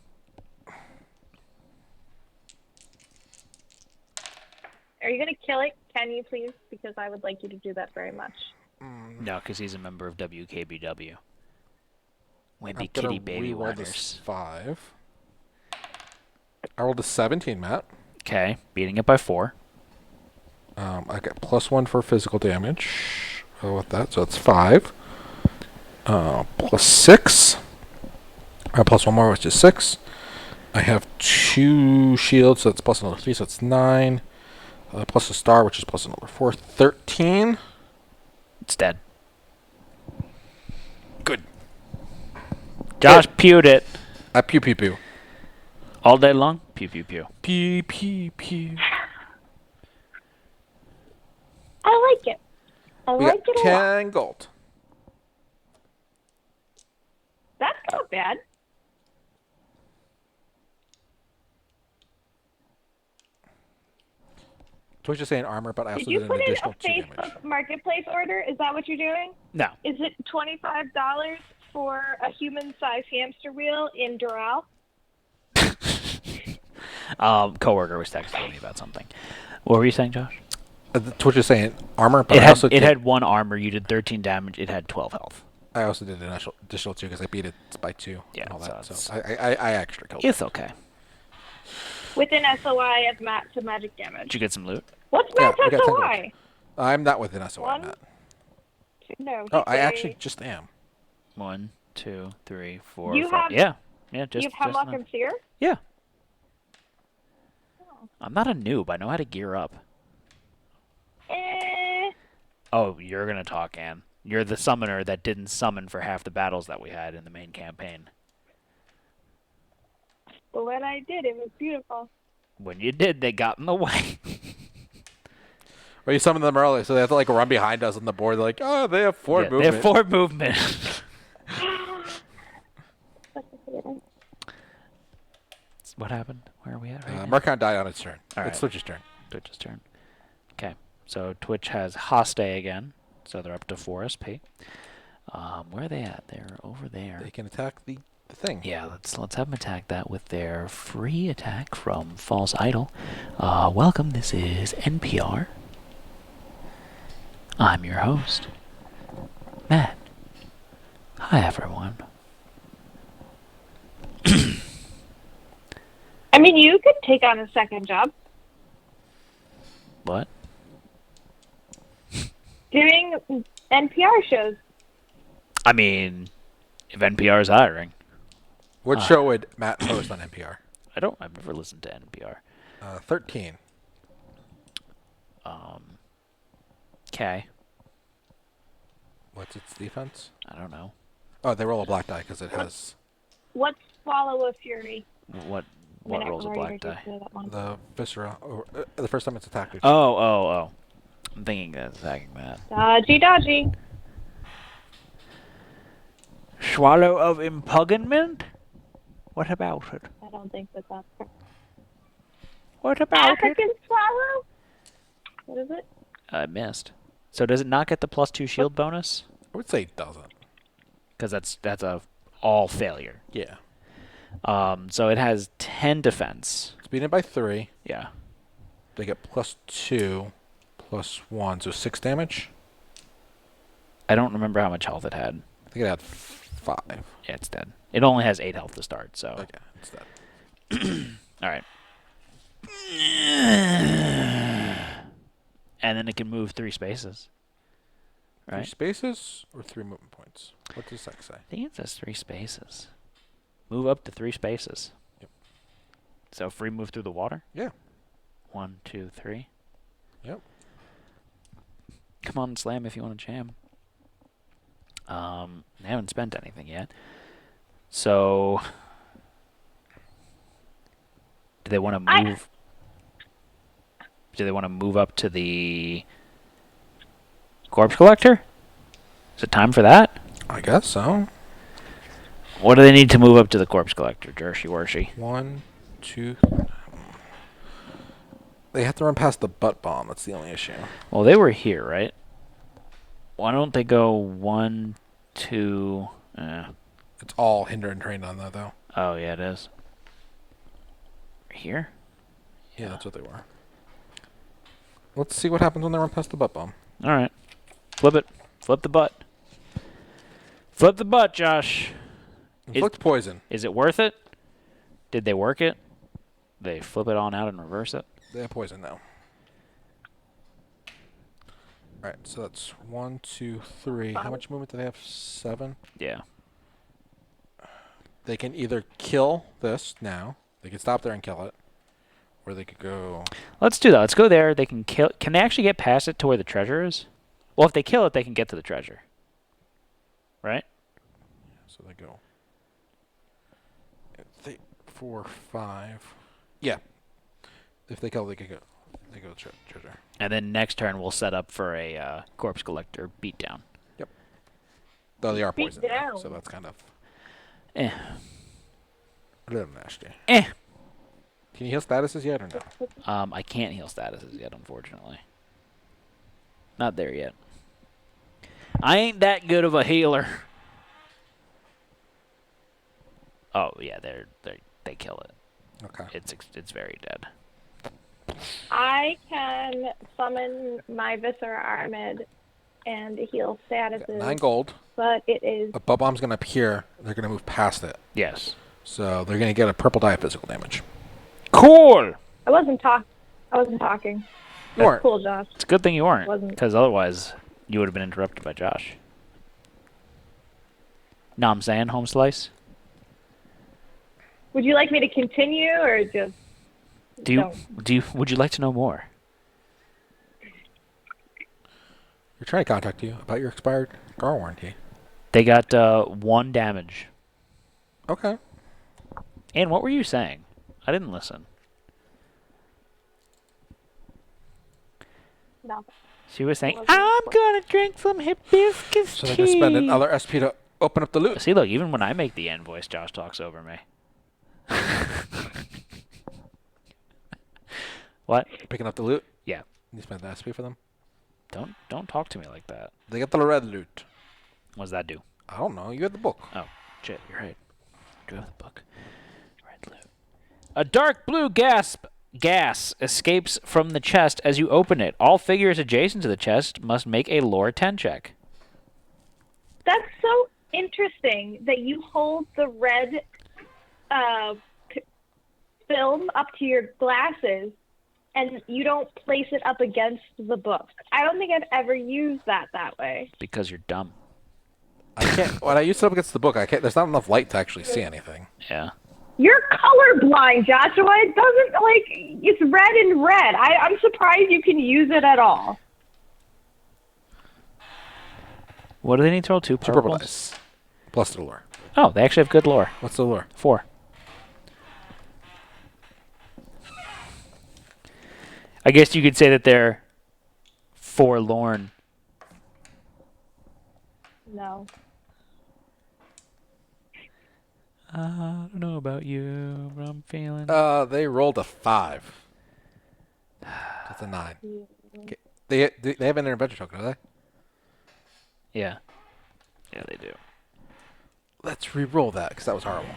[SPEAKER 3] Are you gonna kill it? Can you please? Because I would like you to do that very much.
[SPEAKER 1] No, because he's a member of WKBW. Wimpy
[SPEAKER 2] I'm
[SPEAKER 1] kitty
[SPEAKER 2] gonna
[SPEAKER 1] baby
[SPEAKER 2] reroll
[SPEAKER 1] wonders.
[SPEAKER 2] this 5. I rolled a 17, Matt.
[SPEAKER 1] Okay, beating it by 4.
[SPEAKER 2] I get +1 for physical damage with that, so that's 5. +6. +1 more, which is 6. I have 2 shields, so that's plus another 3, so that's 9. Plus a star, which is plus another 4. 13.
[SPEAKER 1] It's dead.
[SPEAKER 2] Good.
[SPEAKER 1] Josh pewed it
[SPEAKER 2] I pew pew pew.
[SPEAKER 1] all day long. Pew pew pew.
[SPEAKER 2] Pew pew pew.
[SPEAKER 3] I like it. I
[SPEAKER 2] We
[SPEAKER 3] like
[SPEAKER 2] got
[SPEAKER 3] it a lot.
[SPEAKER 2] 10 gold.
[SPEAKER 3] That's not bad.
[SPEAKER 2] Twitch is saying armor, but I also
[SPEAKER 3] Did you
[SPEAKER 2] did an
[SPEAKER 3] put in a
[SPEAKER 2] additional 2 damage.
[SPEAKER 3] Facebook Marketplace order? Is that what you're doing?
[SPEAKER 1] No.
[SPEAKER 3] Is it $25 for a human-sized hamster wheel in Doral?
[SPEAKER 1] Coworker was texting me about something. What were you saying, Josh?
[SPEAKER 2] Twitch is saying armor, but
[SPEAKER 1] It
[SPEAKER 2] I also
[SPEAKER 1] had, it
[SPEAKER 2] did,
[SPEAKER 1] had 1 armor. You did 13 damage. It had 12 health.
[SPEAKER 2] I also did an additional 2 because I beat it by 2
[SPEAKER 1] Yeah,
[SPEAKER 2] and all
[SPEAKER 1] so
[SPEAKER 2] that.
[SPEAKER 1] it's-
[SPEAKER 2] So I extra killed it.
[SPEAKER 1] It's okay.
[SPEAKER 3] With an SOI of to magic
[SPEAKER 1] Did
[SPEAKER 3] damage.
[SPEAKER 1] you get some loot?
[SPEAKER 3] What's
[SPEAKER 2] Yeah,
[SPEAKER 3] Matt's
[SPEAKER 2] we got 10 gold.
[SPEAKER 3] SOI?
[SPEAKER 2] I'm not with an SOI,
[SPEAKER 3] One?
[SPEAKER 2] Matt.
[SPEAKER 3] No.
[SPEAKER 2] Oh,
[SPEAKER 3] he's
[SPEAKER 2] I
[SPEAKER 3] a-
[SPEAKER 2] actually just am.
[SPEAKER 1] 1, 2, 3, 4,
[SPEAKER 3] You
[SPEAKER 1] 5.
[SPEAKER 3] have-
[SPEAKER 1] Yeah. Yeah, just,
[SPEAKER 3] you have Hemlock
[SPEAKER 1] enough.
[SPEAKER 3] and Seer?
[SPEAKER 1] Yeah. I'm not a noob. I know how to gear up.
[SPEAKER 3] Eh.
[SPEAKER 1] Oh, you're going to talk, Ann. You're the summoner that didn't summon for half the battles that we had in the main campaign.
[SPEAKER 3] But when I did, it was beautiful.
[SPEAKER 1] When you did, they got in the way.
[SPEAKER 2] Or you summoned them early, so they have to like run behind us on the board. They're like, oh, they have 4
[SPEAKER 1] Yeah,
[SPEAKER 2] movement.
[SPEAKER 1] they have 4 movement. What happened? Where are we at right now?
[SPEAKER 2] Mercant died on its turn.
[SPEAKER 1] All
[SPEAKER 2] It's
[SPEAKER 1] right.
[SPEAKER 2] Twitch's turn.
[SPEAKER 1] Twitch's turn. Okay, so Twitch has Haste again, so they're up to 4 SP. Where are they at? They're over there.
[SPEAKER 2] They can attack the thing.
[SPEAKER 1] Yeah, let's have them attack that with their free attack from False Idol. Welcome, this is NPR. I'm your host, Matt. Hi, everyone.
[SPEAKER 3] I mean, you could take on a second job.
[SPEAKER 1] What?
[SPEAKER 3] Doing NPR shows.
[SPEAKER 1] I mean, if NPR is hiring.
[SPEAKER 2] What show would Matt host on NPR?
[SPEAKER 1] I've never listened to NPR.
[SPEAKER 2] 13.
[SPEAKER 1] Okay.
[SPEAKER 2] What's its defense?
[SPEAKER 1] I don't know.
[SPEAKER 2] Oh, they roll a black die because it has
[SPEAKER 3] What's Swallow of Fury?
[SPEAKER 1] What
[SPEAKER 3] Minute
[SPEAKER 1] rolls a
[SPEAKER 3] Warrior
[SPEAKER 1] black
[SPEAKER 3] did
[SPEAKER 1] die?
[SPEAKER 3] say that one.
[SPEAKER 2] the viscera. The first time it's attacked.
[SPEAKER 1] Oh. I'm thinking that's attacking that.
[SPEAKER 3] Dodgy.
[SPEAKER 1] Swallow of Impugnment? What about it?
[SPEAKER 3] I don't think that's correct.
[SPEAKER 1] What about
[SPEAKER 3] African Swallow? What is it?
[SPEAKER 1] I missed. So does it not get the +2 shield bonus?
[SPEAKER 2] I would say it doesn't.
[SPEAKER 1] Because that's a all failure.
[SPEAKER 2] Yeah.
[SPEAKER 1] So it has 10 defense.
[SPEAKER 2] It's beaten by 3.
[SPEAKER 1] Yeah.
[SPEAKER 2] They get +2, +1, so 6 damage.
[SPEAKER 1] I don't remember how much health it had.
[SPEAKER 2] I think it had 5.
[SPEAKER 1] Yeah, it's dead. It only has 8 health to start, so.
[SPEAKER 2] Okay, it's dead.
[SPEAKER 1] All right. And then it can move 3 spaces.
[SPEAKER 2] 3
[SPEAKER 1] Right?
[SPEAKER 2] spaces or 3 movement points? What does that say?
[SPEAKER 1] I think it says 3 spaces. Move up to 3 spaces.
[SPEAKER 2] Yep.
[SPEAKER 1] So free move through the water?
[SPEAKER 2] Yeah.
[SPEAKER 1] 1, 2, 3.
[SPEAKER 2] Yep.
[SPEAKER 1] Come on, slam if you want to jam. They haven't spent anything yet. So, do they want to move? Do they want to move up to the corpse collector? Is it time for that?
[SPEAKER 2] I guess so.
[SPEAKER 1] What do they need to move up to the corpse collector, Jershi Worshi?
[SPEAKER 2] 1, 2. They have to run past the butt bomb. That's the only issue.
[SPEAKER 1] Well, they were here, right? Why don't they go 1, 2?
[SPEAKER 2] It's all hinder and trained on that, though.
[SPEAKER 1] Oh, yeah, it is. Here?
[SPEAKER 2] Yeah, that's what they were. Let's see what happens when they run past the butt bomb.
[SPEAKER 1] All right. Flip it. Flip the butt. Flip the butt, Josh.
[SPEAKER 2] Inflict poison.
[SPEAKER 1] Is it worth it? Did they work it? They flip it on out and reverse it?
[SPEAKER 2] They have poison now. Alright, so that's 1, 2, 3. How much movement do they have? 7?
[SPEAKER 1] Yeah.
[SPEAKER 2] They can either kill this now. They can stop there and kill it. Or they could go...
[SPEAKER 1] Let's do that. Let's go there. They can kill. Can they actually get past it to where the treasure is? Well, if they kill it, they can get to the treasure. Right?
[SPEAKER 2] So they go... 3, 4, 5... Yeah. If they kill, they could go... They go treasure.
[SPEAKER 1] And then next turn, we'll set up for a corpse collector beatdown.
[SPEAKER 2] Yep. Though they are
[SPEAKER 3] Beat
[SPEAKER 2] poisoned,
[SPEAKER 3] down.
[SPEAKER 2] so that's kind of
[SPEAKER 1] Eh.
[SPEAKER 2] a little nasty.
[SPEAKER 1] Eh.
[SPEAKER 2] Can you heal statuses yet or no?
[SPEAKER 1] I can't heal statuses yet, unfortunately. Not there yet. I ain't that good of a healer. Oh yeah, they kill it.
[SPEAKER 2] Okay.
[SPEAKER 1] It's very dead.
[SPEAKER 3] I can summon my Viscera Armid and heal statuses,
[SPEAKER 2] 9 gold.
[SPEAKER 3] but it is
[SPEAKER 2] A butt bomb's going to appear. They're going to move past it.
[SPEAKER 1] Yes.
[SPEAKER 2] So they're going to get a purple die of physical damage.
[SPEAKER 1] Cool.
[SPEAKER 3] I wasn't talking.
[SPEAKER 2] You weren't.
[SPEAKER 3] Cool, Josh.
[SPEAKER 1] It's a good thing you weren't,
[SPEAKER 3] Wasn't.
[SPEAKER 1] because otherwise you would have been interrupted by Josh. Know what I'm saying, home slice?
[SPEAKER 3] Would you like me to continue or just
[SPEAKER 1] Would you like to know more?
[SPEAKER 2] We're trying to contact you about your expired car warranty.
[SPEAKER 1] They got 1 damage.
[SPEAKER 2] Okay.
[SPEAKER 1] And what were you saying? I didn't listen.
[SPEAKER 3] No.
[SPEAKER 1] She was saying,
[SPEAKER 3] Wasn't
[SPEAKER 1] I'm gonna drink some hibiscus
[SPEAKER 2] So they're
[SPEAKER 1] tea.
[SPEAKER 2] going to spend another SP to open up the loot.
[SPEAKER 1] See, look, even when I make the end voice, Josh talks over me. What?
[SPEAKER 2] Picking up the loot.
[SPEAKER 1] Yeah.
[SPEAKER 2] You spend the SP for them.
[SPEAKER 1] Don't talk to me like that.
[SPEAKER 2] They get the red loot.
[SPEAKER 1] What does that do?
[SPEAKER 2] I don't know. You had the book.
[SPEAKER 1] Oh, shit, you're right. Do have the book. Red loot. A dark blue gas escapes from the chest as you open it. All figures adjacent to the chest must make a lore 10 check.
[SPEAKER 3] That's so interesting that you hold the red film up to your glasses and you don't place it up against the book. I don't think I've ever used that way.
[SPEAKER 1] Because you're dumb.
[SPEAKER 2] I can't. When I use it up against the book, I can't. There's not enough light to actually see anything.
[SPEAKER 1] Yeah.
[SPEAKER 3] You're colorblind, Joshua. It doesn't, it's red and red. I'm surprised you can use it at all.
[SPEAKER 1] What do they need to roll? Two
[SPEAKER 2] Two purple
[SPEAKER 1] purples?
[SPEAKER 2] dice. Plus the lure.
[SPEAKER 1] Oh, they actually have good lore.
[SPEAKER 2] What's the lure?
[SPEAKER 1] 4. I guess you could say that they're forlorn.
[SPEAKER 3] No.
[SPEAKER 1] I don't know about you, but I'm feeling...
[SPEAKER 2] They rolled a 5. That's a 9. Okay. They have an intervention token, do they?
[SPEAKER 1] Yeah. Yeah, they do.
[SPEAKER 2] Let's re-roll that, because that was horrible.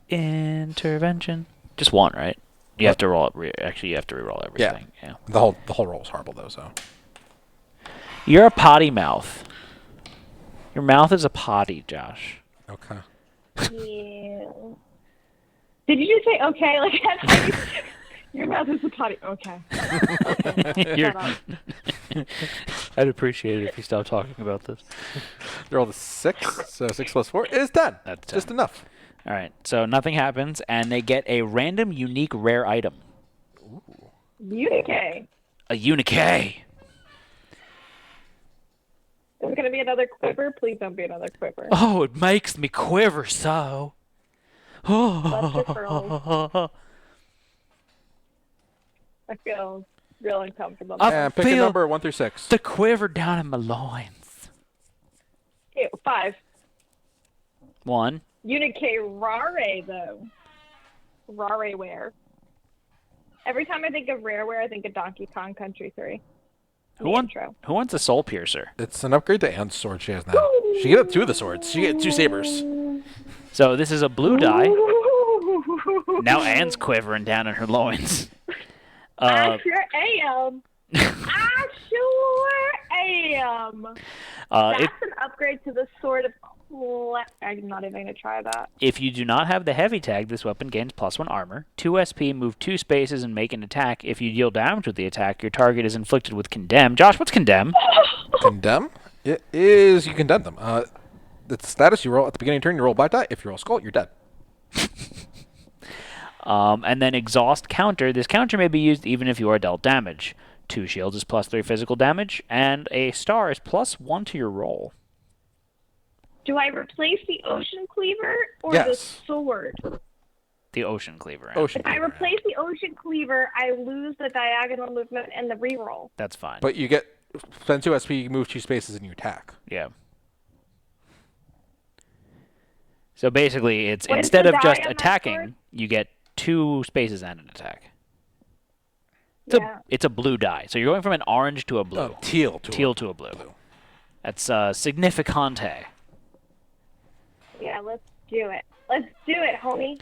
[SPEAKER 1] Intervention. Just one, right? You have to roll it. Actually, you have to re-roll everything. Yeah.
[SPEAKER 2] The whole roll was horrible, though, so...
[SPEAKER 1] You're a potty mouth. Your mouth is a potty, Josh.
[SPEAKER 2] Okay.
[SPEAKER 3] Yeah. Did you just say okay? Like that's your mouth is a potty. Okay.
[SPEAKER 1] You're- I'd appreciate it if you stopped talking about this.
[SPEAKER 2] They rolled a 6, so 6 plus 4 is 10.
[SPEAKER 1] That's 10.
[SPEAKER 2] Just enough.
[SPEAKER 1] All right, so nothing happens, and they get a random, unique, rare item.
[SPEAKER 3] Unique.
[SPEAKER 1] A unique.
[SPEAKER 3] Is it gonna be another quiver? Please don't be another quiver.
[SPEAKER 1] Oh, it makes me quiver so.
[SPEAKER 3] Let's just roll. I feel real uncomfortable.
[SPEAKER 2] And pick a
[SPEAKER 1] feel
[SPEAKER 2] number 1 through 6.
[SPEAKER 1] The quiver down in my loins.
[SPEAKER 3] Ew, 5.
[SPEAKER 1] 1.
[SPEAKER 3] Unique rare though. Rareware. Every time I think of Rareware, I think of Donkey Kong Country 3.
[SPEAKER 1] Who wants a soul piercer?
[SPEAKER 2] It's an upgrade to Anne's sword she has now. She can get 2 of the swords. She can get 2 sabers.
[SPEAKER 1] So this is a blue die. Now Anne's quivering down in her loins.
[SPEAKER 3] I sure am. I sure am. That's an upgrade to the Sword of I'm not even going to try that.
[SPEAKER 1] If you do not have the heavy tag, this weapon gains +1 armor, 2 SP, move 2 spaces, and make an attack. If you deal damage with the attack, your target is inflicted with Condemn. Josh, what's Condemn?
[SPEAKER 2] Condemn? It is... You condemn them. The status you roll at the beginning of the turn, you roll black die. If you roll skull, you're dead.
[SPEAKER 1] And then Exhaust counter. This counter may be used even if you are dealt damage. 2 shields is +3 physical damage, and a star is +1 to your roll.
[SPEAKER 3] Do I replace the Ocean Cleaver or
[SPEAKER 2] Yes.
[SPEAKER 3] the sword?
[SPEAKER 1] The Ocean Cleaver.
[SPEAKER 2] Ocean
[SPEAKER 3] If I
[SPEAKER 2] Cleaver.
[SPEAKER 3] replace the Ocean Cleaver, I lose the diagonal movement and the reroll.
[SPEAKER 1] That's fine.
[SPEAKER 2] But you get... Spend 2 SP, you move 2 spaces, and you attack.
[SPEAKER 1] Yeah. So basically, it's
[SPEAKER 3] What is
[SPEAKER 1] instead
[SPEAKER 3] the
[SPEAKER 1] of just
[SPEAKER 3] die on that
[SPEAKER 1] attacking,
[SPEAKER 3] sword?
[SPEAKER 1] you get 2 spaces and an attack.
[SPEAKER 3] Yeah.
[SPEAKER 1] It's a blue die. So you're going from an orange to a blue.
[SPEAKER 2] Teal to
[SPEAKER 1] Teal to a blue. That's significante.
[SPEAKER 3] Yeah, let's do it. Let's do it, homie.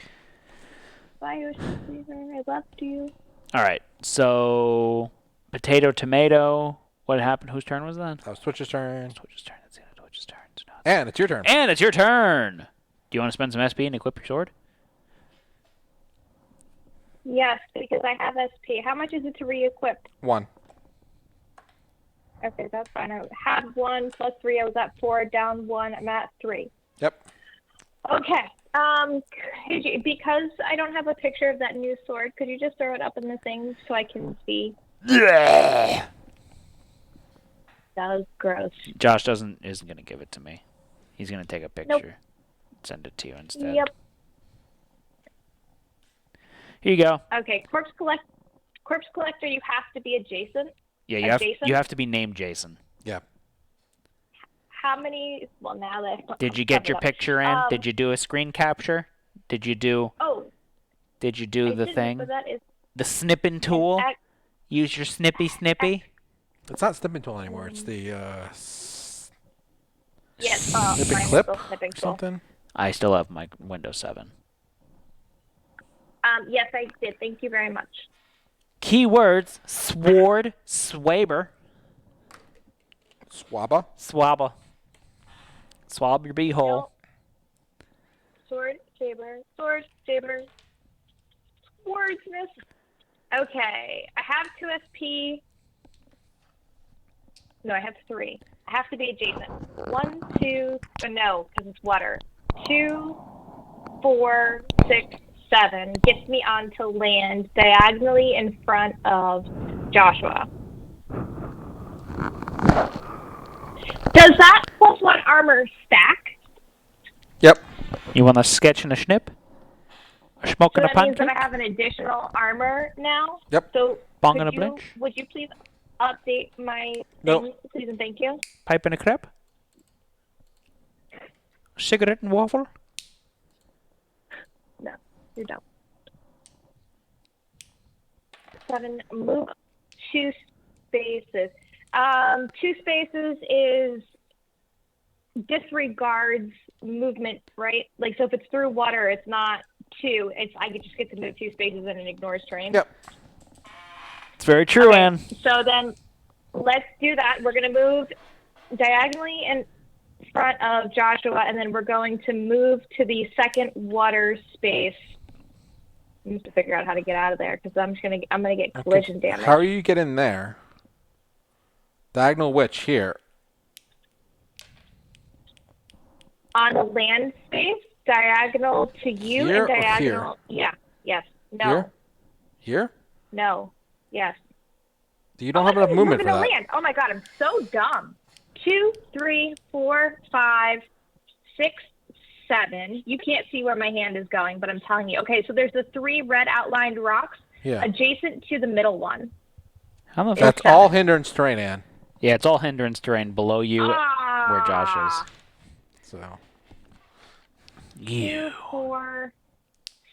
[SPEAKER 3] Bye, Ocean Cleaver. I love you.
[SPEAKER 1] All right. So potato, tomato. What happened? Whose turn was that?
[SPEAKER 2] That was Twitch's turn.
[SPEAKER 1] Twitch's turn. That's the end of Twitch's turn.
[SPEAKER 2] And it's your turn.
[SPEAKER 1] And it's your turn. Do you want to spend some SP and equip your sword?
[SPEAKER 3] Yes, because I have SP. How much is it to re-equip?
[SPEAKER 2] 1.
[SPEAKER 3] Okay, that's fine. I had 1 plus 3. I was at 4, down 1. I'm at 3.
[SPEAKER 2] Yep.
[SPEAKER 3] Okay. Because I don't have a picture of that new sword, could you just throw it up in the thing so I can see?
[SPEAKER 1] Yeah.
[SPEAKER 3] That was gross.
[SPEAKER 1] Josh isn't going to give it to me. He's going to take a picture.
[SPEAKER 3] Nope.
[SPEAKER 1] Send it to you instead.
[SPEAKER 3] Yep.
[SPEAKER 1] Here you go.
[SPEAKER 3] Okay, corpse collector, you have to be adjacent.
[SPEAKER 1] Yeah,
[SPEAKER 3] Jason?
[SPEAKER 1] you have to be named Jason.
[SPEAKER 2] Yeah.
[SPEAKER 3] How many? Well, now that
[SPEAKER 1] Did you get your picture in? Did you do a screen capture? Did you do
[SPEAKER 3] Oh,
[SPEAKER 1] the
[SPEAKER 3] didn't,
[SPEAKER 1] thing?
[SPEAKER 3] but that is
[SPEAKER 1] The snipping tool? Use your snippy.
[SPEAKER 2] It's not snipping tool anymore. It's the
[SPEAKER 3] yes.
[SPEAKER 2] snipping
[SPEAKER 3] mine is
[SPEAKER 2] clip
[SPEAKER 3] still
[SPEAKER 2] or
[SPEAKER 3] snipping tool.
[SPEAKER 2] something.
[SPEAKER 1] I still have my Windows 7.
[SPEAKER 3] Yes, I did. Thank you very much.
[SPEAKER 1] Keywords: sword, swaber,
[SPEAKER 2] Swabba.
[SPEAKER 1] swabba. Swab your beehole.
[SPEAKER 3] Nope. Sword, saber, swordsmith. Okay, I have 2 SP. No, I have 3. I have to be adjacent. 1, 2, no, because it's water. 2, 4, 6, 7 gets me onto land diagonally in front of Joshua. Does that +1 armor stack?
[SPEAKER 2] Yep.
[SPEAKER 1] You want a sketch and a snip? A smoke
[SPEAKER 3] So
[SPEAKER 1] and a
[SPEAKER 3] that means that I
[SPEAKER 1] pancake?
[SPEAKER 3] have an additional armor now?
[SPEAKER 2] Yep.
[SPEAKER 3] So
[SPEAKER 1] Bong and a blinch?
[SPEAKER 3] would you please update my
[SPEAKER 2] No.
[SPEAKER 3] thing, please and thank you?
[SPEAKER 1] Pipe and a crepe? Cigarette and waffle?
[SPEAKER 3] No, you don't. 7, move 2 spaces. 2 spaces is disregards movement, right? Like, so if it's through water, it's not 2. I just get to move 2 spaces and it ignores terrain.
[SPEAKER 2] Yep.
[SPEAKER 1] It's very true,
[SPEAKER 3] Okay,
[SPEAKER 1] Anne.
[SPEAKER 3] so then let's do that. We're going to move diagonally in front of Joshua, and then we're going to move to the second water space. I have to figure out how to get out of there because I'm gonna get collision damage.
[SPEAKER 2] How are you getting there? Diagonal which here?
[SPEAKER 3] On the land space, diagonal to you,
[SPEAKER 2] Here
[SPEAKER 3] and
[SPEAKER 2] or
[SPEAKER 3] diagonal. Yeah. Yes. No.
[SPEAKER 2] Here? Here?
[SPEAKER 3] No. Yes.
[SPEAKER 2] You don't have enough movement for that.
[SPEAKER 3] Land. Oh my god, I'm so dumb. 2, 3, 4, 5, 6, 7. You can't see where my hand is going, but I'm telling you. Okay, so there's the 3 red outlined rocks adjacent to the middle one.
[SPEAKER 2] That's all hindrance terrain, Ann.
[SPEAKER 1] Yeah, it's all hindrance terrain below you where Josh is.
[SPEAKER 2] So.
[SPEAKER 3] 2, 4,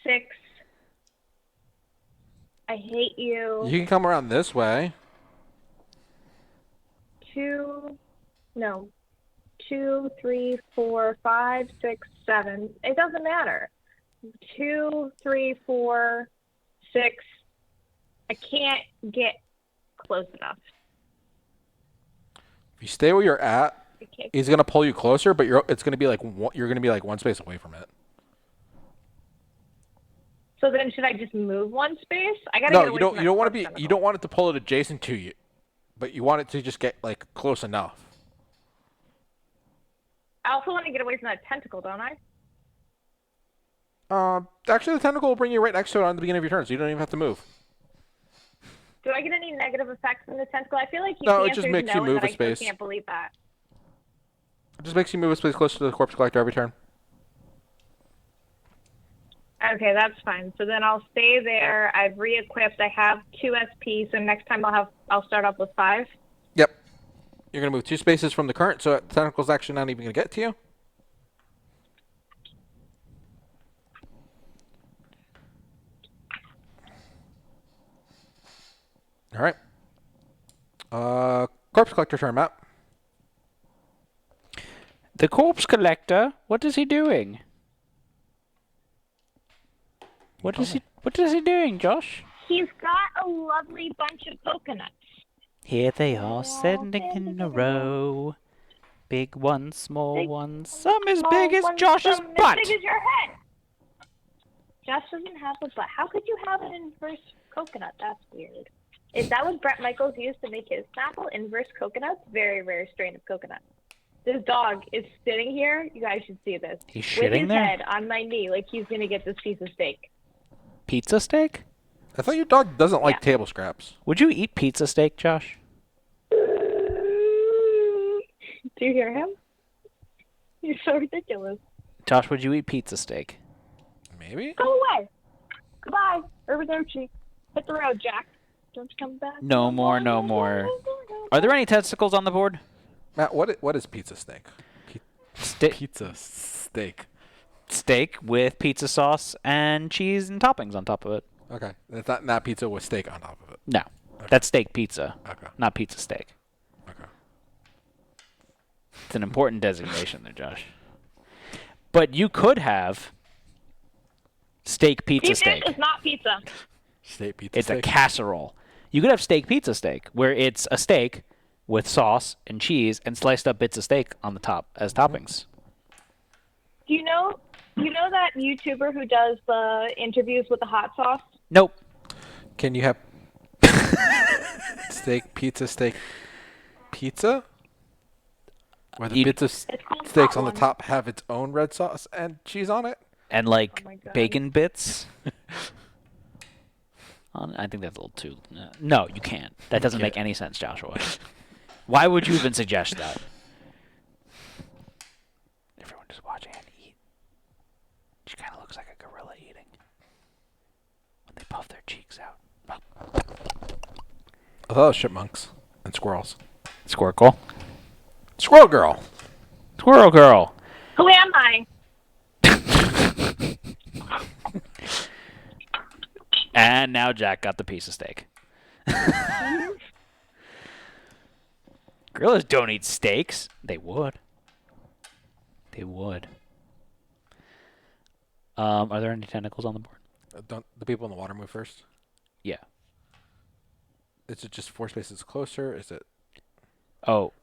[SPEAKER 3] 6. I hate you.
[SPEAKER 2] You can come around this way.
[SPEAKER 3] 2, 3, 4, 5, 6, 7. It doesn't matter. 2, 3, 4, 6. I can't get close enough.
[SPEAKER 2] If you stay where you're at, he's gonna pull you closer, but you're gonna be like 1 space away from it.
[SPEAKER 3] So then, should I just move 1 space? I gotta
[SPEAKER 2] No,
[SPEAKER 3] get away from that
[SPEAKER 2] you don't want to
[SPEAKER 3] corpse
[SPEAKER 2] be.
[SPEAKER 3] tentacle.
[SPEAKER 2] You don't want it to pull it adjacent to you, but you want it to just get like close enough.
[SPEAKER 3] I also want to get away from that tentacle, don't I?
[SPEAKER 2] Actually, the tentacle will bring you right next to it on the beginning of your turn, so you don't even have to move.
[SPEAKER 3] Do I get any negative effects from the tentacle? I feel like
[SPEAKER 2] No, it just makes you move a space.
[SPEAKER 3] I can't believe that.
[SPEAKER 2] It just makes you move a space closer to the corpse collector every turn.
[SPEAKER 3] Okay, that's fine. So then I'll stay there. I've re-equipped. I have 2 SP, so next time I'll start off with 5.
[SPEAKER 2] Yep. You're gonna move 2 spaces from the current, so the tentacle's actually not even gonna get to you. All right. Corpse collector turn, Matt.
[SPEAKER 1] The corpse collector, what is he doing? What is he doing, Josh?
[SPEAKER 3] He's got a lovely bunch of coconuts.
[SPEAKER 1] Here they are, standing in a row. Big ones, small ones, some as big as Josh's butt.
[SPEAKER 3] As big as your head. Josh doesn't have a butt. How could you have an inverse coconut? That's weird. Is that what Brett Michaels used to make his Snapple? Inverse coconuts? Very rare strain of coconut. This dog is sitting here. You guys should see this.
[SPEAKER 1] He's
[SPEAKER 3] with
[SPEAKER 1] shitting
[SPEAKER 3] his
[SPEAKER 1] there?
[SPEAKER 3] head on my knee like he's going to get this piece of steak.
[SPEAKER 1] Pizza steak?
[SPEAKER 2] I thought your dog doesn't like table scraps.
[SPEAKER 1] Would you eat pizza steak, Josh?
[SPEAKER 3] Do you hear him? You're so ridiculous.
[SPEAKER 1] Josh, would you eat pizza steak?
[SPEAKER 2] Maybe.
[SPEAKER 3] Go away. Goodbye. Arrivederci. Hit the road, Jack. Don't come back.
[SPEAKER 1] No more, no more. Are there any testicles on the board?
[SPEAKER 2] Matt, what is pizza steak? Pizza steak.
[SPEAKER 1] Steak with pizza sauce and cheese and toppings on top of it.
[SPEAKER 2] Okay. It's not pizza with steak on top of it.
[SPEAKER 1] No.
[SPEAKER 2] Okay.
[SPEAKER 1] That's steak pizza.
[SPEAKER 2] Okay.
[SPEAKER 1] Not pizza steak.
[SPEAKER 2] Okay.
[SPEAKER 1] It's an important designation there, Josh. But you could have steak pizza steak.
[SPEAKER 3] This is not pizza.
[SPEAKER 2] Steak pizza
[SPEAKER 1] It's
[SPEAKER 2] steak.
[SPEAKER 1] a casserole. You could have steak pizza steak, where it's a steak with sauce and cheese and sliced up bits of steak on the top as toppings.
[SPEAKER 3] Do you know that YouTuber who does the interviews with the hot sauce?
[SPEAKER 1] Nope.
[SPEAKER 2] Can you have Steak, pizza, pizza? Where the
[SPEAKER 1] You-
[SPEAKER 2] bits of
[SPEAKER 3] It's called
[SPEAKER 2] steaks
[SPEAKER 3] hot
[SPEAKER 2] on the
[SPEAKER 3] one.
[SPEAKER 2] top have its own red sauce and cheese on it?
[SPEAKER 1] And like
[SPEAKER 3] Oh my God.
[SPEAKER 1] bacon bits. I think that's a little too. No, you can't. That doesn't make any sense, Joshua. Why would you even suggest that? Everyone just watching it eat. She kind of looks like a gorilla eating. When they puff their cheeks out.
[SPEAKER 2] I thought it was chipmunks and squirrels.
[SPEAKER 1] Squircle.
[SPEAKER 2] Squirrel girl!
[SPEAKER 1] Squirrel girl.
[SPEAKER 3] Who am I?
[SPEAKER 1] And now Jack got the piece of steak. Gorillas don't eat steaks. They would. They would. Are there any tentacles on the board?
[SPEAKER 2] Don't the people in the water move first?
[SPEAKER 1] Yeah.
[SPEAKER 2] Is it just 4 spaces closer? Is it...
[SPEAKER 1] Oh,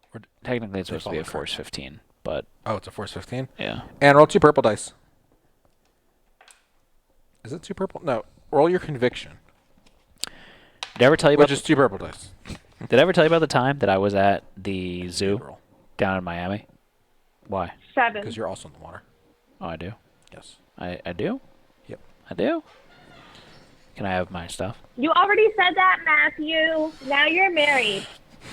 [SPEAKER 1] technically it's
[SPEAKER 2] They
[SPEAKER 1] supposed to be a
[SPEAKER 2] follow
[SPEAKER 1] force 15, but
[SPEAKER 2] Oh, it's a force 15?
[SPEAKER 1] yeah.
[SPEAKER 2] And roll 2 purple dice. Is it 2 purple? No. Roll your conviction.
[SPEAKER 1] Did I ever tell you about
[SPEAKER 2] Which is 2 purple dice.
[SPEAKER 1] Did I ever tell you about the time that I was at the zoo
[SPEAKER 2] Roll.
[SPEAKER 1] down in Miami? Why?
[SPEAKER 3] 7.
[SPEAKER 2] Because you're also in the water.
[SPEAKER 1] Oh, I do.
[SPEAKER 2] Yes.
[SPEAKER 1] I do.
[SPEAKER 2] Yep.
[SPEAKER 1] I do. Can I have my stuff?
[SPEAKER 3] You already said that, Matthew. Now you're married.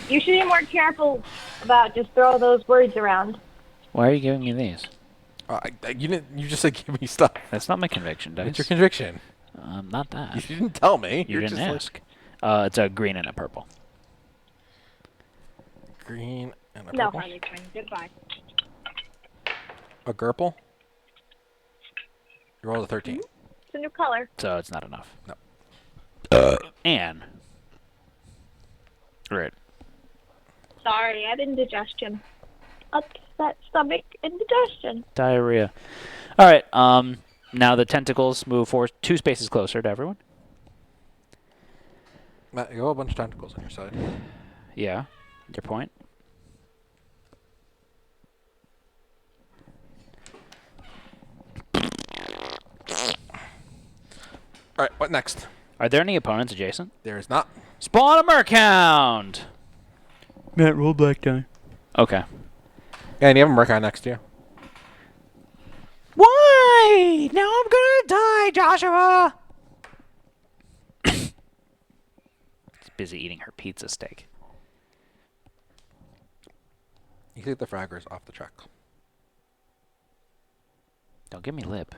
[SPEAKER 3] You should be more careful about just throwing those words around.
[SPEAKER 1] Why are you giving me these?
[SPEAKER 2] You didn't. You just said give me stuff.
[SPEAKER 1] That's not my conviction dice.
[SPEAKER 2] It's your conviction.
[SPEAKER 1] Not that.
[SPEAKER 2] You didn't tell me.
[SPEAKER 1] You
[SPEAKER 2] You're
[SPEAKER 1] didn't
[SPEAKER 2] just
[SPEAKER 1] ask. It's a green and a purple.
[SPEAKER 2] Like green and a
[SPEAKER 3] No,
[SPEAKER 2] purple.
[SPEAKER 3] Harley Quinn. Goodbye.
[SPEAKER 2] A Gurple. You rolled a 13.
[SPEAKER 3] It's a new color.
[SPEAKER 1] So it's not enough.
[SPEAKER 2] No.
[SPEAKER 1] And. Right.
[SPEAKER 3] Sorry, I had indigestion. Upset stomach indigestion.
[SPEAKER 1] Diarrhea. All right. Now the tentacles move 2 spaces closer to everyone.
[SPEAKER 2] Matt, you have a bunch of tentacles on your side.
[SPEAKER 1] Yeah. Your point.
[SPEAKER 2] All right. What next?
[SPEAKER 1] Are there any opponents adjacent?
[SPEAKER 2] There is not.
[SPEAKER 1] Spawn a Merchound! Matt, roll black die. Okay.
[SPEAKER 2] Yeah, and you have a Mercon next to you.
[SPEAKER 1] Why? Now I'm gonna die, Joshua! She's busy eating her pizza steak.
[SPEAKER 2] You can take the fraggers off the track.
[SPEAKER 1] Don't give me lip.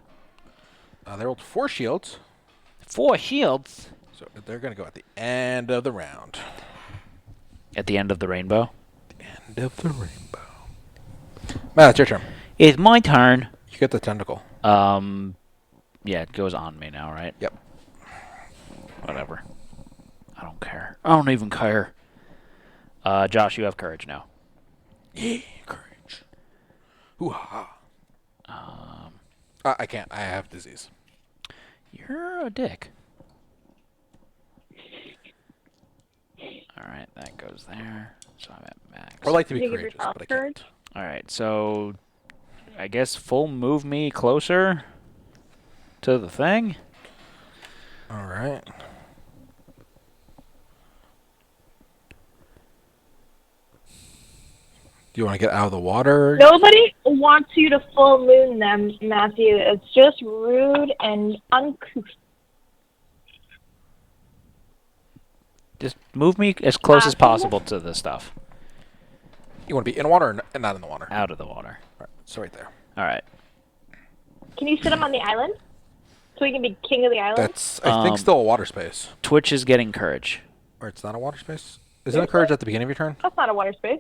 [SPEAKER 2] They rolled 4 shields,
[SPEAKER 1] 4 shields.
[SPEAKER 2] so they're going to go at the end of the round.
[SPEAKER 1] At the end of the rainbow.
[SPEAKER 2] End of the rainbow. Matt, it's your turn.
[SPEAKER 1] It's my turn.
[SPEAKER 2] You get the tentacle.
[SPEAKER 1] Yeah, it goes on me now, right?
[SPEAKER 2] Yep.
[SPEAKER 1] Whatever. I don't care. I don't even care. Josh, you have courage now.
[SPEAKER 2] Yeah, courage. Hoo-ha. I can't. I have disease.
[SPEAKER 1] You're a dick. All right, that goes there. So I'm at max.
[SPEAKER 2] I would like to be
[SPEAKER 3] You give
[SPEAKER 2] courageous,
[SPEAKER 3] yourself
[SPEAKER 2] but I
[SPEAKER 3] courage?
[SPEAKER 2] can't.
[SPEAKER 1] All right, so I guess full move me closer to the thing.
[SPEAKER 2] All right. Do you want to get out of the water?
[SPEAKER 3] Nobody wants you to full moon them, Matthew. It's just rude and uncouth.
[SPEAKER 1] Just move me as close as possible to the stuff.
[SPEAKER 2] You want to be in water or not in the water?
[SPEAKER 1] Out of the water.
[SPEAKER 2] All right, so right there.
[SPEAKER 1] All right.
[SPEAKER 3] Can you sit him on the island? So he can be king of the island?
[SPEAKER 2] That's, I think, still a water space.
[SPEAKER 1] Twitch is getting courage.
[SPEAKER 2] Or it's not a water space? Isn't it courage at the beginning of your turn?
[SPEAKER 3] That's not a water space.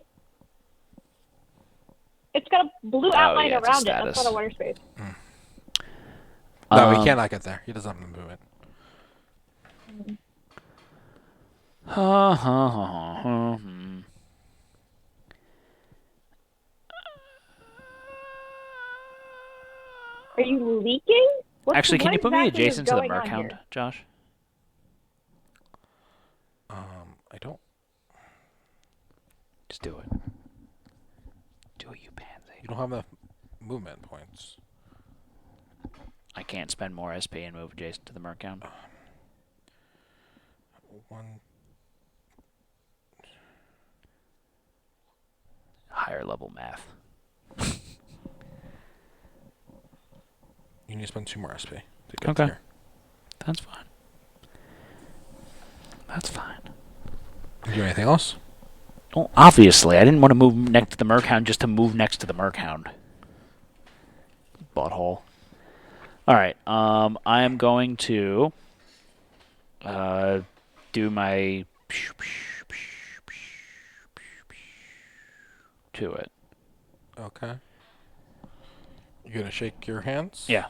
[SPEAKER 3] It's got a blue outline
[SPEAKER 1] yeah, it's a
[SPEAKER 3] around it. That's
[SPEAKER 1] status.
[SPEAKER 3] not a water space.
[SPEAKER 2] No, he cannot get there. He doesn't have the movement.
[SPEAKER 1] Ha ha ha ha ha.
[SPEAKER 3] Are you leaking?
[SPEAKER 1] Actually, can you put me
[SPEAKER 3] exactly is
[SPEAKER 1] adjacent to the
[SPEAKER 3] going on
[SPEAKER 1] Merchound,
[SPEAKER 3] here?
[SPEAKER 1] Josh?
[SPEAKER 2] I don't.
[SPEAKER 1] Just do it. Do it, you pansy.
[SPEAKER 2] You don't have enough movement points.
[SPEAKER 1] I can't spend more SP and move adjacent to the Merchound.
[SPEAKER 2] 1,
[SPEAKER 1] higher level math.
[SPEAKER 2] You need to spend 2 more SP to get
[SPEAKER 1] Okay.
[SPEAKER 2] here.
[SPEAKER 1] That's fine. That's fine.
[SPEAKER 2] You do anything else?
[SPEAKER 1] Well, obviously, I didn't want to move next to the Merchound just to move next to the Merchound. Butthole. All right. I am going to do my to it.
[SPEAKER 2] Okay. You're gonna shake your hands?
[SPEAKER 1] Yeah.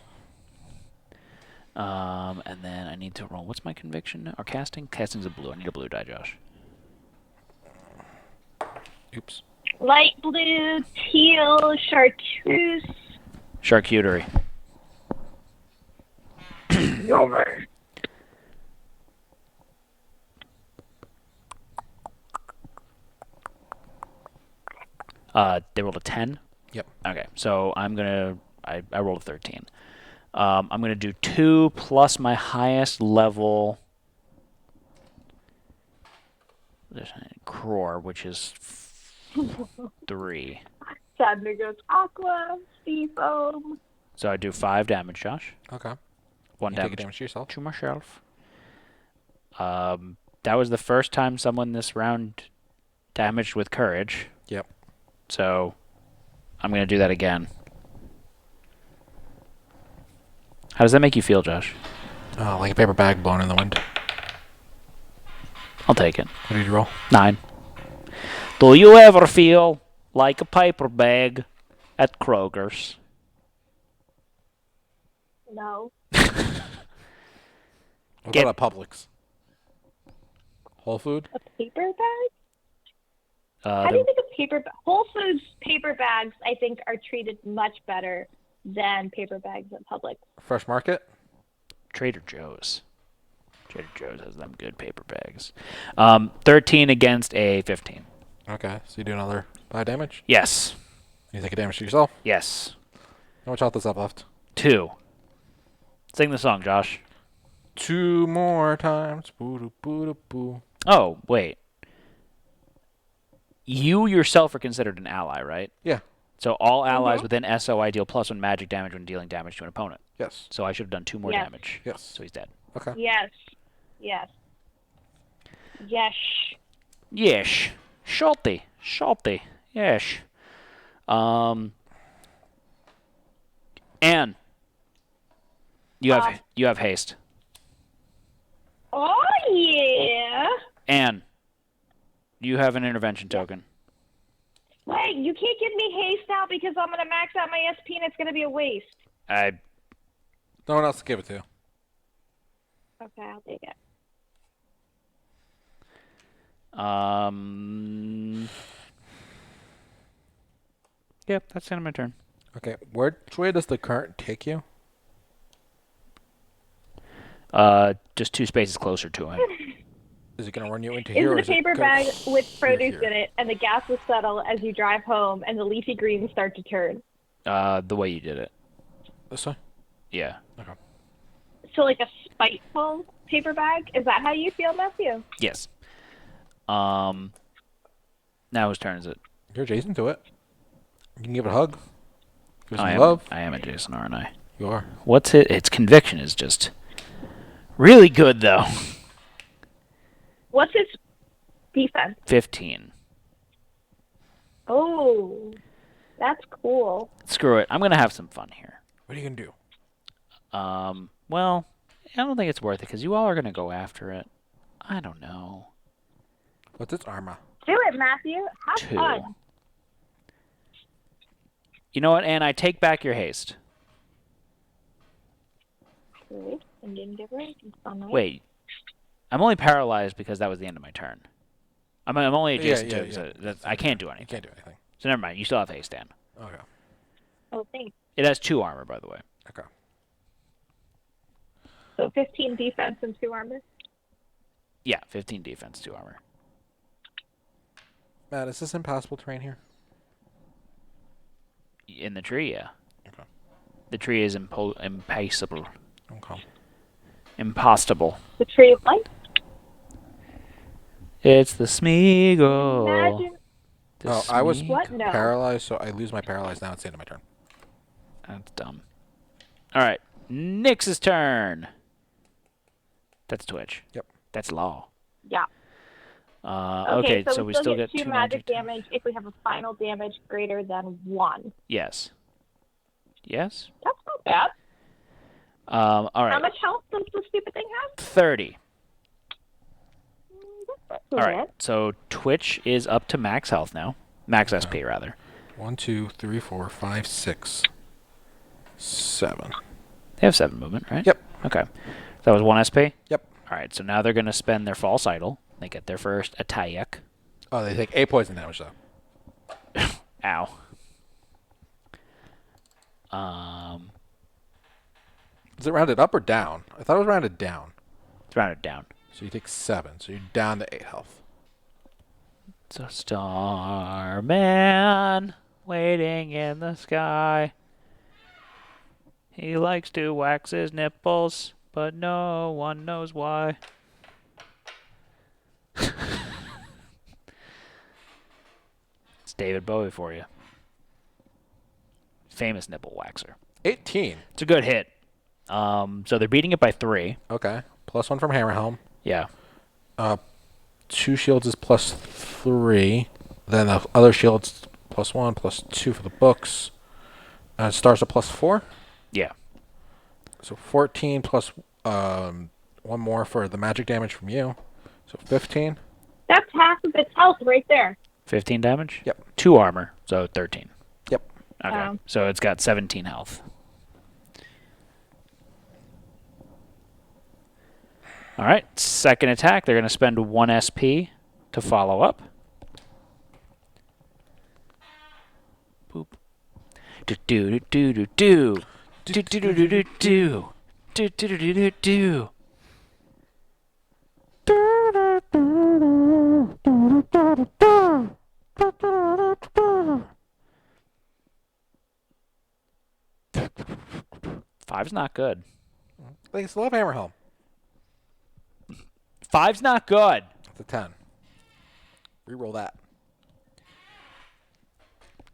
[SPEAKER 1] And then I need to roll. What's my conviction? Or casting? Casting's a blue. I need a blue die, Josh.
[SPEAKER 2] Oops.
[SPEAKER 3] Light blue, teal, chartreuse.
[SPEAKER 1] Charcuterie.
[SPEAKER 3] Over.
[SPEAKER 1] They rolled a 10.
[SPEAKER 2] Yep.
[SPEAKER 1] Okay, so I'm gonna. I rolled a 13. I'm gonna do 2 plus my highest level. Crore, which is 3.
[SPEAKER 3] Sadner goes aqua, sea foam.
[SPEAKER 1] So I do 5 damage, Josh.
[SPEAKER 2] Okay.
[SPEAKER 1] 1
[SPEAKER 2] You take
[SPEAKER 1] damage
[SPEAKER 2] damage to yourself.
[SPEAKER 1] to myself. That was the first time someone this round damaged with courage.
[SPEAKER 2] Yep.
[SPEAKER 1] So I'm gonna do that again. How does that make you feel, Josh?
[SPEAKER 2] Like a paper bag blown in the wind.
[SPEAKER 1] I'll take it.
[SPEAKER 2] What did you roll?
[SPEAKER 1] 9. Do you ever feel like a paper bag at Kroger's?
[SPEAKER 3] No.
[SPEAKER 2] What
[SPEAKER 1] Get-
[SPEAKER 2] about Publix? Whole Food?
[SPEAKER 3] A paper bag? How do you think a paper Whole Foods paper bags, I think, are treated much better than paper bags at Publix.
[SPEAKER 2] Fresh Market?
[SPEAKER 1] Trader Joe's. Trader Joe's has them good paper bags. 13 against a 15.
[SPEAKER 2] Okay, so you do another 5 damage.
[SPEAKER 1] Yes.
[SPEAKER 2] You take a damage to yourself.
[SPEAKER 1] Yes.
[SPEAKER 2] How much health does that have left?
[SPEAKER 1] 2. Sing the song, Josh.
[SPEAKER 2] 2 more times. Boo-doo-boo-doo-boo.
[SPEAKER 1] Oh, wait. You yourself are considered an ally, right?
[SPEAKER 2] Yeah.
[SPEAKER 1] So all allies within SOI deal +1 magic damage when dealing damage to an opponent.
[SPEAKER 2] Yes.
[SPEAKER 1] So I should have done 2 more
[SPEAKER 3] Yes.
[SPEAKER 1] damage.
[SPEAKER 2] Yes.
[SPEAKER 1] So he's dead.
[SPEAKER 2] Okay.
[SPEAKER 3] Yes. Yes. Yes.
[SPEAKER 1] Yes. Schulte. Schulte. Yes. Anne. You have haste.
[SPEAKER 3] Oh, yeah.
[SPEAKER 1] Anne. You have an intervention token.
[SPEAKER 3] Wait, you can't give me haste now because I'm going to max out my SP and it's going to be a waste.
[SPEAKER 2] No one else to give it to.
[SPEAKER 3] Okay, I'll take it.
[SPEAKER 1] Yep, that's the end of my turn.
[SPEAKER 2] Okay, which way does the current take you?
[SPEAKER 1] Just 2 spaces closer to him.
[SPEAKER 2] Is it going to run you into here?
[SPEAKER 3] Is
[SPEAKER 2] or
[SPEAKER 3] the
[SPEAKER 2] is it
[SPEAKER 3] paper
[SPEAKER 2] gonna
[SPEAKER 3] bag with produce
[SPEAKER 2] here?
[SPEAKER 3] in it, and the gas will settle as you drive home, and the leafy greens start to turn.
[SPEAKER 1] The way you did it.
[SPEAKER 2] This way?
[SPEAKER 1] Yeah.
[SPEAKER 2] Okay.
[SPEAKER 3] So, like a spiteful paper bag? Is that how you feel, Matthew?
[SPEAKER 1] Yes. Now whose turn is it?
[SPEAKER 2] You're adjacent to it. You can give it a hug. Give it some
[SPEAKER 1] I
[SPEAKER 2] love.
[SPEAKER 1] am a Jason, aren't I?
[SPEAKER 2] You are.
[SPEAKER 1] What's it? Its conviction is just really good, though.
[SPEAKER 3] What's its defense?
[SPEAKER 1] 15.
[SPEAKER 3] Oh, that's cool.
[SPEAKER 1] Screw it. I'm going to have some fun here.
[SPEAKER 2] What are you going to do?
[SPEAKER 1] Well, I don't think it's worth it because you all are going to go after it. I don't know.
[SPEAKER 2] What's its armor?
[SPEAKER 3] Do it, Matthew. Have
[SPEAKER 1] 2.
[SPEAKER 3] fun.
[SPEAKER 1] You know what, Anne? I take back your haste.
[SPEAKER 3] Wait, and didn't give her anything fun, right?
[SPEAKER 1] Wait. I'm only paralyzed because that was the end of my turn. I'm only adjacent to it,
[SPEAKER 2] yeah.
[SPEAKER 1] so I can't do
[SPEAKER 2] You
[SPEAKER 1] anything.
[SPEAKER 2] can't do anything.
[SPEAKER 1] So never mind. You still have haste, Anne.
[SPEAKER 2] Okay.
[SPEAKER 3] Oh, thanks.
[SPEAKER 1] It has 2 armor, by the way.
[SPEAKER 2] Okay.
[SPEAKER 3] So 15 defense and 2 armor.
[SPEAKER 1] Yeah, 15 defense, 2 armor.
[SPEAKER 2] Matt, is this impassable terrain here?
[SPEAKER 1] In the tree, yeah.
[SPEAKER 2] Okay.
[SPEAKER 1] The tree is impassable.
[SPEAKER 2] Okay.
[SPEAKER 1] Impossible.
[SPEAKER 3] The tree of life.
[SPEAKER 1] It's the Smeagol.
[SPEAKER 3] Imagine
[SPEAKER 2] Oh, I was
[SPEAKER 3] What? No.
[SPEAKER 2] paralyzed, so I lose my paralyzed now. It's the end of my turn.
[SPEAKER 1] That's dumb. All right. Nyx's turn. That's Twitch.
[SPEAKER 2] Yep.
[SPEAKER 1] That's Law.
[SPEAKER 3] Yeah.
[SPEAKER 1] Okay, so we still get
[SPEAKER 3] 2 magic damage if we have a final damage greater than 1.
[SPEAKER 1] Yes. Yes?
[SPEAKER 3] That's not bad.
[SPEAKER 1] All right.
[SPEAKER 3] How much health does the stupid thing have?
[SPEAKER 1] 30.
[SPEAKER 3] All
[SPEAKER 1] right. So Twitch is up to max health now. Max SP, rather.
[SPEAKER 2] 1, 2, 3, 4, 5, 6, 7.
[SPEAKER 1] They have 7 movement, right?
[SPEAKER 2] Yep.
[SPEAKER 1] Okay. That was 1 SP?
[SPEAKER 2] Yep.
[SPEAKER 1] All right, so now they're going to spend their false idol. They get their first attack.
[SPEAKER 2] Oh, they take 8 poison damage, though.
[SPEAKER 1] Ow.
[SPEAKER 2] Is it rounded up or down? I thought it was rounded down.
[SPEAKER 1] It's rounded down.
[SPEAKER 2] So you take 7, so you're down to 8 health.
[SPEAKER 1] So Starman waiting in the sky. He likes to wax his nipples, but no one knows why. It's David Bowie for you. Famous nipple waxer.
[SPEAKER 2] 18.
[SPEAKER 1] It's a good hit. So they're beating it by 3.
[SPEAKER 2] Okay. +1 from Hammerhelm.
[SPEAKER 1] Yeah.
[SPEAKER 2] 2 shields is +3. Then the other shields +1, +2 for the books. Stars are +4.
[SPEAKER 1] Yeah.
[SPEAKER 2] So 14 plus 1 more for the magic damage from you. So 15.
[SPEAKER 3] That's half of its health right there.
[SPEAKER 1] 15 damage?
[SPEAKER 2] Yep.
[SPEAKER 1] 2 armor, so 13.
[SPEAKER 2] Yep.
[SPEAKER 1] Okay. So it's got 17 health. All right. Second attack. They're going to spend 1 SP to follow up. Boop. Do do do do do do do do do do do do do do do do. Five's not good.
[SPEAKER 2] They still have Hammerhelm.
[SPEAKER 1] 5's not good.
[SPEAKER 2] It's a 10. Reroll that.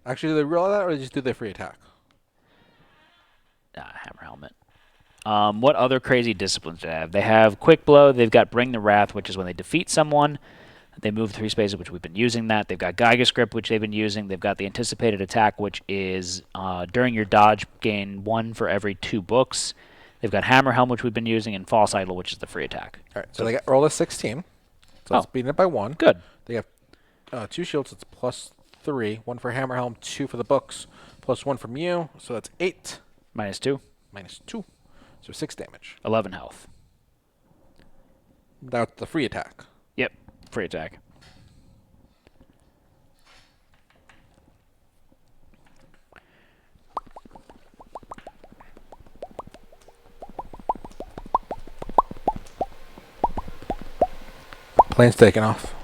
[SPEAKER 2] Actually, do they reroll that or they just do their free attack?
[SPEAKER 1] Hammer helmet. What other crazy disciplines do they have? They have Quick Blow. They've got Bring the Wrath, which is when they defeat someone. They move 3 spaces, which we've been using that. They've got Geiger Grip, which they've been using. They've got the Anticipated Attack, which is during your dodge, gain 1 for every 2 books. They've got Hammer Helm, which we've been using, and False Idol, which is the free attack.
[SPEAKER 2] All right, so they got roll a 16. So it's beating it by 1.
[SPEAKER 1] Good.
[SPEAKER 2] They have 2 shields. It's +3. 1 for Hammerhelm, 2 for the books, +1 from you. So that's 8.
[SPEAKER 1] -2.
[SPEAKER 2] -2. So 6 damage.
[SPEAKER 1] 11 health.
[SPEAKER 2] That's the free attack.
[SPEAKER 1] Yep. Free attack.
[SPEAKER 2] Plane's taking off.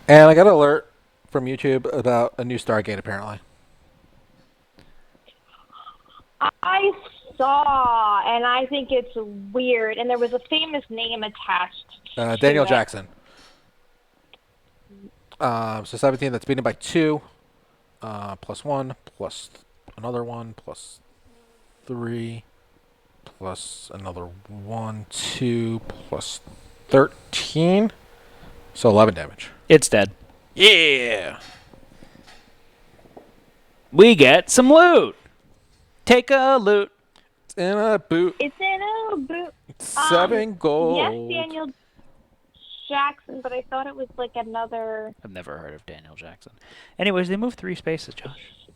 [SPEAKER 2] And I got an alert from YouTube about a new Stargate, apparently.
[SPEAKER 3] I saw, and I think it's weird. And there was a famous name attached.
[SPEAKER 2] Daniel
[SPEAKER 3] to it.
[SPEAKER 2] Jackson. So 17, that's beaten by 2. +1, plus another 1, +3, plus another 1, 2, plus 13. So 11 damage.
[SPEAKER 1] It's dead.
[SPEAKER 2] Yeah!
[SPEAKER 1] We get some loot. Take a loot.
[SPEAKER 2] It's in a boot.
[SPEAKER 3] It's in a boot.
[SPEAKER 2] 7 gold.
[SPEAKER 3] Yes, Daniel Jackson, but I thought it was like another.
[SPEAKER 1] I've never heard of Daniel Jackson. Anyways, they moved 3 spaces, Josh.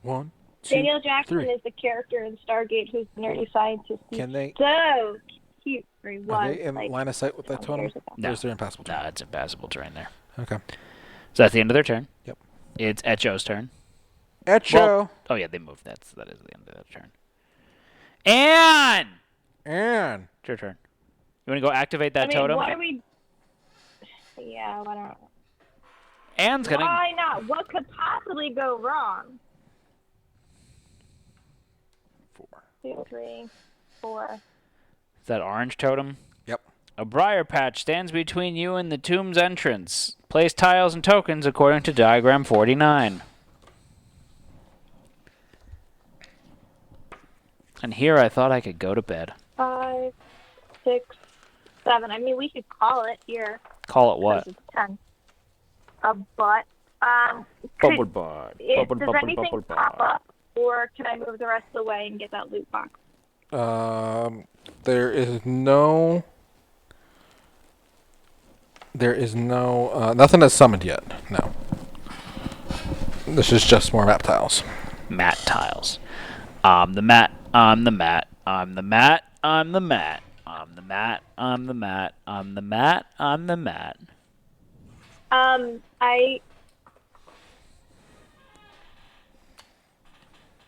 [SPEAKER 2] 1, 2,
[SPEAKER 3] Daniel Jackson
[SPEAKER 2] 3.
[SPEAKER 3] is the character in Stargate who's the nerdy scientist. He's
[SPEAKER 2] Can they?
[SPEAKER 3] so cute. Or he
[SPEAKER 2] Are
[SPEAKER 3] was,
[SPEAKER 2] they in
[SPEAKER 3] like,
[SPEAKER 2] line of sight with that
[SPEAKER 3] 20
[SPEAKER 2] totem?
[SPEAKER 3] years ago.
[SPEAKER 1] No.
[SPEAKER 2] Or is there impassable terrain?
[SPEAKER 1] Nah, it's impassable terrain there.
[SPEAKER 2] Okay.
[SPEAKER 1] So that's the end of their turn.
[SPEAKER 2] Yep.
[SPEAKER 1] It's Echo's turn.
[SPEAKER 2] Echo.
[SPEAKER 1] Well, oh yeah, they moved. That is the end of their turn. And
[SPEAKER 2] And
[SPEAKER 1] it's your turn. You want to go activate that
[SPEAKER 3] I mean,
[SPEAKER 1] totem?
[SPEAKER 3] what are we? Yeah, why don't?
[SPEAKER 1] Anne's gonna.
[SPEAKER 3] Why not? What could possibly go wrong?
[SPEAKER 2] 4.
[SPEAKER 3] 2, 3, 4.
[SPEAKER 1] Is that orange totem?
[SPEAKER 2] Yep.
[SPEAKER 1] A briar patch stands between you and the tomb's entrance. Place tiles and tokens according to diagram 49. And here I thought I could go to bed.
[SPEAKER 3] 5, 6, 7. I mean, we could call it here.
[SPEAKER 1] Call it what?
[SPEAKER 3] It's 10. But
[SPEAKER 1] Bubble bar.
[SPEAKER 3] does anything pop up, or can I move the rest of the way and get that loot box?
[SPEAKER 2] There is no. Nothing is summoned yet. No. This is just more map tiles.
[SPEAKER 1] Mat tiles. I'm the mat. I'm the mat. I'm the mat. I'm the mat. I'm the mat. I'm the mat. I'm the mat. I'm the mat.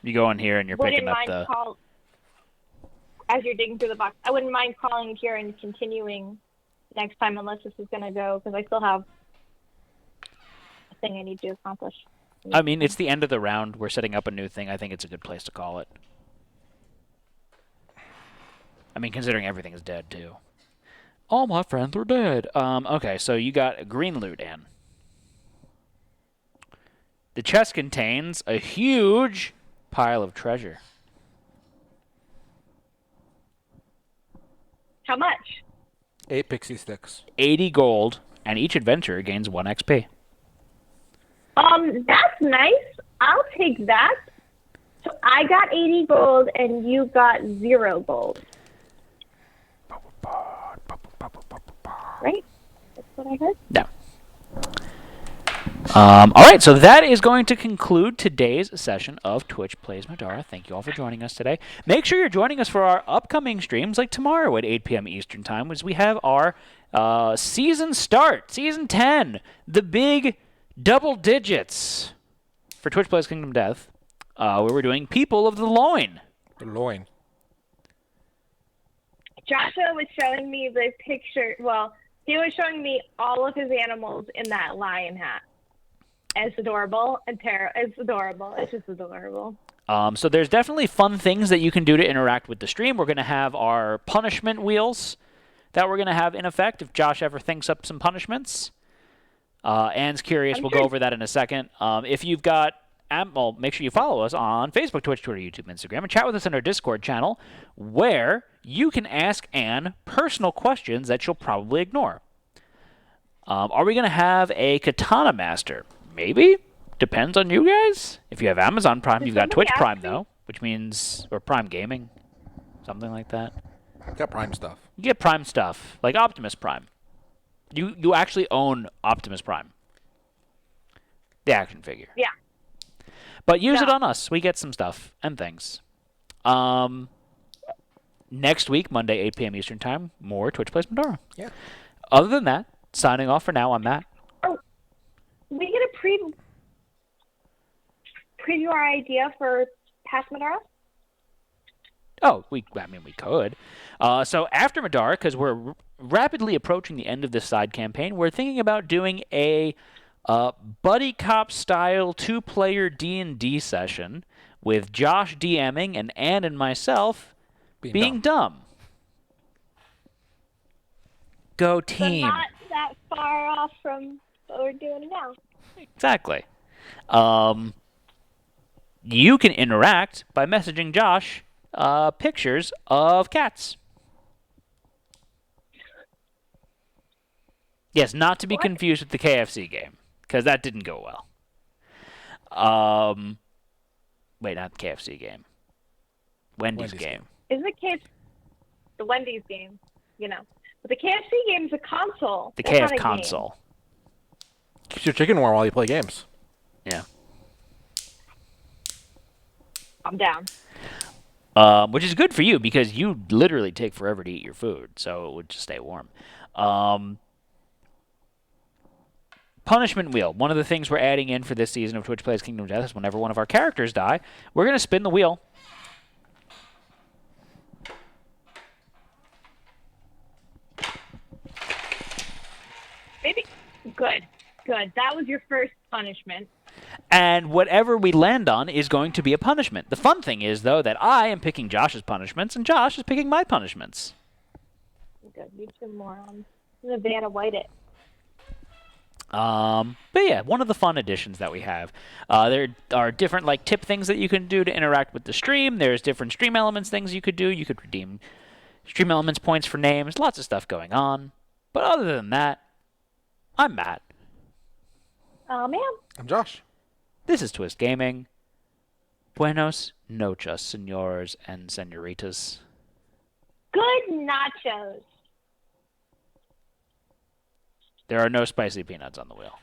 [SPEAKER 1] You go in here and you're picking up the.
[SPEAKER 3] As you're digging through the box, I wouldn't mind calling here and continuing next time, unless this is going to go, because I still have a thing I need to accomplish.
[SPEAKER 1] I mean, it's the end of the round. We're setting up a new thing. I think it's a good place to call it. I mean, considering everything is dead, too. All my friends are dead. Okay, so you got a green loot in. The chest contains a huge pile of treasure.
[SPEAKER 3] How much?
[SPEAKER 2] 8 pixie sticks.
[SPEAKER 1] 80 gold, and each adventurer gains 1 XP.
[SPEAKER 3] That's nice. I'll take that. So I got 80 gold, and you got 0 gold. Right? That's what I heard?
[SPEAKER 1] No. All right, so that is going to conclude today's session of Twitch Plays Middara. Thank you all for joining us today. Make sure you're joining us for our upcoming streams, like tomorrow at 8 p.m. Eastern Time, as we have our season start, Season 10, the big double digits for Twitch Plays Kingdom Death, where we're doing People of the Loin.
[SPEAKER 2] The loin.
[SPEAKER 3] Joshua was showing me the picture. Well, he was showing me all of his animals in that lion hat. It's adorable and it's adorable. It's just adorable.
[SPEAKER 1] So there's definitely fun things that you can do to interact with the stream. We're going to have our punishment wheels that we're going to have in effect if Josh ever thinks up some punishments. Anne's curious. We'll go over that in a second. If you've got... well, make sure you follow us on Facebook, Twitch, Twitter, YouTube, Instagram, and chat with us in our Discord channel, where you can ask Anne personal questions that she'll probably ignore. Are we going to have a Katana Master? Maybe. Depends on you guys. If you have Amazon Prime, you've got Twitch Prime, though, which means... or Prime Gaming. Something like that.
[SPEAKER 2] Got Prime stuff.
[SPEAKER 1] You get Prime stuff, like Optimus Prime. You actually own Optimus Prime. The action figure.
[SPEAKER 3] Yeah.
[SPEAKER 1] But use it on us. We get some stuff and things. Next week, Monday, 8 p.m. Eastern Time, more Twitch Plays Middara.
[SPEAKER 2] Yeah.
[SPEAKER 1] Other than that, signing off for now, I'm Matt.
[SPEAKER 3] Oh, we get a preview our idea for past Middara?
[SPEAKER 1] Oh, we could. So after Middara, because we're rapidly approaching the end of this side campaign, we're thinking about doing a buddy cop style 2-player D&D session with Josh DMing and Ann and myself being dumb. Go team.
[SPEAKER 3] But not that far off from what we're doing now.
[SPEAKER 1] Exactly. You can interact by messaging Josh pictures of cats. Yes, not to be confused with the KFC game, because that didn't go well. Wait, not the KFC game. Wendy's game.
[SPEAKER 3] Isn't the Wendy's game, you know. But the KFC game is a console.
[SPEAKER 1] The
[SPEAKER 3] That's not
[SPEAKER 1] KF
[SPEAKER 3] a
[SPEAKER 1] console.
[SPEAKER 3] game.
[SPEAKER 2] Keeps your chicken warm while you play games.
[SPEAKER 1] Yeah.
[SPEAKER 3] I'm down.
[SPEAKER 1] Which is good for you, because you literally take forever to eat your food, so it would just stay warm. Punishment wheel. One of the things we're adding in for this season of Twitch Plays Kingdom Death is whenever one of our characters die, we're going to spin the wheel.
[SPEAKER 3] Maybe. Good. That was your first punishment.
[SPEAKER 1] And whatever we land on is going to be a punishment. The fun thing is, though, that I am picking Josh's punishments, and Josh is picking my punishments.
[SPEAKER 3] good. You two morons. I'm gonna Vanna White it.
[SPEAKER 1] But yeah, one of the fun additions that we have. There are different like tip things that you can do to interact with the stream. There's different stream elements things you could do. You could redeem stream elements points for names. Lots of stuff going on. But other than that, I'm Matt.
[SPEAKER 3] Man.
[SPEAKER 2] I'm Josh.
[SPEAKER 1] This is Twist Gaming. Buenos noches, senores and senoritas.
[SPEAKER 3] Good nachos.
[SPEAKER 1] There are no spicy peanuts on the wheel.